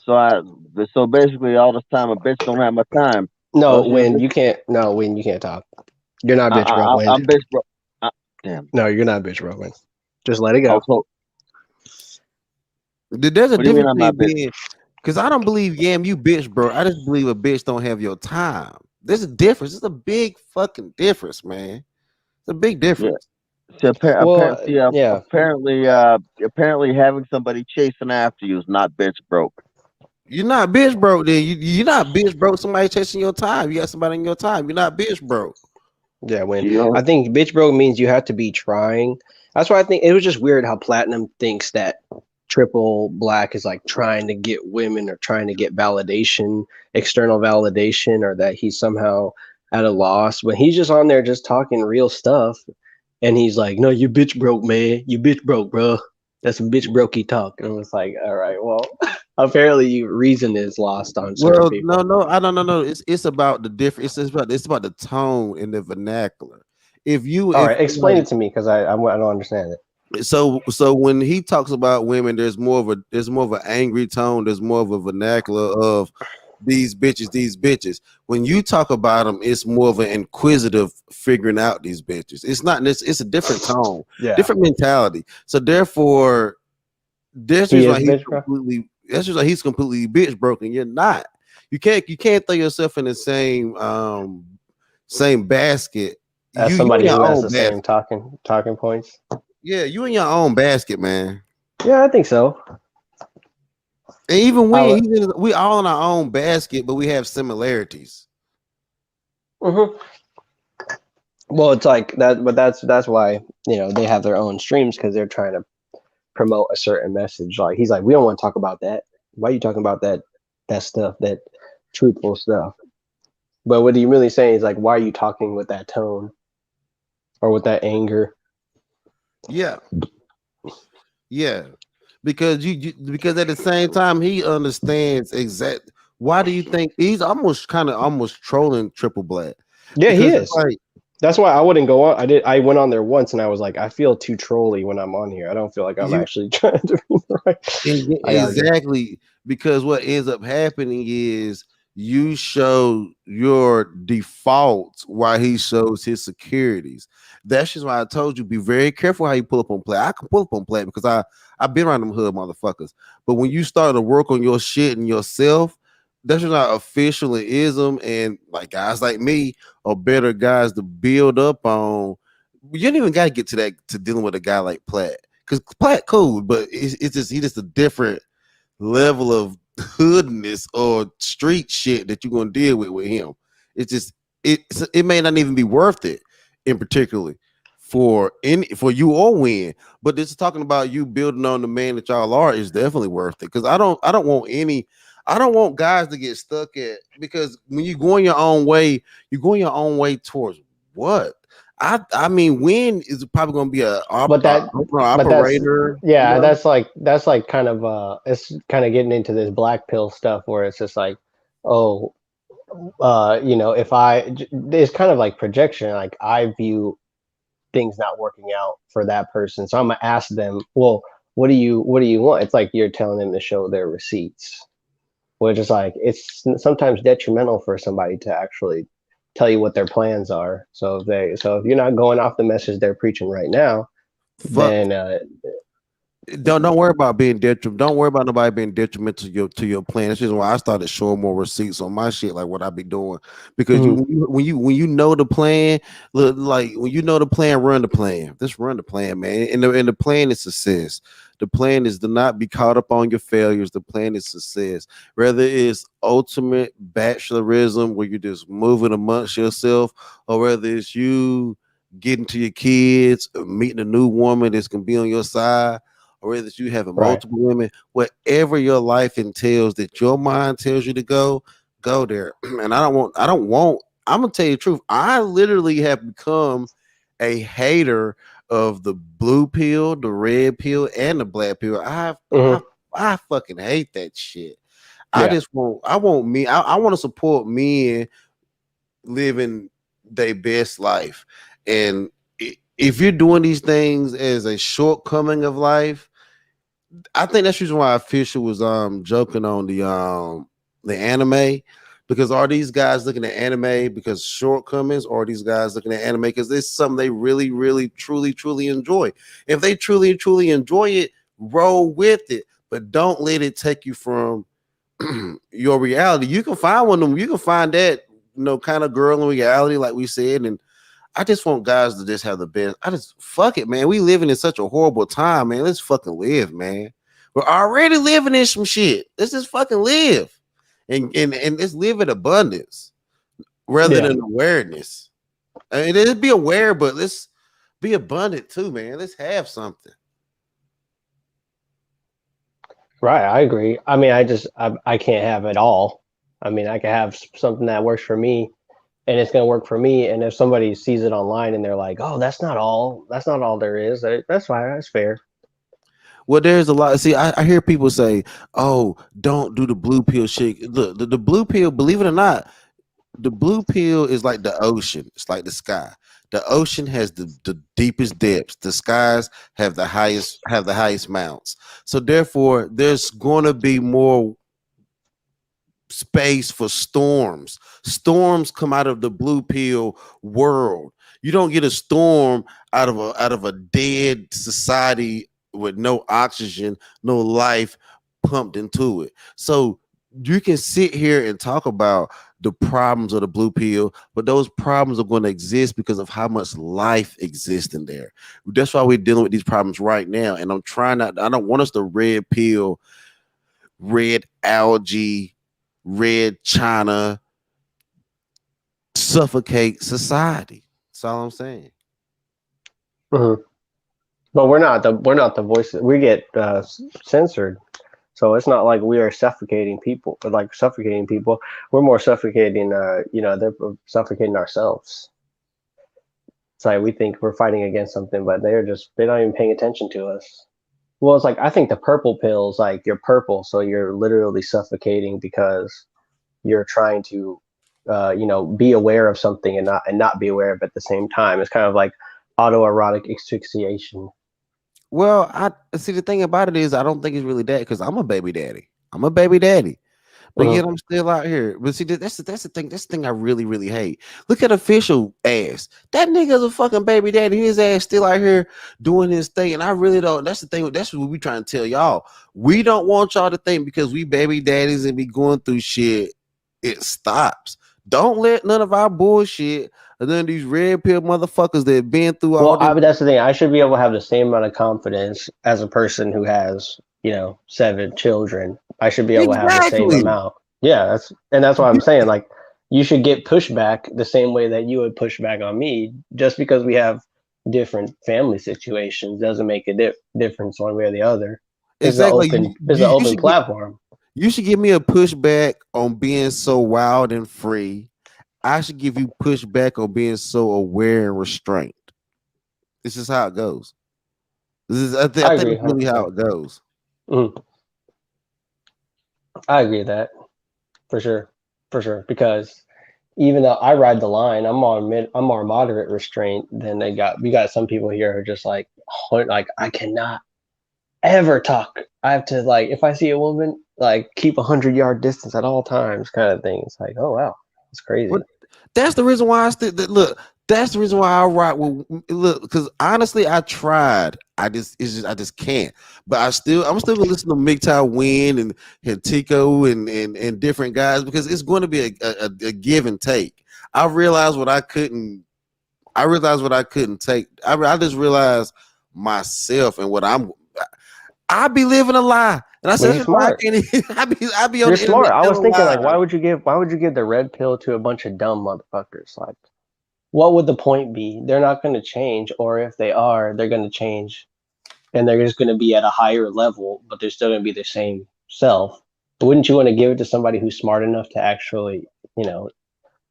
So basically, all this time a bitch don't have my time. No, when you can't. No, when you can't talk. You're not bitch broke. I'm bitch broke. Damn. No, you're not bitch broke. Just let it go. There's a difference between because I don't believe you bitch bro. I just believe a bitch don't have your time. There's a difference. It's a big fucking difference, man. It's a big difference. Yeah. Apparently having somebody chasing after you is not bitch broke. You're not bitch broke then. You're not bitch broke. Somebody chasing your time. You got somebody in your time. You're not bitch broke. Yeah, I think bitch broke means you have to be trying. That's why I think it was just weird how Platinum thinks that Triple Black is like trying to get women or trying to get validation, external validation, or that he's somehow at a loss when he's just on there just talking real stuff. And he's like, no, you bitch broke, man. You bitch broke, bro. That's some bitch brokey talk. And I was like, all right, well, apparently reason is lost on certain people. No, I don't know. It's about the difference. It's about the tone and the vernacular. Explain it to me because I don't understand it. So when he talks about women, there's more of an angry tone. There's more of a vernacular of these bitches. When you talk about them, it's more of an inquisitive figuring out these bitches. It's not. It's a different tone, different mentality. So therefore, that's just why he's completely bitch broken. You're not. You can't throw yourself in the same basket as somebody who has the same talking points. Yeah, you in your own basket, man. Yeah, I think so. And even we all in our own basket, but we have similarities. Mm-hmm. Well, it's like that, but that's why they have their own streams because they're trying to promote a certain message. Like he's like, we don't want to talk about that. Why are you talking about that stuff, that truthful stuff? But what he really saying is like, why are you talking with that tone or with that anger? Yeah, because because at the same time he understands exact. Why do you think he's almost trolling Triple Black? Yeah, he is. That's why I wouldn't go on. I went on there once and I was like, I feel too trolly when I'm on here. I don't feel like I'm actually trying to be right. Exactly, because what ends up happening is you show your defaults while he shows his securities. That's just why I told you be very careful how you pull up on Play. I can pull up on Play because I've been around them hood motherfuckers. But when you start to work on your shit and yourself, that's just not official ism, and like guys like me are better guys to build up on. You don't even got to get to that to dealing with a guy like Platt, because Platt cool, but it's just he just a different level of hoodness or street shit that you're gonna deal with him. It's just it may not even be worth it, in particularly for you or win. But this is talking about you building on the man that y'all are is definitely worth it. Because I don't want guys to get stuck at, because when you going your own way, you're going your own way towards what? I mean, Win is probably going to be operator. Yeah, that's like kind of it's kind of getting into this black pill stuff where it's just like, oh, if it's kind of like projection. Like I view things not working out for that person, so I'm gonna ask them, well, what do you want? It's like you're telling them to show their receipts, which is like it's sometimes detrimental for somebody to actually tell you what their plans are. So if you're not going off the message they're preaching right now, then don't worry about being detrimental. Don't worry about nobody being detrimental to your plan. That's just why I started showing more receipts on my shit, like what I be doing. Because when you know the plan, like when you know the plan, run the plan. Just run the plan, man. And the plan is success. The plan is to not be caught up on your failures. The plan is success. Whether it's ultimate bachelorism where you're just moving amongst yourself, or whether it's you getting to your kids, meeting a new woman that's gonna be on your side, or whether it's you having multiple women, whatever your life entails that your mind tells you to go there. And I'm gonna tell you the truth. I literally have become a hater of the blue pill, the red pill, and the black pill. I fucking hate that shit. I want to support men living their best life. And if you're doing these things as a shortcoming of life, I think that's the reason why Official was joking on the anime, because are these guys looking at anime because shortcomings, or are these guys looking at anime because it's something they really, really, truly enjoy? If they truly enjoy it, roll with it, but don't let it take you from your reality. You can find one of them. You can find that kind of girl in reality, like we said, and I just want guys to just have the best. I just fuck it, man. We living in such a horrible time, man. Let's fucking live, man. We're already living in some shit. Let's just fucking live, and let's live in abundance rather than awareness. I mean, let's be aware, but let's be abundant too, man. Let's have something. Right, I agree. I mean, I can't have it all. I mean, I can have something that works for me, and it's going to work for me. And if somebody sees it online and they're like, "Oh, that's not all there is," that's fine. That's fair. Well, there's a lot. See, I hear people say, "Oh, don't do the blue pill shit." Look, the blue pill. Believe it or not, the blue pill is like the ocean. It's like the sky. The ocean has the deepest depths. The skies have the highest mounts. So therefore, there's going to be more space for storms. Storms come out of the blue pill world. You don't get a storm out of a dead society with no oxygen, no life pumped into it. So you can sit here and talk about the problems of the blue pill, but those problems are going to exist because of how much life exists in there. That's why we're dealing with these problems right now. And I don't want us to red pill, red algae, red China suffocate society. That's all I'm saying. Mm-hmm. But we're not the voices. We get censored, so it's not like we are suffocating people. We're more suffocating. They're suffocating ourselves. It's like we think we're fighting against something, but they're not even paying attention to us. Well, it's like I think the purple pills, like you're purple, so you're literally suffocating because you're trying to, be aware of something and not be aware of it at the same time. It's kind of like autoerotic asphyxiation. Well, I see the thing about it is I don't think it's really that, because I'm a baby daddy. But yet I'm still out here. But see, that's the thing. That's the thing I really, really hate. Look at official ass. That nigga's a fucking baby daddy. His ass still out here doing his thing. And I really don't. That's the thing. That's what we trying to tell y'all. We don't want y'all to think because we baby daddies and be going through shit, it stops. Don't let none of our bullshit and then these red pill motherfuckers that have been through all this. That's the thing. I should be able to have the same amount of confidence as a person who has, 7 children. I should be able to have the same amount. Yeah, that's why I'm saying, like, you should get pushback the same way that you would push back on me. Just because we have different family situations doesn't make a difference one way or the other. Exactly. It's an open platform. You should give me a pushback on being so wild and free. I should give you pushback on being so aware and restrained. This is how it goes. I think it's really how it goes. Mm-hmm. I agree with that for sure. Because even though I ride the line, I'm more moderate restraint than we got some people here who are just like I cannot ever talk. I have to, like, if I see a woman, like, keep 100-yard distance at all times, kind of thing. It's like, oh wow, it's crazy. But that's the reason why that's the reason why I ride with because honestly, I tried. I just can't. But I'm still gonna listen to MGTOW Win and Tico and different guys because it's going to be a give and take. I realized what I couldn't take. I just realized myself and what I be living a lie. And I said, smart. I be on You're the smart. I was thinking, lie. like, why would you give the red pill to a bunch of dumb motherfuckers? Like, what would the point be? They're not going to change, or if they are, they're going to change, and they're just going to be at a higher level, but they're still going to be the same self. But wouldn't you want to give it to somebody who's smart enough to actually,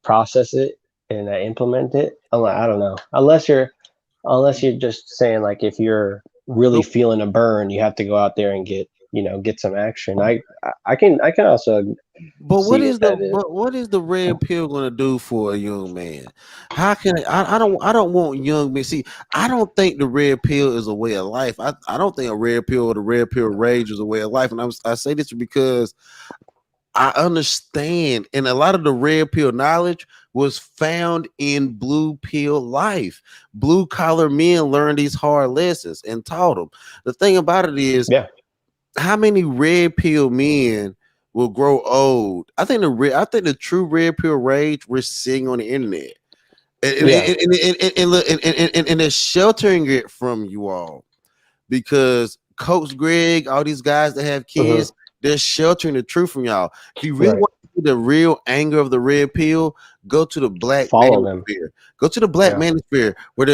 process it and implement it? I don't know. Unless you're just saying, like, if you're really feeling a burn, you have to go out there and get some action. I can also. But what is the red pill going to do for a young man? How can I don't want young men. See, I don't think the red pill is a way of life. I don't think a red pill or the red pill rage is a way of life. And I say this because I understand, and a lot of the red pill knowledge was found in blue pill life. Blue collar men learned these hard lessons and taught them. The thing about it is, how many red pill men will grow old? I think the true red pill rage we're seeing on the internet, and they're sheltering it from you all because Coach Greg, all these guys that have kids, they're sheltering the truth from y'all. If you really want to see the real anger of the red pill, go to the black manosphere. Go to the black manosphere where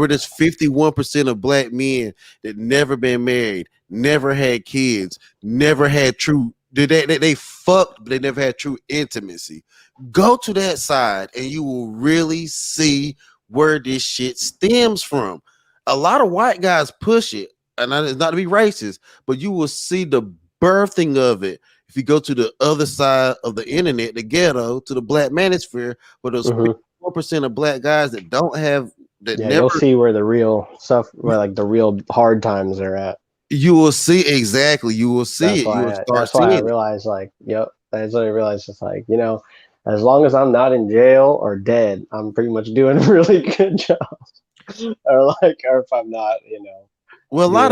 there's 51% of black men that never been married, never had kids, never had true. They fucked, but they never had true intimacy. Go to that side, and you will really see where this shit stems from. A lot of white guys push it, and it's not to be racist, but you will see the birthing of it if you go to the other side of the internet, the ghetto, to the black manosphere, where those 4% of black guys that don't have that. Yeah, you'll see where the real stuff, where like the real hard times are at. You will see exactly. You will see it. That's why I realized, like, that's what I realized. It's like, as long as I'm not in jail or dead, I'm pretty much doing a really good job. or if I'm not, Well, a lot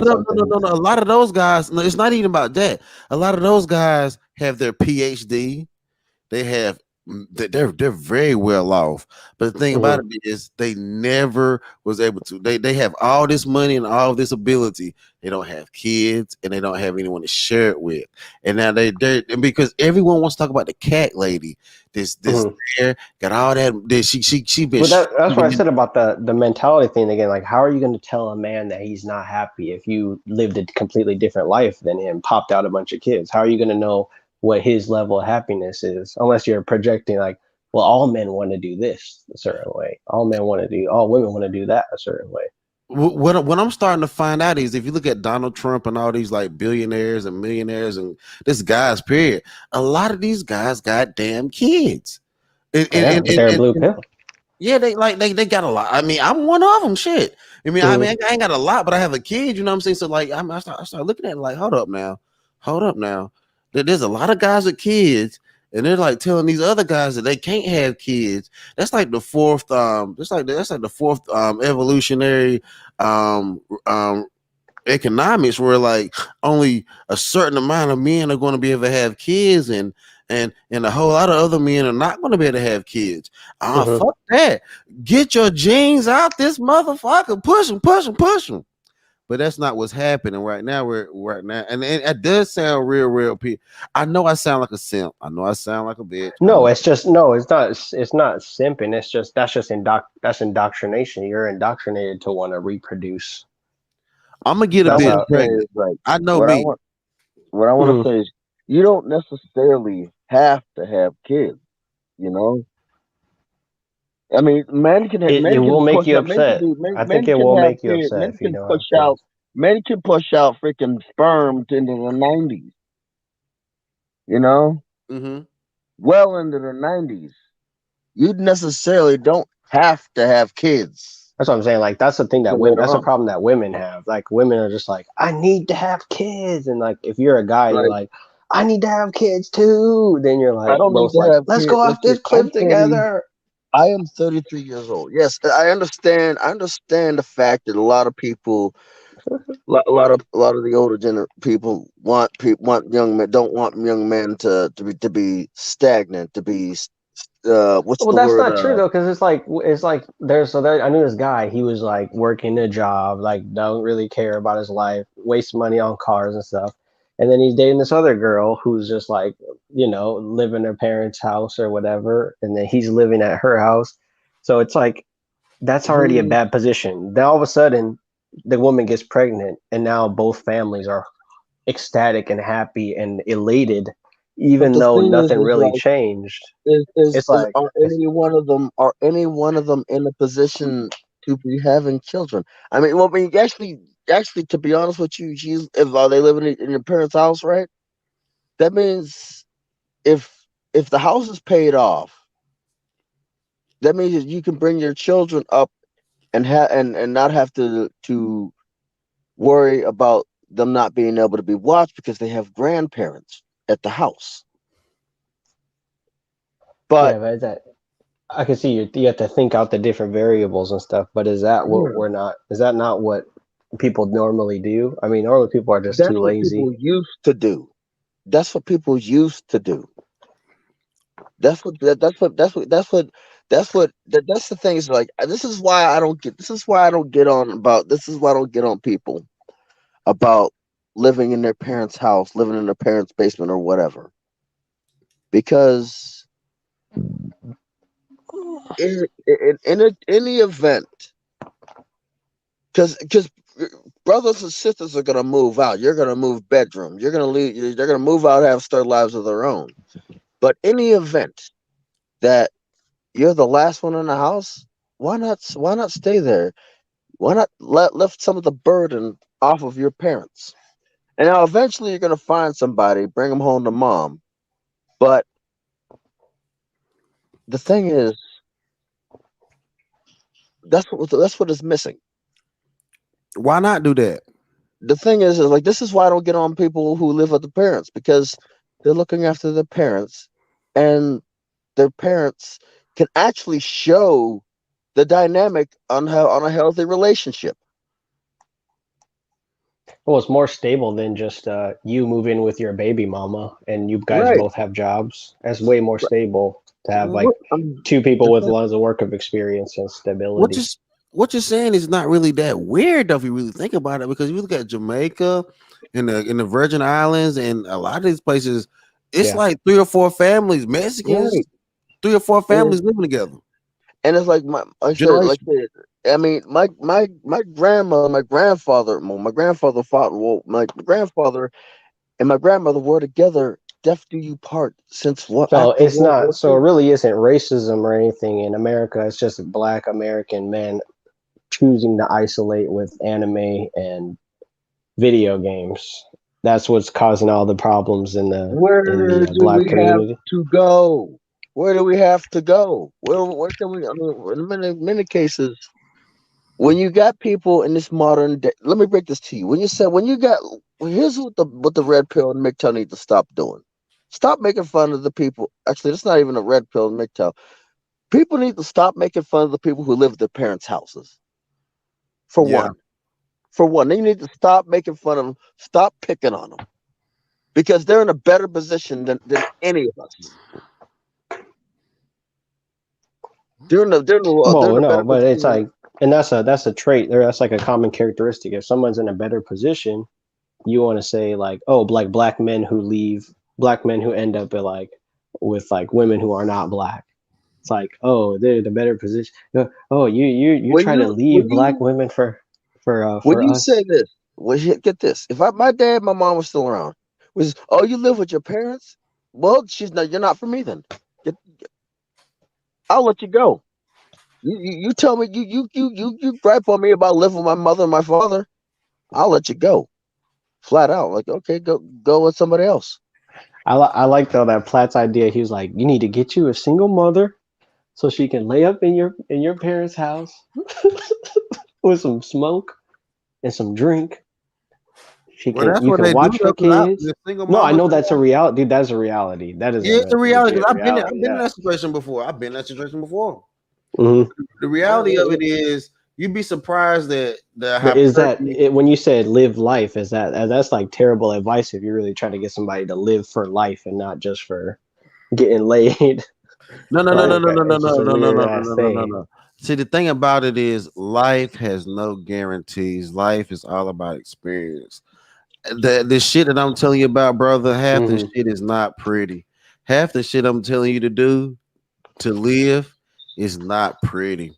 of those guys. No, it's not even about that. A lot of those guys have their PhD. They're very well off. But the thing about it is, they never was able to. They have all this money and all this ability. They don't have kids and they don't have anyone to share it with. And now they because everyone wants to talk about the cat lady. This there got all that. She been. Well, that's what I said about the mentality thing again. Like, how are you going to tell a man that he's not happy if you lived a completely different life than him, popped out a bunch of kids? How are you going to know what his level of happiness is, unless you're projecting like, well, all men want to do this a certain way, all women want to do that a certain way. What I'm starting to find out is, if you look at Donald Trump and all these like billionaires and millionaires and this guys, period, a lot of these guys got damn kids, and they're blue pill. Yeah, they got a lot. I mean, I'm one of them. Shit. I ain't got a lot, but I have a kid. You know what I'm saying? So like, I start looking at it like, hold up now. that there's a lot of guys with kids, and they're like telling these other guys that they can't have kids. That's like the fourth evolutionary economics, where like only a certain amount of men are going to be able to have kids, and a whole lot of other men are not going to be able to have kids. Fuck that. Get your genes out this motherfucker. Push them. But that's not what's happening right now. And it does sound real. I know I sound like a simp. I know I sound like a bitch. No, it's just no. It's not. It's not simping. It's just that's indoctrination. You're indoctrinated to want to reproduce. I'm gonna get a bitch pregnant. Like, I know what me. What I want to say is, you don't necessarily have to have kids. You know. I mean, men can. It will make you upset. I think it will make you upset if you don't have kids. Men can push out freaking sperm into the 90s. You know, well into the 90s. You necessarily don't have to have kids. That's what I'm saying. Like, that's the thing that women. That's a problem that women have. Like, women are just like, I need to have kids, and like, if you're a guy, you're like, I need to have kids too. Then you're like, let's go off this cliff together. I am 33 years old. Yes, I understand. I understand the fact that a lot of people, a lot of the older people want young men, don't want young men to be stagnant, to be what's the word? Well, that's not true though, because it's like I knew this guy. He was like working a job, like don't really care about his life, waste money on cars and stuff. And then he's dating this other girl who's just like, living in her parents' house or whatever. And then he's living at her house. So it's like, that's already a bad position. Then all of a sudden, the woman gets pregnant, and now both families are ecstatic and happy and elated, even though nothing really changed. Are any one of them in a position to be having children? I mean, actually, to be honest with you, are they living in your parents' house, right? That means if the house is paid off, that means that you can bring your children up and not have to worry about them not being able to be watched because they have grandparents at the house. But I can see you have to think out the different variables and stuff. But is that what we're not? Is that not what people normally do? I mean, normally people are just too lazy. That's what people used to do. That's what people used to do. That's the thing is like, this is why I don't get on people about living in their parents' house, living in their parents' basement or whatever. Because in any event, because brothers and sisters are gonna move out. You're gonna move bedrooms. You're gonna leave. They're gonna move out, have start lives of their own. But any event that you're the last one in the house, why not stay there? Why not lift some of the burden off of your parents? And now eventually you're gonna find somebody, bring them home to mom. But the thing is, that's what is missing. Why not do that? The thing is like, this is why I don't get on people who live with the parents, because they're looking after their parents, and their parents can actually show the dynamic on a healthy relationship. Well, it's more stable than just you move in with your baby mama and you guys both have jobs. That's way more stable to have like two people with lots of work of experience and stability. What you're saying is not really that weird though, if you really think about it, because you look at Jamaica and the Virgin Islands and a lot of these places, it's like 3 or 4 families, Mexicans, 3 or 4 families living together. And it's like my grandmother, my grandfather and my grandmother were together, death do you part, since what? So it's not. So it really isn't racism or anything in America. It's just Black American men choosing to isolate with anime and video games. That's what's causing all the problems in the Black community. Where do we have to go? Where can we? I mean, in many cases, when you got people in this modern day, let me break this to you. Here's what the red pill and MGTOW need to stop doing. Stop making fun of the people. Actually, it's not even a red pill, MGTOW. People need to stop making fun of the people who live at their parents' houses. For one, they need to stop making fun of them. Stop picking on them, because they're in a better position than any of us. They're in a better but it's position. like, and that's a trait, or that's like a common characteristic. If someone's in a better position, you want to say like, oh, like black men who end up with like women who are not black. It's like, oh, they're the better position. Oh, you try to leave black women for When you us. say this, get this. If my dad, my mom was still around, oh, you live with your parents? Well, you're not for me then. I'll let you go. You tell me you gripe on me about living with my mother and my father. I'll let you go, flat out. Like, okay, go with somebody else. I like though that Platt's idea. He was like, you need to get you a single mother so she can lay up in your parents' house with some smoke and some drink. You can watch your kids. No, I know that's a reality, dude. That's a reality. That is it's a reality. I've been in that situation before. Mm-hmm. The reality of it is, you'd be surprised that when you said live life, that's like terrible advice if you're really trying to get somebody to live for life and not just for getting laid. No. See, the thing about it is, life has no guarantees. Life is all about experience. The shit that I'm telling you about, brother, half the shit is not pretty. Half the shit I'm telling you to do, to live, is not pretty.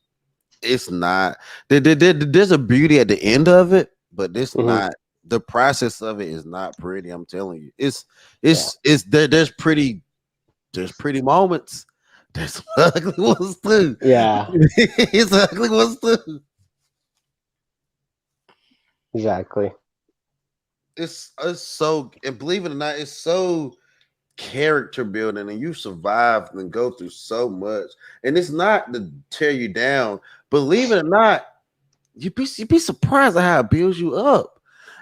It's not. There's a beauty at the end of it, but it's not. The process of it is not pretty. I'm telling you, there's pretty moments. There's ugly ones too. Yeah, it's ugly ones too. Exactly. It's so, and believe it or not, it's so character building, and you survived and go through so much. And it's not to tear you down. Believe it or not, you'd be surprised at how it builds you up.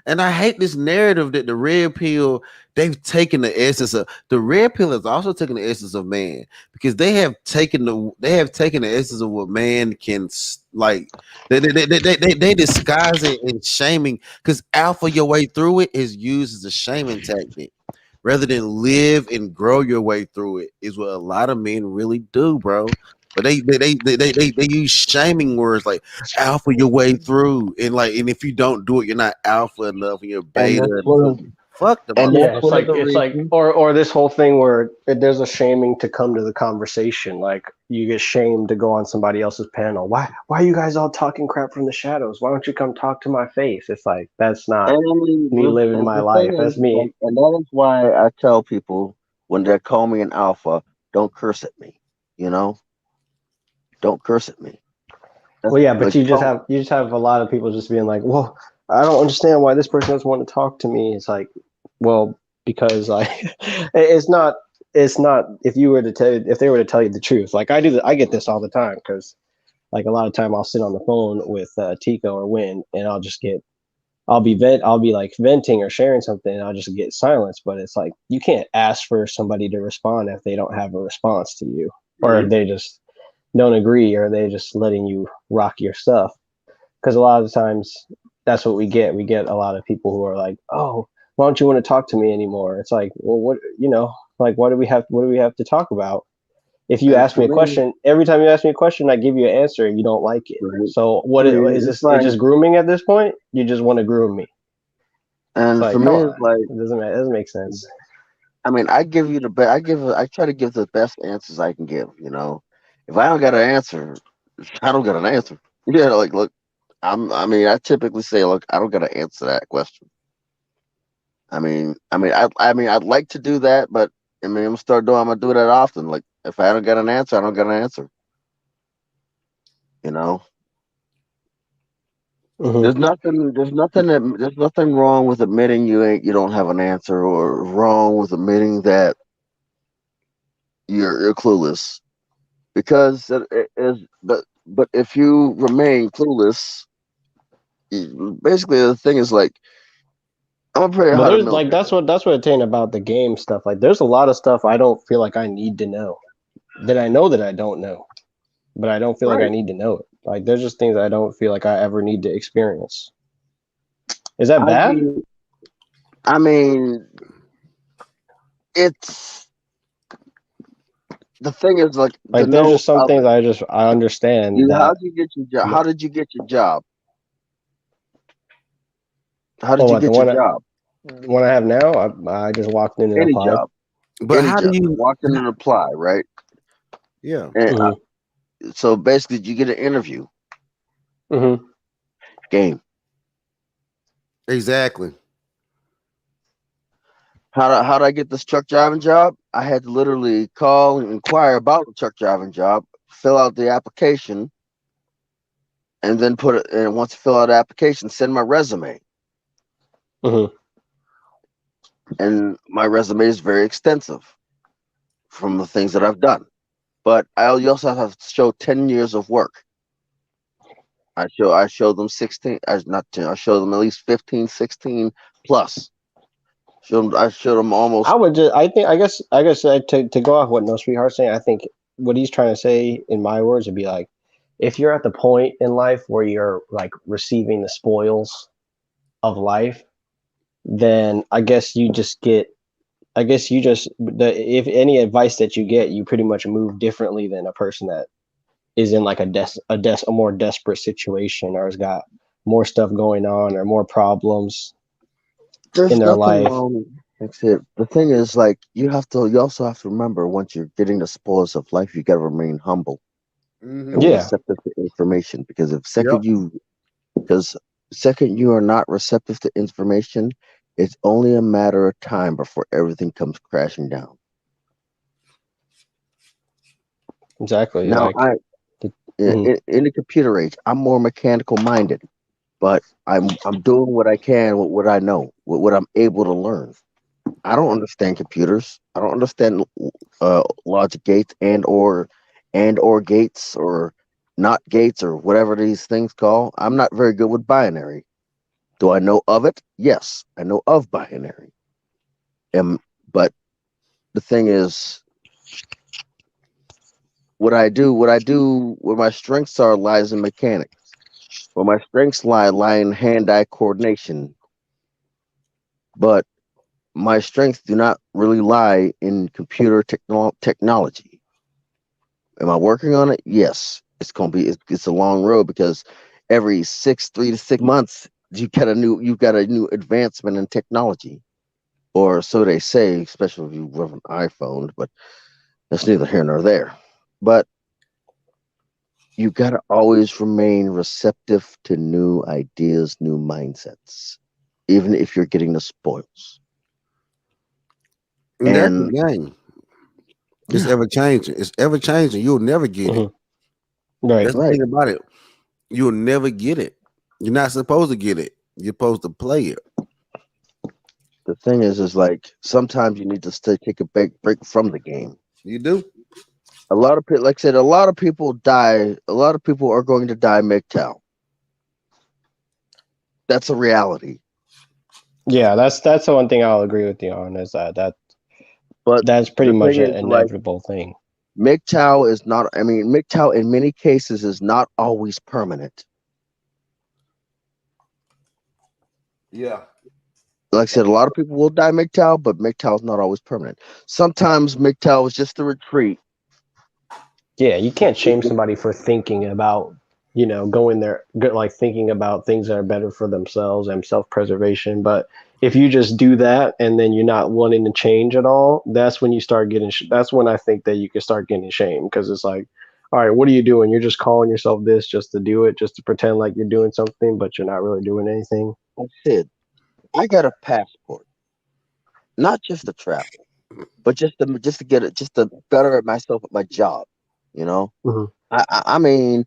And I hate this narrative that the red pill, they've taken the essence of the red pill, has also taken the essence of man, because they have taken the essence of what man can, like, they disguise it in shaming, because alpha your way through it is used as a shaming tactic rather than live and grow your way through it, is what a lot of men really do, bro. But they use shaming words like alpha your way through, and if you don't do it, you're not alpha enough, and you're beta enough. Fuck them. Yeah, it's like or this whole thing where there's a shaming to come to the conversation. Like, you get shamed to go on somebody else's panel. Why are you guys all talking crap from the shadows? Why don't you come talk to my face? It's like, that's not me living my life. That's me. And that is why I tell people when they call me an alpha, don't curse at me. Don't curse at me. Well, yeah, but you just have a lot of people just being like, well, I don't understand why this person doesn't want to talk to me. It's like, well, because it's not if they were to tell you the truth. Like, I get this all the time, because like a lot of time I'll sit on the phone with Tico or Win, and I'll be like venting or sharing something, and I'll just get silence. But it's like, you can't ask for somebody to respond if they don't have a response to you, or if they just don't agree, or they just letting you rock your stuff. Because a lot of the times that's what we get. We get a lot of people who are like, oh, why don't you want to talk to me anymore? It's like, well, what do we have to talk about? If you ask me a question, every time you ask me a question, I give you an answer, and you don't like it. So what is this? It's just grooming at this point? You just want to groom me. And for me, it's like, it doesn't make sense. I mean, I give you the best. I try to give the best answers I can give. If I don't got an answer, I don't got an answer. Like, look, I typically say, look, I don't got to answer that question. I'd like to do that, but I'm gonna do that often. Like, if I don't get an answer, I don't get an answer. There's nothing wrong with admitting you don't have an answer, or wrong with admitting that you're clueless, because it is. But if you remain clueless, basically the thing is, like, I'm pretty But hard. there's like that's what it's saying about the game stuff. Like there's a lot of stuff I don't feel like I need to know. That I know that I don't know. But I don't feel like I need to know it. Like there's just things I don't feel like I ever need to experience. Is that bad? I mean, it's the thing is like there's just some things I understand. How did you get your job? How did you get your job? How did you get your job? The one I have now, I just walked in and Any applied. job. But how do you walk in and apply, right? Yeah. And, so basically, you get an interview. Game. Exactly. How did I get this truck driving job? I had to literally call and inquire about the truck driving job, fill out the application, and then put it. And once I fill out the application, send my resume. And my resume is very extensive from the things that I've done. But you also have to show 10 years of work. I show them 16. Not 10. I show them at least 15, 16 plus. I showed them almost. I guess to go off what No Sweetheart's saying, I think what he's trying to say in my words would be like, if you're at the point in life where you're like receiving the spoils of life, then I guess you just if any advice that you get, you pretty much move differently than a person that is in like a more desperate situation or has got more stuff going on or more problems in their life. That's it. The thing is, like, you also have to remember, once you're getting the spoils of life, you got to remain humble and receptive to information. Because second you are not receptive to information, it's only a matter of time before everything comes crashing down. Exactly. Now, in the computer age, I'm more mechanical minded, but I'm doing what I can with what I know, with what I'm able to learn. I don't understand computers. I don't understand logic gates and or gates or not gates or whatever these things call. I'm not very good with binary. Do I know of it? Yes, I know of binary. But the thing is, what I do, where my strengths are lies in mechanics. Where my strengths lie in hand-eye coordination. But my strengths do not really lie in computer technology. Am I working on it? Yes. It's a long road, because every 3 to 6 months you've got a new advancement in technology, or so they say, especially if you have an iPhone. But that's neither here nor there. But you got to always remain receptive to new ideas, new mindsets, even if you're getting the spoils. And that's the game. It's ever changing. It's ever changing. You'll never get it. Right. That's the thing about it. You'll never get it. You're not supposed to get it. You're supposed to play it. The thing is like, sometimes you need to take a break from the game. You do. A lot of people, like I said, a lot of people die. A lot of people are going to die MGTOW. That's a reality. Yeah, that's the one thing I'll agree with you on, is that's pretty much an inevitable thing. MGTOW is not. I mean, MGTOW in many cases is not always permanent. Yeah. Like I said, a lot of people will die MGTOW, but MGTOW is not always permanent. Sometimes MGTOW is just a retreat. Yeah, you can't shame somebody for thinking about, going there, like thinking about things that are better for themselves and self-preservation. But if you just do that and then you're not wanting to change at all, that's when you start getting. That's when I think that you can start getting shamed, because it's like, all right, what are you doing? You're just calling yourself this just to do it, just to pretend like you're doing something, but you're not really doing anything. I said, I got a passport, not just to travel, but just to get it, just to better myself at my job. I mean,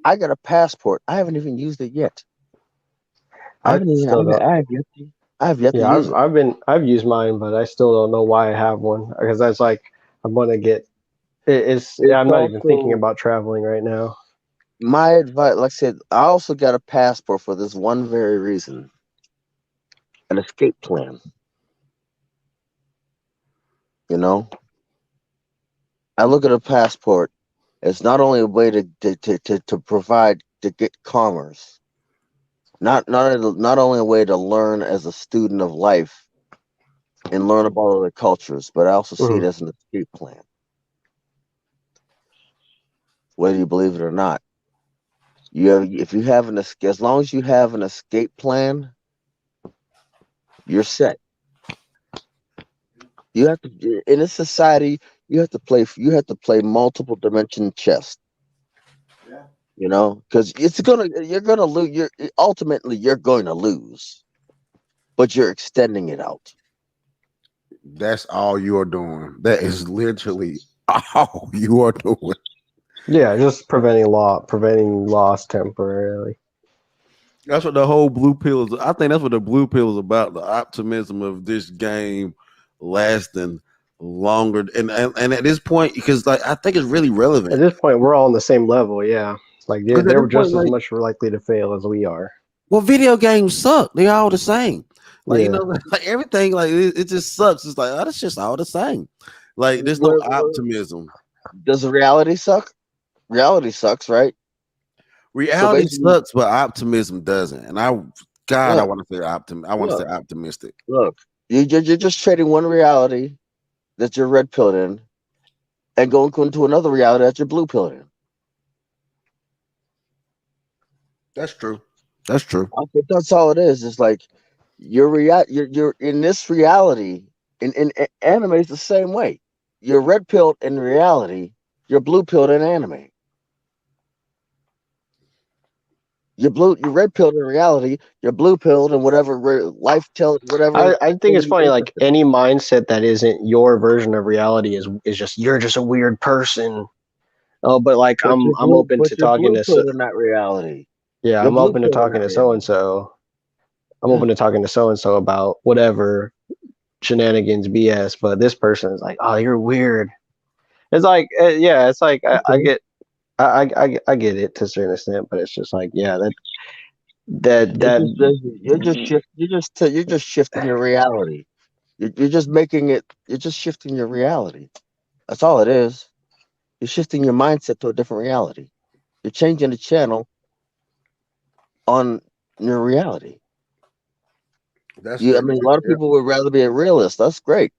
I got a passport. I haven't even used it yet. I have yet to use it. I've used mine, but I still don't know why I have one, because that's like, I'm gonna get. I'm not even thinking about traveling right now. My advice, like I said, I also got a passport for this one very reason. an escape plan. You know, I look at a passport as not only a way to provide to get commerce, not only a way to learn as a student of life and learn about other cultures, but I also see it as an escape plan. Whether you believe it or not, if you have as long as you have an escape plan, you're set. You have to in a society. You have to play multiple dimension chess. You know, because you're gonna lose. You're going to lose, but you're extending it out. That's all you are doing. That is literally all you are doing. Yeah, just preventing loss temporarily. That's what the whole blue pill is. I think that's what the blue pill is about. The optimism of this game lasting longer, and at this point, because like I think it's really relevant. At this point, we're all on the same level. Yeah, like they're just point, as much likely to fail as we are. Well, video games suck. They're all the same. Like Yeah. like everything, like it just sucks. It's like, oh, that's just all the same. Like there's no optimism. Does the reality suck? Reality sucks, right? Reality sucks, but optimism doesn't. And I want to say optimistic. Look, you're just trading one reality that you're red pilled in, and going into another reality that you're blue pilled in. That's true. That's true. That's all it is. It's like you're in this reality. In anime is the same way. You're red pilled in reality. You're blue pilled in anime. You're red pilled in reality. You're blue pilled in whatever life tells. Whatever. I think it's funny. Like any mindset that isn't your version of reality is just you're just a weird person. Oh, but like I'm open to talking to in that reality. Yeah, I'm open to talking to so and so. I'm open to talking to so and so about whatever shenanigans BS. But this person is like, oh, you're weird. It's like, yeah, it's like I get. I get it to a certain extent, but it's just like, yeah, you're just shifting your reality. You're just making it. You're just shifting your reality. That's all it is. You're shifting your mindset to a different reality. You're changing the channel on your reality. I mean, a lot of people would rather be a realist. That's great.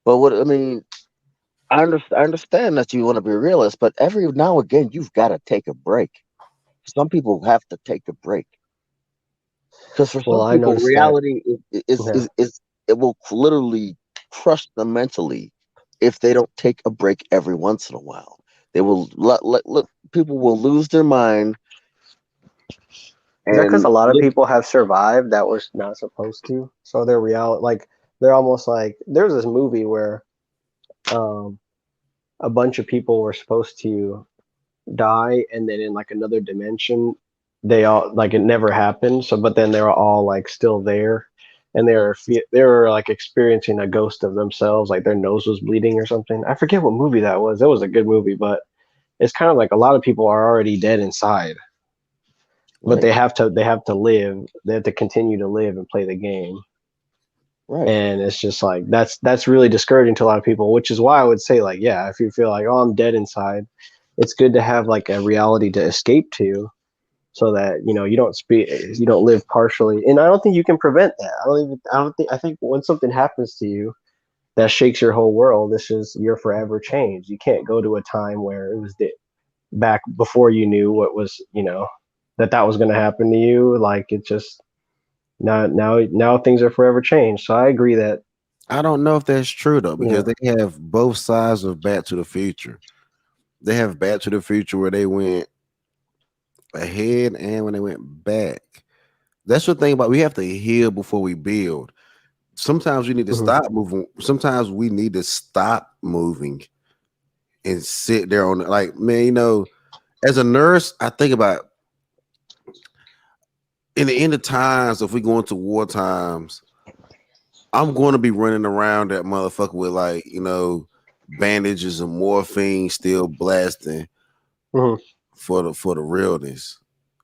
But I understand that you want to be a realist, but every now and again you've got to take a break. Some people have to take a break because for some people, reality is it will literally crush them mentally if they don't take a break every once in a while. They will people will lose their mind. Is that because a lot of people have survived that was not supposed to? So they're like they're almost like there's this movie where a bunch of people were supposed to die, and then in like another dimension, they all like it never happened. So, but then they were all like still there, and they were like experiencing a ghost of themselves, like their nose was bleeding or something. I forget what movie that was. It was a good movie, but it's kind of like a lot of people are already dead inside. But they have to live. They have to continue to live and play the game. Right. And it's just like that's really discouraging to a lot of people, which is why I would say, like, yeah, if you feel like, oh, I'm dead inside, it's good to have like a reality to escape to, so that you don't live partially. And I don't think you can prevent that. I think when something happens to you that shakes your whole world, you're forever changed. You can't go to a time where it was back before you knew what was that was going to happen to you. Like it just now things are forever changed. So I agree that I don't know if that's true though, because they have both sides of Back to the Future. They have Back to the Future where they went ahead and when they went back. That's the thing about we have to heal before we build. Sometimes we need to stop moving. Sometimes we need to stop moving and sit there on it. Like, man, as a nurse, I think about in the end of times, if we go into war times, I'm going to be running around that motherfucker with like, bandages and morphine still blasting for the realness.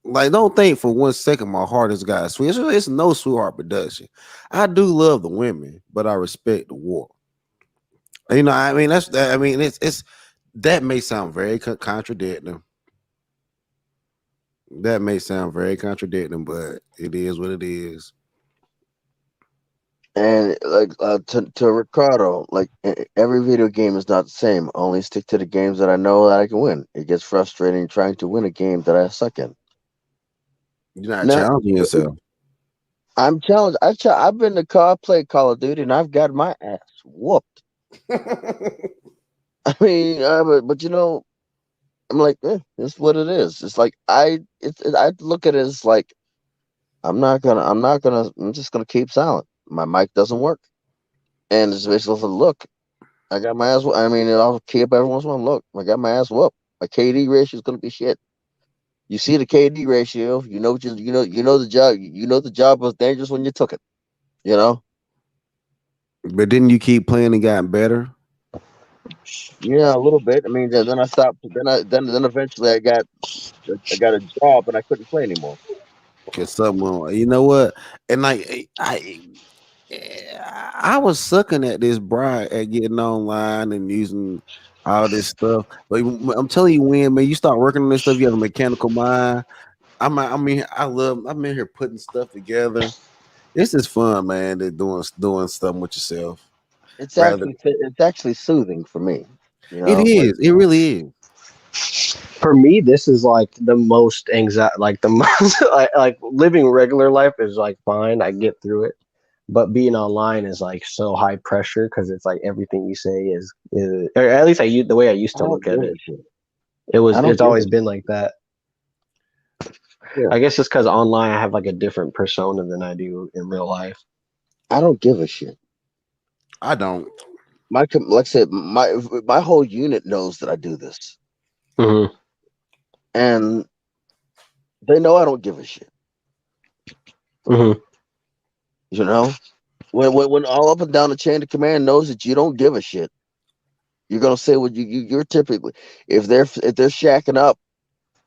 Like, don't think for 1 second my heart has got sweet. It's no sweetheart production. I do love the women, but I respect the war. You know, I mean, I mean, it's that may sound very contradicting. That may sound very contradicting, but it is what it is. And like to Ricardo, like every video game is not the same. I only stick to the games that I know that I can win. It gets frustrating trying to win a game that I suck in. You're not Now, challenging yourself. I'm challenged. I've been to I played Call of Duty and I've got my ass whooped. I mean, but you know, I'm like, it's what it is. It's like I look at it as like I'm just gonna keep silent. My mic doesn't work, and it's basically look. I got my ass. I mean, I'll keep every once in a while. Look, I got my ass whooped. My KD ratio is gonna be shit. You see the KD ratio. You know what you know the job. You know the job was dangerous when you took it. You know. But didn't you keep playing and gotten better? Yeah, a little bit. I mean, then I stopped. Then eventually I got a job and I couldn't play anymore. Cause someone, you know what? And like I was sucking at this bride at getting online and using all this stuff. But I'm telling you, when man, you start working on this stuff, you have a mechanical mind. I mean, I'm in here putting stuff together. It's just fun, man. They're doing stuff with yourself. Rather, It's actually soothing for me. You it know, like is. It really is. For me, this is like the most anxiety, like the most like living regular life is like fine. I get through it, but being online is like so high pressure because it's like everything you say is or at least the way I used I to don't look at give it. a shit. I don't It's give always a been like that. yeah. I guess it's because online I have like a different persona than I do in real life. I don't give a shit. I don't. Like I said, my whole unit knows that I do this, Mm-hmm. and they know I don't give a shit. Mm-hmm. You know, when all up and down the chain of command knows that you don't give a shit, you're gonna say what you're typically if they're shacking up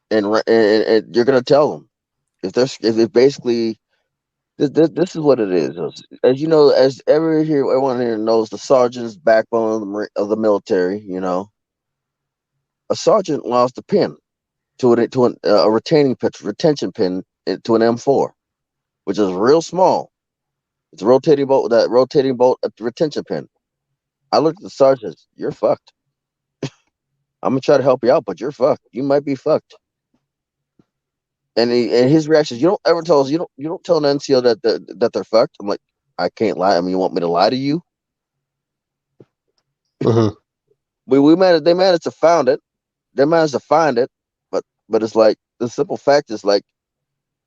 and you're gonna tell them if it basically this is what it is. As you know, everyone here knows the sergeant's backbone of of the military. You know, a sergeant lost a pin a retention pin to an M4, which is real small. It's a rotating bolt retention pin. I looked at the sergeant. You're fucked. I'm gonna try to help you out, but you're fucked. You might be fucked. And his reaction is, you don't ever tell us you don't tell an NCO that they're fucked. I'm like, I can't lie. I mean, you want me to lie to you? Mm-hmm. We managed. They managed to found it. They managed to find it, but it's like the simple fact is like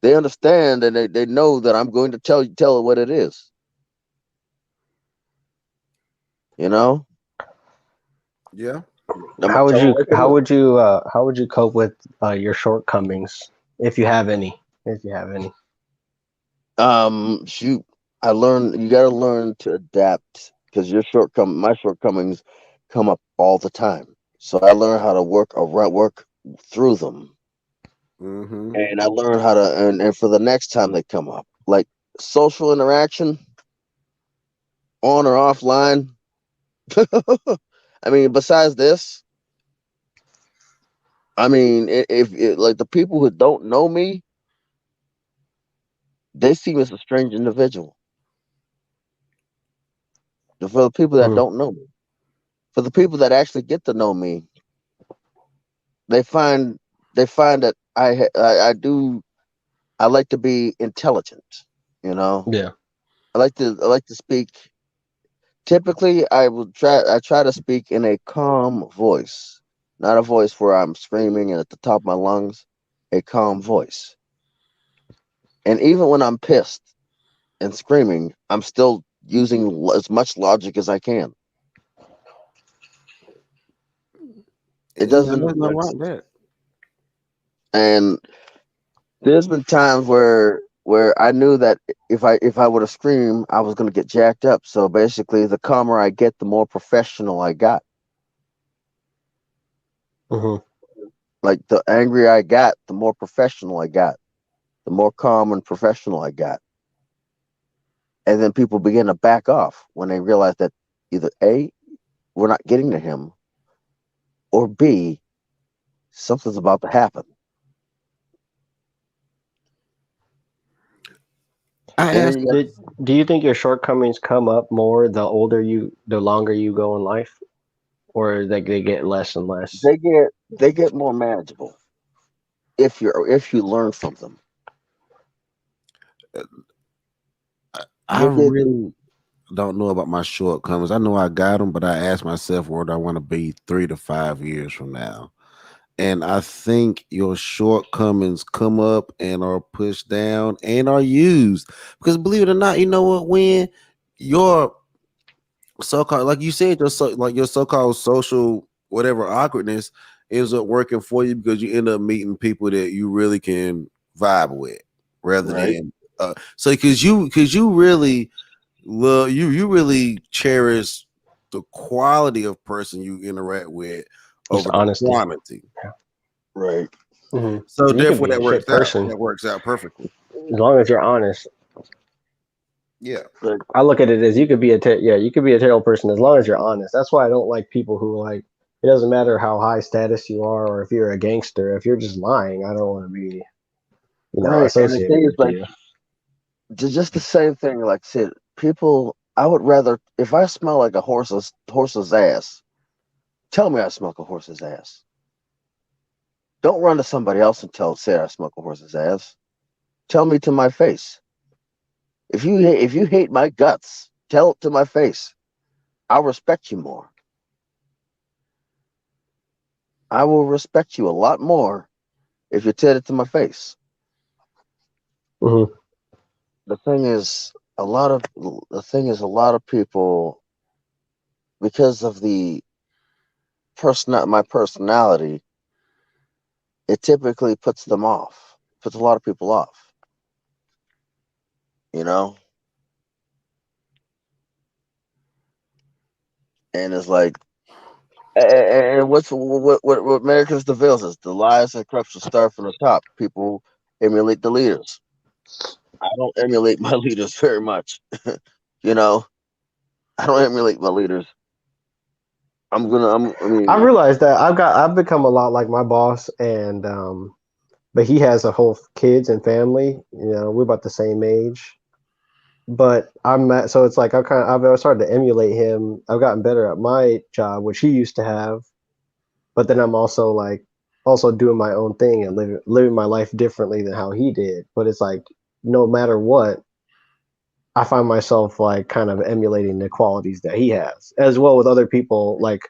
they understand and they know that I'm going to tell it what it is. You know, Yeah. I'm gonna tell them like it is. how would you cope with your shortcomings if you have any? If you have any. Shoot, I learned you got to learn to adapt because my shortcomings come up all the time. So I learned how to work through them, Mm-hmm. and I learned how to and for the next time they come up, like social interaction on or offline. I mean, besides this, I mean, if like the people who don't know me, they see me as a strange individual. For the people that Mm-hmm. don't know me, for the people that actually get to know me, they find that I do I like to be intelligent. You know, Yeah. I like to speak. Typically, I try to speak in a calm voice, not a voice where I'm screaming and at the top of my lungs. A calm voice, and even when I'm pissed and screaming, I'm still using as much logic as I can. It Yeah, doesn't, there's no wrong with that. and there's been times where I knew that if I would have screamed, I was gonna get jacked up. So basically, the calmer I get, the more professional I got. Mm-hmm. like the angrier I got, the more professional I got, the more calm and professional I got. And then people begin to back off when they realize that either A, we're not getting to him, or B, something's about to happen. Do you think your shortcomings come up more the longer you go in life, or they get less and less? They get more manageable if you learn from them. I really don't know about my shortcomings. I know I got them, but I ask myself where do I want to be 3 to 5 years from now. And I think your shortcomings come up and are pushed down and are used. Because believe it or not, you know what? When your so-called, like you said, your so-called social whatever awkwardness ends up working for you because you end up meeting people that you really can vibe with, rather than so because you really love you really cherish the quality of person you interact with over the quantity. Right. Mm-hmm. So therefore that works out. That works out perfectly. As long as you're honest. Yeah. I look at it as you could be a terrible person as long as you're honest. That's why I don't like people who like it doesn't matter how high status you are or if you're a gangster. If you're just lying, I don't want to be associated and the with thing you. Is just the same thing. Like I said, people. I would rather if I smell like a horse's ass, tell me I smell like a horse's ass. Don't run to somebody else and say I smell like a horse's ass. Tell me to my face. If you hate my guts, tell it to my face. I'll respect you more. I will respect you a lot more if you tell it to my face. Mm-hmm. The thing is, a lot of people, because of my personality, it typically puts a lot of people off. You know, and it's like, and what America's deveals is the lies and corruption start from the top. People emulate the leaders. I don't emulate my leaders very much. You know, I don't emulate my leaders. I realized that I've become a lot like my boss, and but he has a whole kids and family. You know, we're about the same age. But so it's like I've started to emulate him. I've gotten better at my job, which he used to have. But then I'm also doing my own thing and living my life differently than how he did. But it's like no matter what, I find myself like kind of emulating the qualities that he has, as well with other people like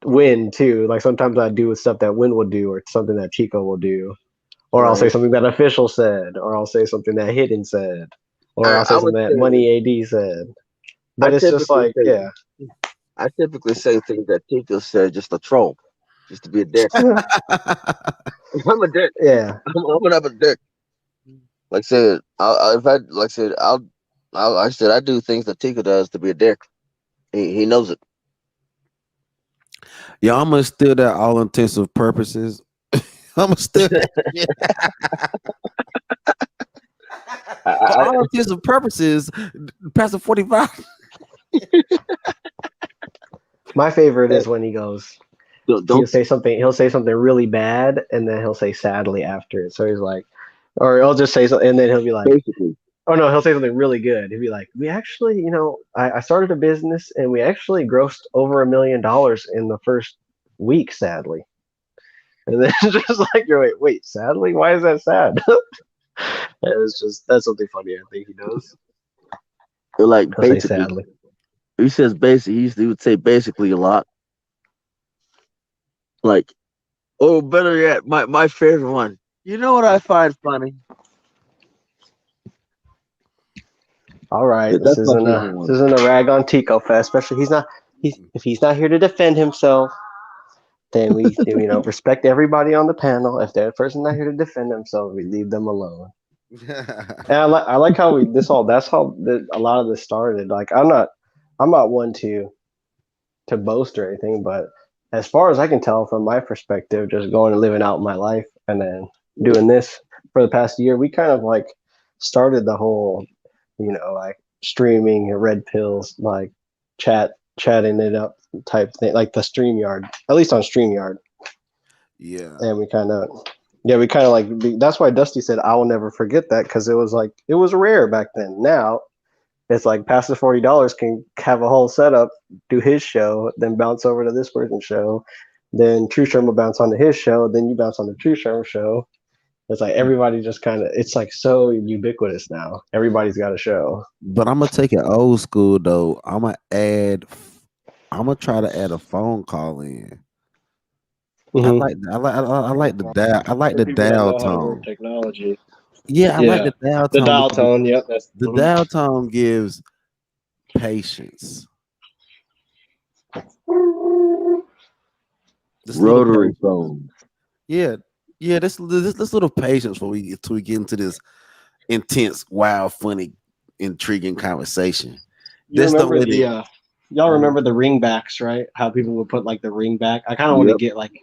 Win too. Like sometimes I do stuff that Win will do, or something that Chico will do, or I'll say something that Official said, or I'll say something that Hidden said, or I'll say something that Money AD said. But it's just like, I typically say things that Chico said just to troll, just to be a dick. I'm a dick. Yeah, I'm a dick. Like I said, I do things that Tico does to be a dick. He knows it. Yeah, I'm gonna steal that all intensive purposes. I'm gonna steal that. For all intensive purposes, past the 45. My favorite is when he goes. He'll say something really bad, and then he'll say sadly after it. So he's like, or he'll just say something, and then he'll be like, basically. Oh no, he'll say something really good. He'll be like, we actually, I started a business and we actually grossed over $1 million in the first week, sadly. And then just like, you're wait, sadly? Why is that sad? That's something funny I think he does. Like he'll basically. Say sadly. He says basically, he would say basically a lot. Like, oh, better yet, my favorite one. You know what I find funny? All right, this isn't a rag on Tico Fest. Especially if he's not here to defend himself, then we respect everybody on the panel. If that person's not here to defend themselves, we leave them alone. And I like how that's how a lot of this started. Like I'm not one to boast or anything, but as far as I can tell from my perspective, just going and living out my life and then doing this for the past year, we kind of like started the whole, like streaming red pills, like chatting it up type thing, like the StreamYard, at least on StreamYard. Yeah. And we kind of like, that's why Dusty said, I will never forget that, because it was rare back then. Now it's like past the $40 can have a whole setup, do his show, then bounce over to this person's show. Then True Sherm will bounce onto his show. Then you bounce on the True Sherm show. It's like everybody just kind of, it's like so ubiquitous now. Everybody's got a show. But I'm gonna take it old school though. I'm gonna try to add a phone call in. Mm-hmm. I like the dial. I like For the people that dial know how to work tone. technology. Yeah, I like the dial The tone. dial tone. Yep. That's The dial tone gives patience. Rotary phone. Yeah, this little patience before we get into this intense, wild, funny, intriguing conversation. You remember the y'all remember the ringbacks, right? How people would put like the ring back. I kind of want to get like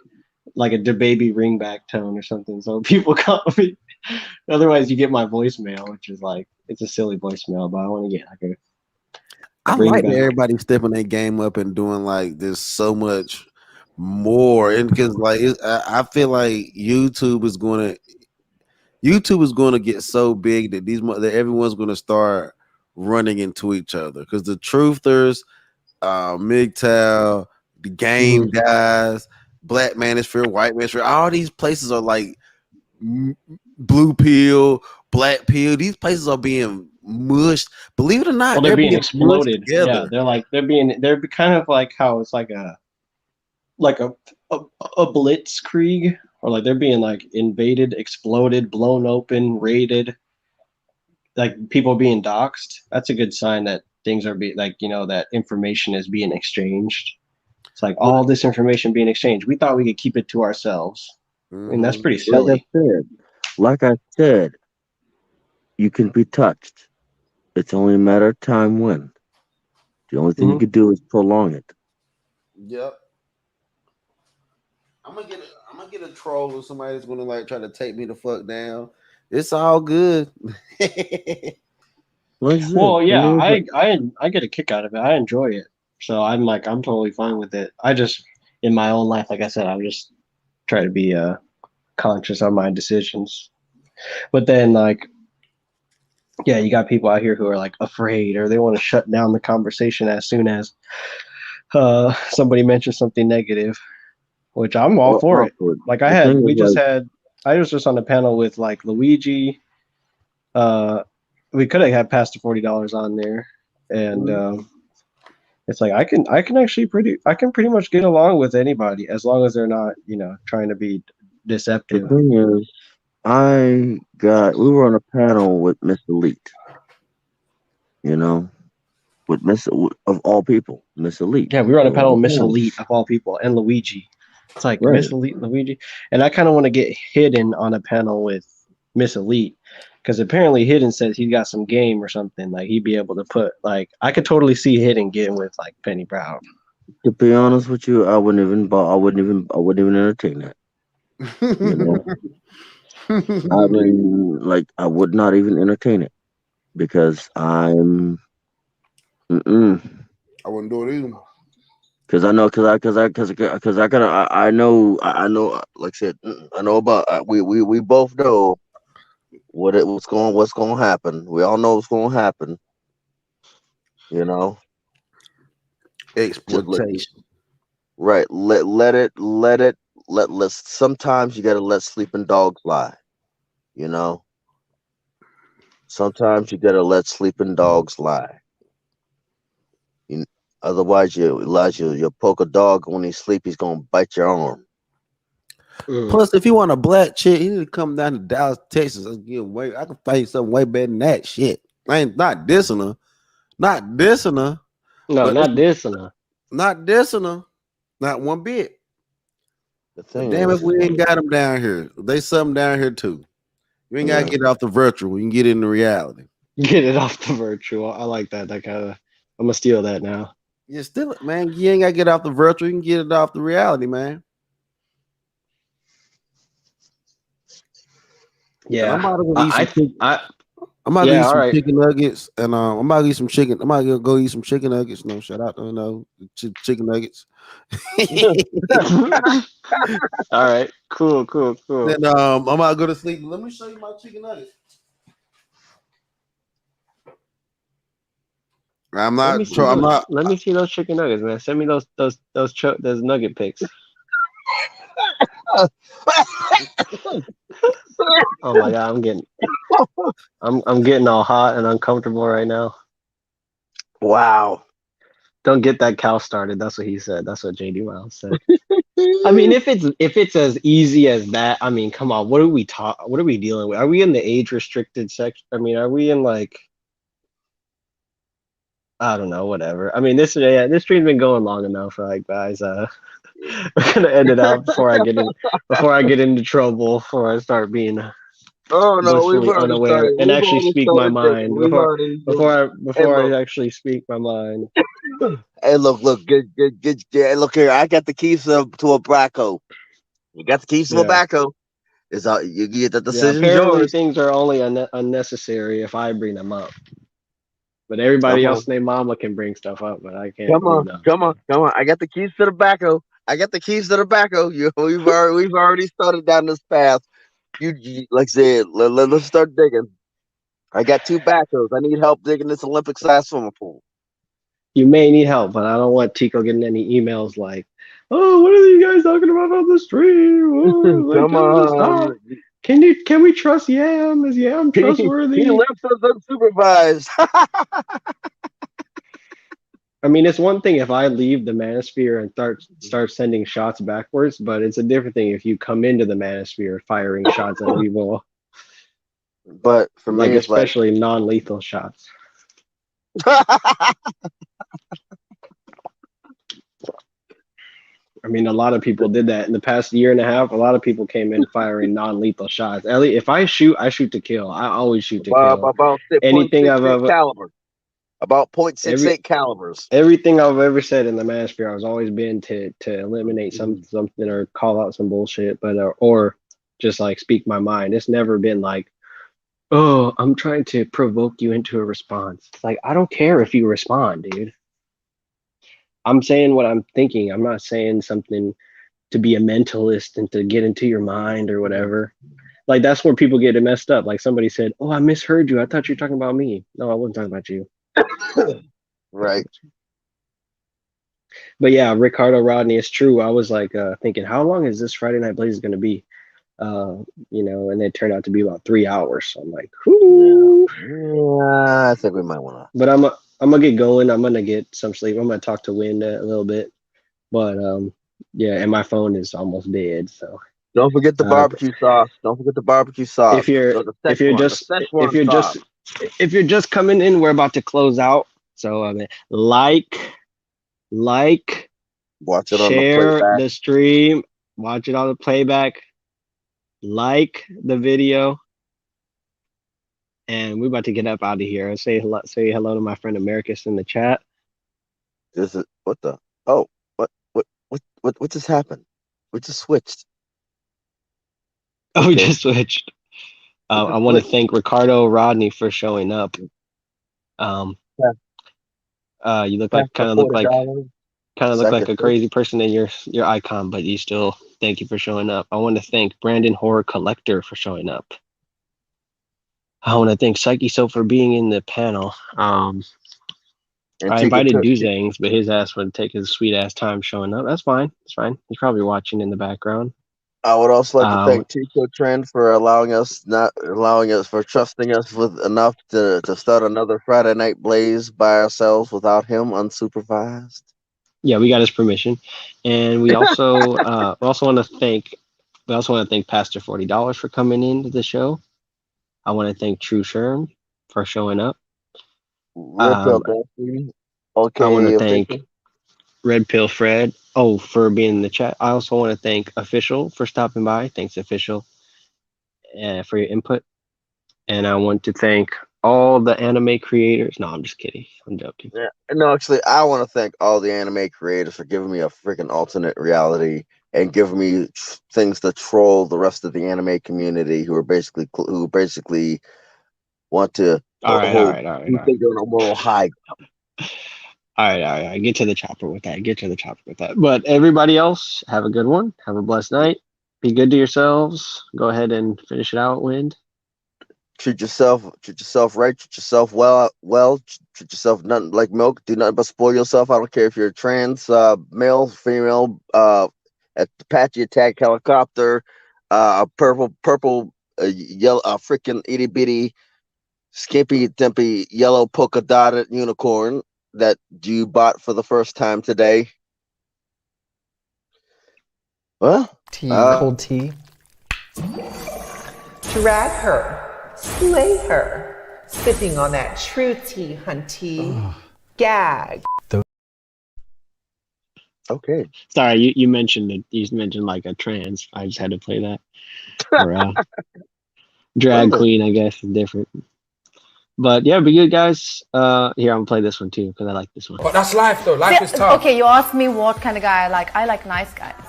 a baby ringback tone or something, so people call me. Otherwise, you get my voicemail, which is like, it's a silly voicemail, but I want to get like a. I like that everybody stepping their game up and doing like there's so much more, and because like I feel like YouTube is going to get so big that that everyone's going to start running into each other, because the truthers, MGTOW, the game guys, Black Manosphere, White Manosphere, all these places are like blue pill, black pill. These places are being mushed. Believe it or not, they're being exploded. Together. Yeah, they're kind of like how it's like a blitzkrieg, or like they're being like invaded, exploded, blown open, raided, like people being doxxed. That's a good sign that things are being like, that information is being exchanged. It's like all this information being exchanged. We thought we could keep it to ourselves. I mean, that's pretty silly. Like I said, you can be touched. It's only a matter of time when. The only thing you can do is prolong it. Yep. I'm gonna get a troll or somebody that's gonna like try to take me the fuck down. It's all good. Well, yeah, I get a kick out of it. I enjoy it. So I'm totally fine with it. I just, in my own life, like I said, I just try to be conscious on my decisions. But then, like, yeah, you got people out here who are like afraid, or they want to shut down the conversation as soon as somebody mentions something negative, which I'm all for it. Like I was just on a panel with like Luigi. We could have had past the $40 on there, and it's like I can pretty much get along with anybody as long as they're not, trying to be deceptive. The thing is, we were on a panel with Miss Elite, with of all people, Miss Elite. Yeah, we were on a panel with Miss Elite of all people, and Luigi. It's like Miss Elite, Luigi, and I kind of want to get Hidden on a panel with Miss Elite, because apparently Hidden says he got some game or something. Like he'd be able to put, like, I could totally see Hidden getting with like Penny Brown. To be honest with you, I wouldn't even entertain that. I mean, like, I would not even entertain it, because I wouldn't do it either. Because I know, I know, like I said, I know about, we both know what's going to happen. We all know what's going to happen. Exploitation. Right. Let's sometimes you got to let sleeping dogs lie. Sometimes you got to let sleeping dogs lie. Otherwise, you'll poke a dog when he's asleep, he's gonna bite your arm. Plus, if you want a black chick, you need to come down to Dallas, Texas. I can find you something way better than that shit. I ain't not dissing her. No, not dissing her. Not dissing her. Not one bit. Damn, if we ain't got them down here, they something down here too. You ain't gotta get it off the virtual. You can get it in the reality. Get it off the virtual. I like that. That kind of. I'm gonna steal that now. You still, man. You ain't gotta get off the virtual. You can get it off the reality, man. Yeah, I'm about to go eat some right. chicken nuggets, and I'm about to eat some chicken. I'm about to go eat some chicken nuggets. No, shout out to chicken nuggets. All right, cool. Then I'm about to go to sleep. Let me show you my chicken nuggets. I'm not. Let me see those chicken nuggets, man. Send me those nugget pics. Oh my god, I'm getting all hot and uncomfortable right now. Wow. Don't get that cow started. That's what he said. That's what JD Miles said. I mean, if it's as easy as that, I mean, come on. What are we dealing with? Are we in the age restricted section? I mean, are we in like, I don't know, whatever. I mean, this stream's been going long enough, like guys. We're gonna end it out before I get into trouble, before I start being Oh no, we've blissfully already unaware started. and We've actually already speak my started mind digging. We've already. before I actually speak my mind. Hey, look, good. Look here, I got the keys to a Braco. You got the keys to a Braco. It's all you get. The decision's apparently yours. things are only unnecessary if I bring them up. But everybody else named Mama can bring stuff up, but I can't. Come on. I got the keys to the Braco. We've already started down this path. You like I said, let's start digging. I got 2 Bracos. I need help digging this Olympic-sized swimming pool. You may need help, but I don't want Tico getting any emails like, "Oh, what are you guys talking about on the stream? Oh, Come on. Can we trust Yam? Is Yam trustworthy?" He left us unsupervised. I mean, it's one thing if I leave the manosphere and start sending shots backwards, but it's a different thing if you come into the manosphere firing shots at people. But for me, it's especially non-lethal shots. I mean, a lot of people did that in the past year and a half. A lot of people came in firing non-lethal shots. Ellie, if I shoot, I shoot to kill. I always shoot to kill. About anything I've ever caliber. About 0.68 calibers. Everything I've ever said in the manosphere, I was always been to eliminate something or call out some bullshit, but or just like speak my mind. It's never been like, oh, I'm trying to provoke you into a response. It's like, I don't care if you respond, dude. I'm saying what I'm thinking. I'm not saying something to be a mentalist and to get into your mind or whatever. Like, that's where people get it messed up. Like somebody said, oh, I misheard you. I thought you were talking about me. No, I wasn't talking about you. Right. But yeah, Ricardo Rodney, it's true. I was like thinking, how long is this Friday Night Blaze going to be? And it turned out to be about 3 hours. So I'm like, whoo. Yeah, I think we might want to. But I'm gonna get going. I'm gonna get some sleep. I'm gonna talk to Wind a little bit. But yeah, and my phone is almost dead. So don't forget the barbecue sauce. If you're just coming in, we're about to close out. So like, watch it share on the stream, watch it on the playback, like the video, and we're about to get up out of here. Say hello to my friend Americus in the chat. This is what just happened? We just switched. Oh, we just switched. I want to thank Ricardo Rodney for showing up. You look like kind of look like a crazy person in your icon, but you still thank you for showing up. I want to thank Brandon Horror Collector for showing up. I want to thank Psyche So for being in the panel. I invited Duzangs, but his ass would take his sweet ass time showing up. That's fine. It's fine. He's probably watching in the background. I would also like to thank Tico Trend for for trusting us with enough to start another Friday Night Blaze by ourselves without him unsupervised. Yeah, we got his permission, and we also want to thank Pastor $40 for coming into the show. I want to thank True Sherm for showing up. I want to thank Red Pill Fred for being in the chat. I also want to thank Official for stopping by. Thanks, Official, for your input. And I want to thank all the anime creators. No, I'm just kidding. I'm joking. Yeah, no, actually, I want to thank all the anime creators for giving me a freaking alternate reality and giving me things to troll the rest of the anime community who basically want to All right, all right, all right, you all right. think they're on a moral high. All right, all right. Get to the chopper with that. Get to the chopper with that. But everybody else, have a good one. Have a blessed night. Be good to yourselves. Go ahead and finish it out, Wind. Treat yourself right, treat yourself well, treat yourself nothing like milk, do nothing but spoil yourself. I don't care if you're trans, male, female, Apache attack helicopter, purple, yellow, freaking itty bitty, skimpy dimpy yellow polka dotted unicorn that you bought for the first time today. Well, cold tea. Drag her, slay her, sipping on that true tea, hunty. Gag. Okay. Sorry, you mentioned it. You mentioned like a trans. I just had to play that. Or drag queen, I guess, is different. But yeah, be good, guys. Here, I'm gonna play this one too because I like this one. But that's life, though. Life is tough. Okay, you asked me what kind of guy I like. I like nice guys.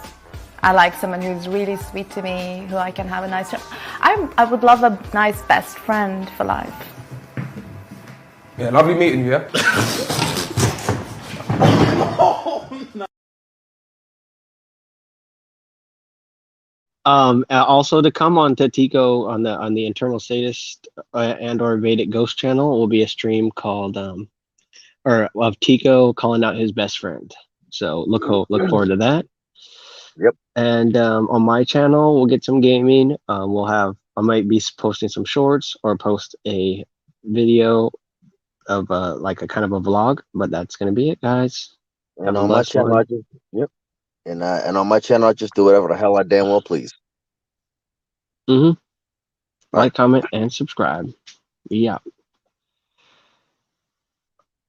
I like someone who's really sweet to me, who I can have a nice. I would love a nice best friend for life. Yeah, lovely meeting you. Yeah. Also to come on to Tico on the internal statist and or Vedic Ghost channel will be a stream called of Tico calling out his best friend. So look forward to that. Yep. And on my channel we'll get some gaming. I might be posting some shorts or post a video of like a kind of a vlog, but that's gonna be it, guys. And on my channel, and on my channel, I just do whatever the hell I damn well please. Like, comment, and subscribe. We out.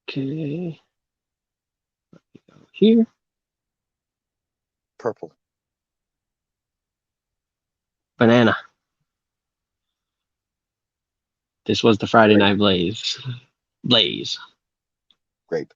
Okay. Let me go here. Purple. Banana. This was the Friday Night Blaze. Grape.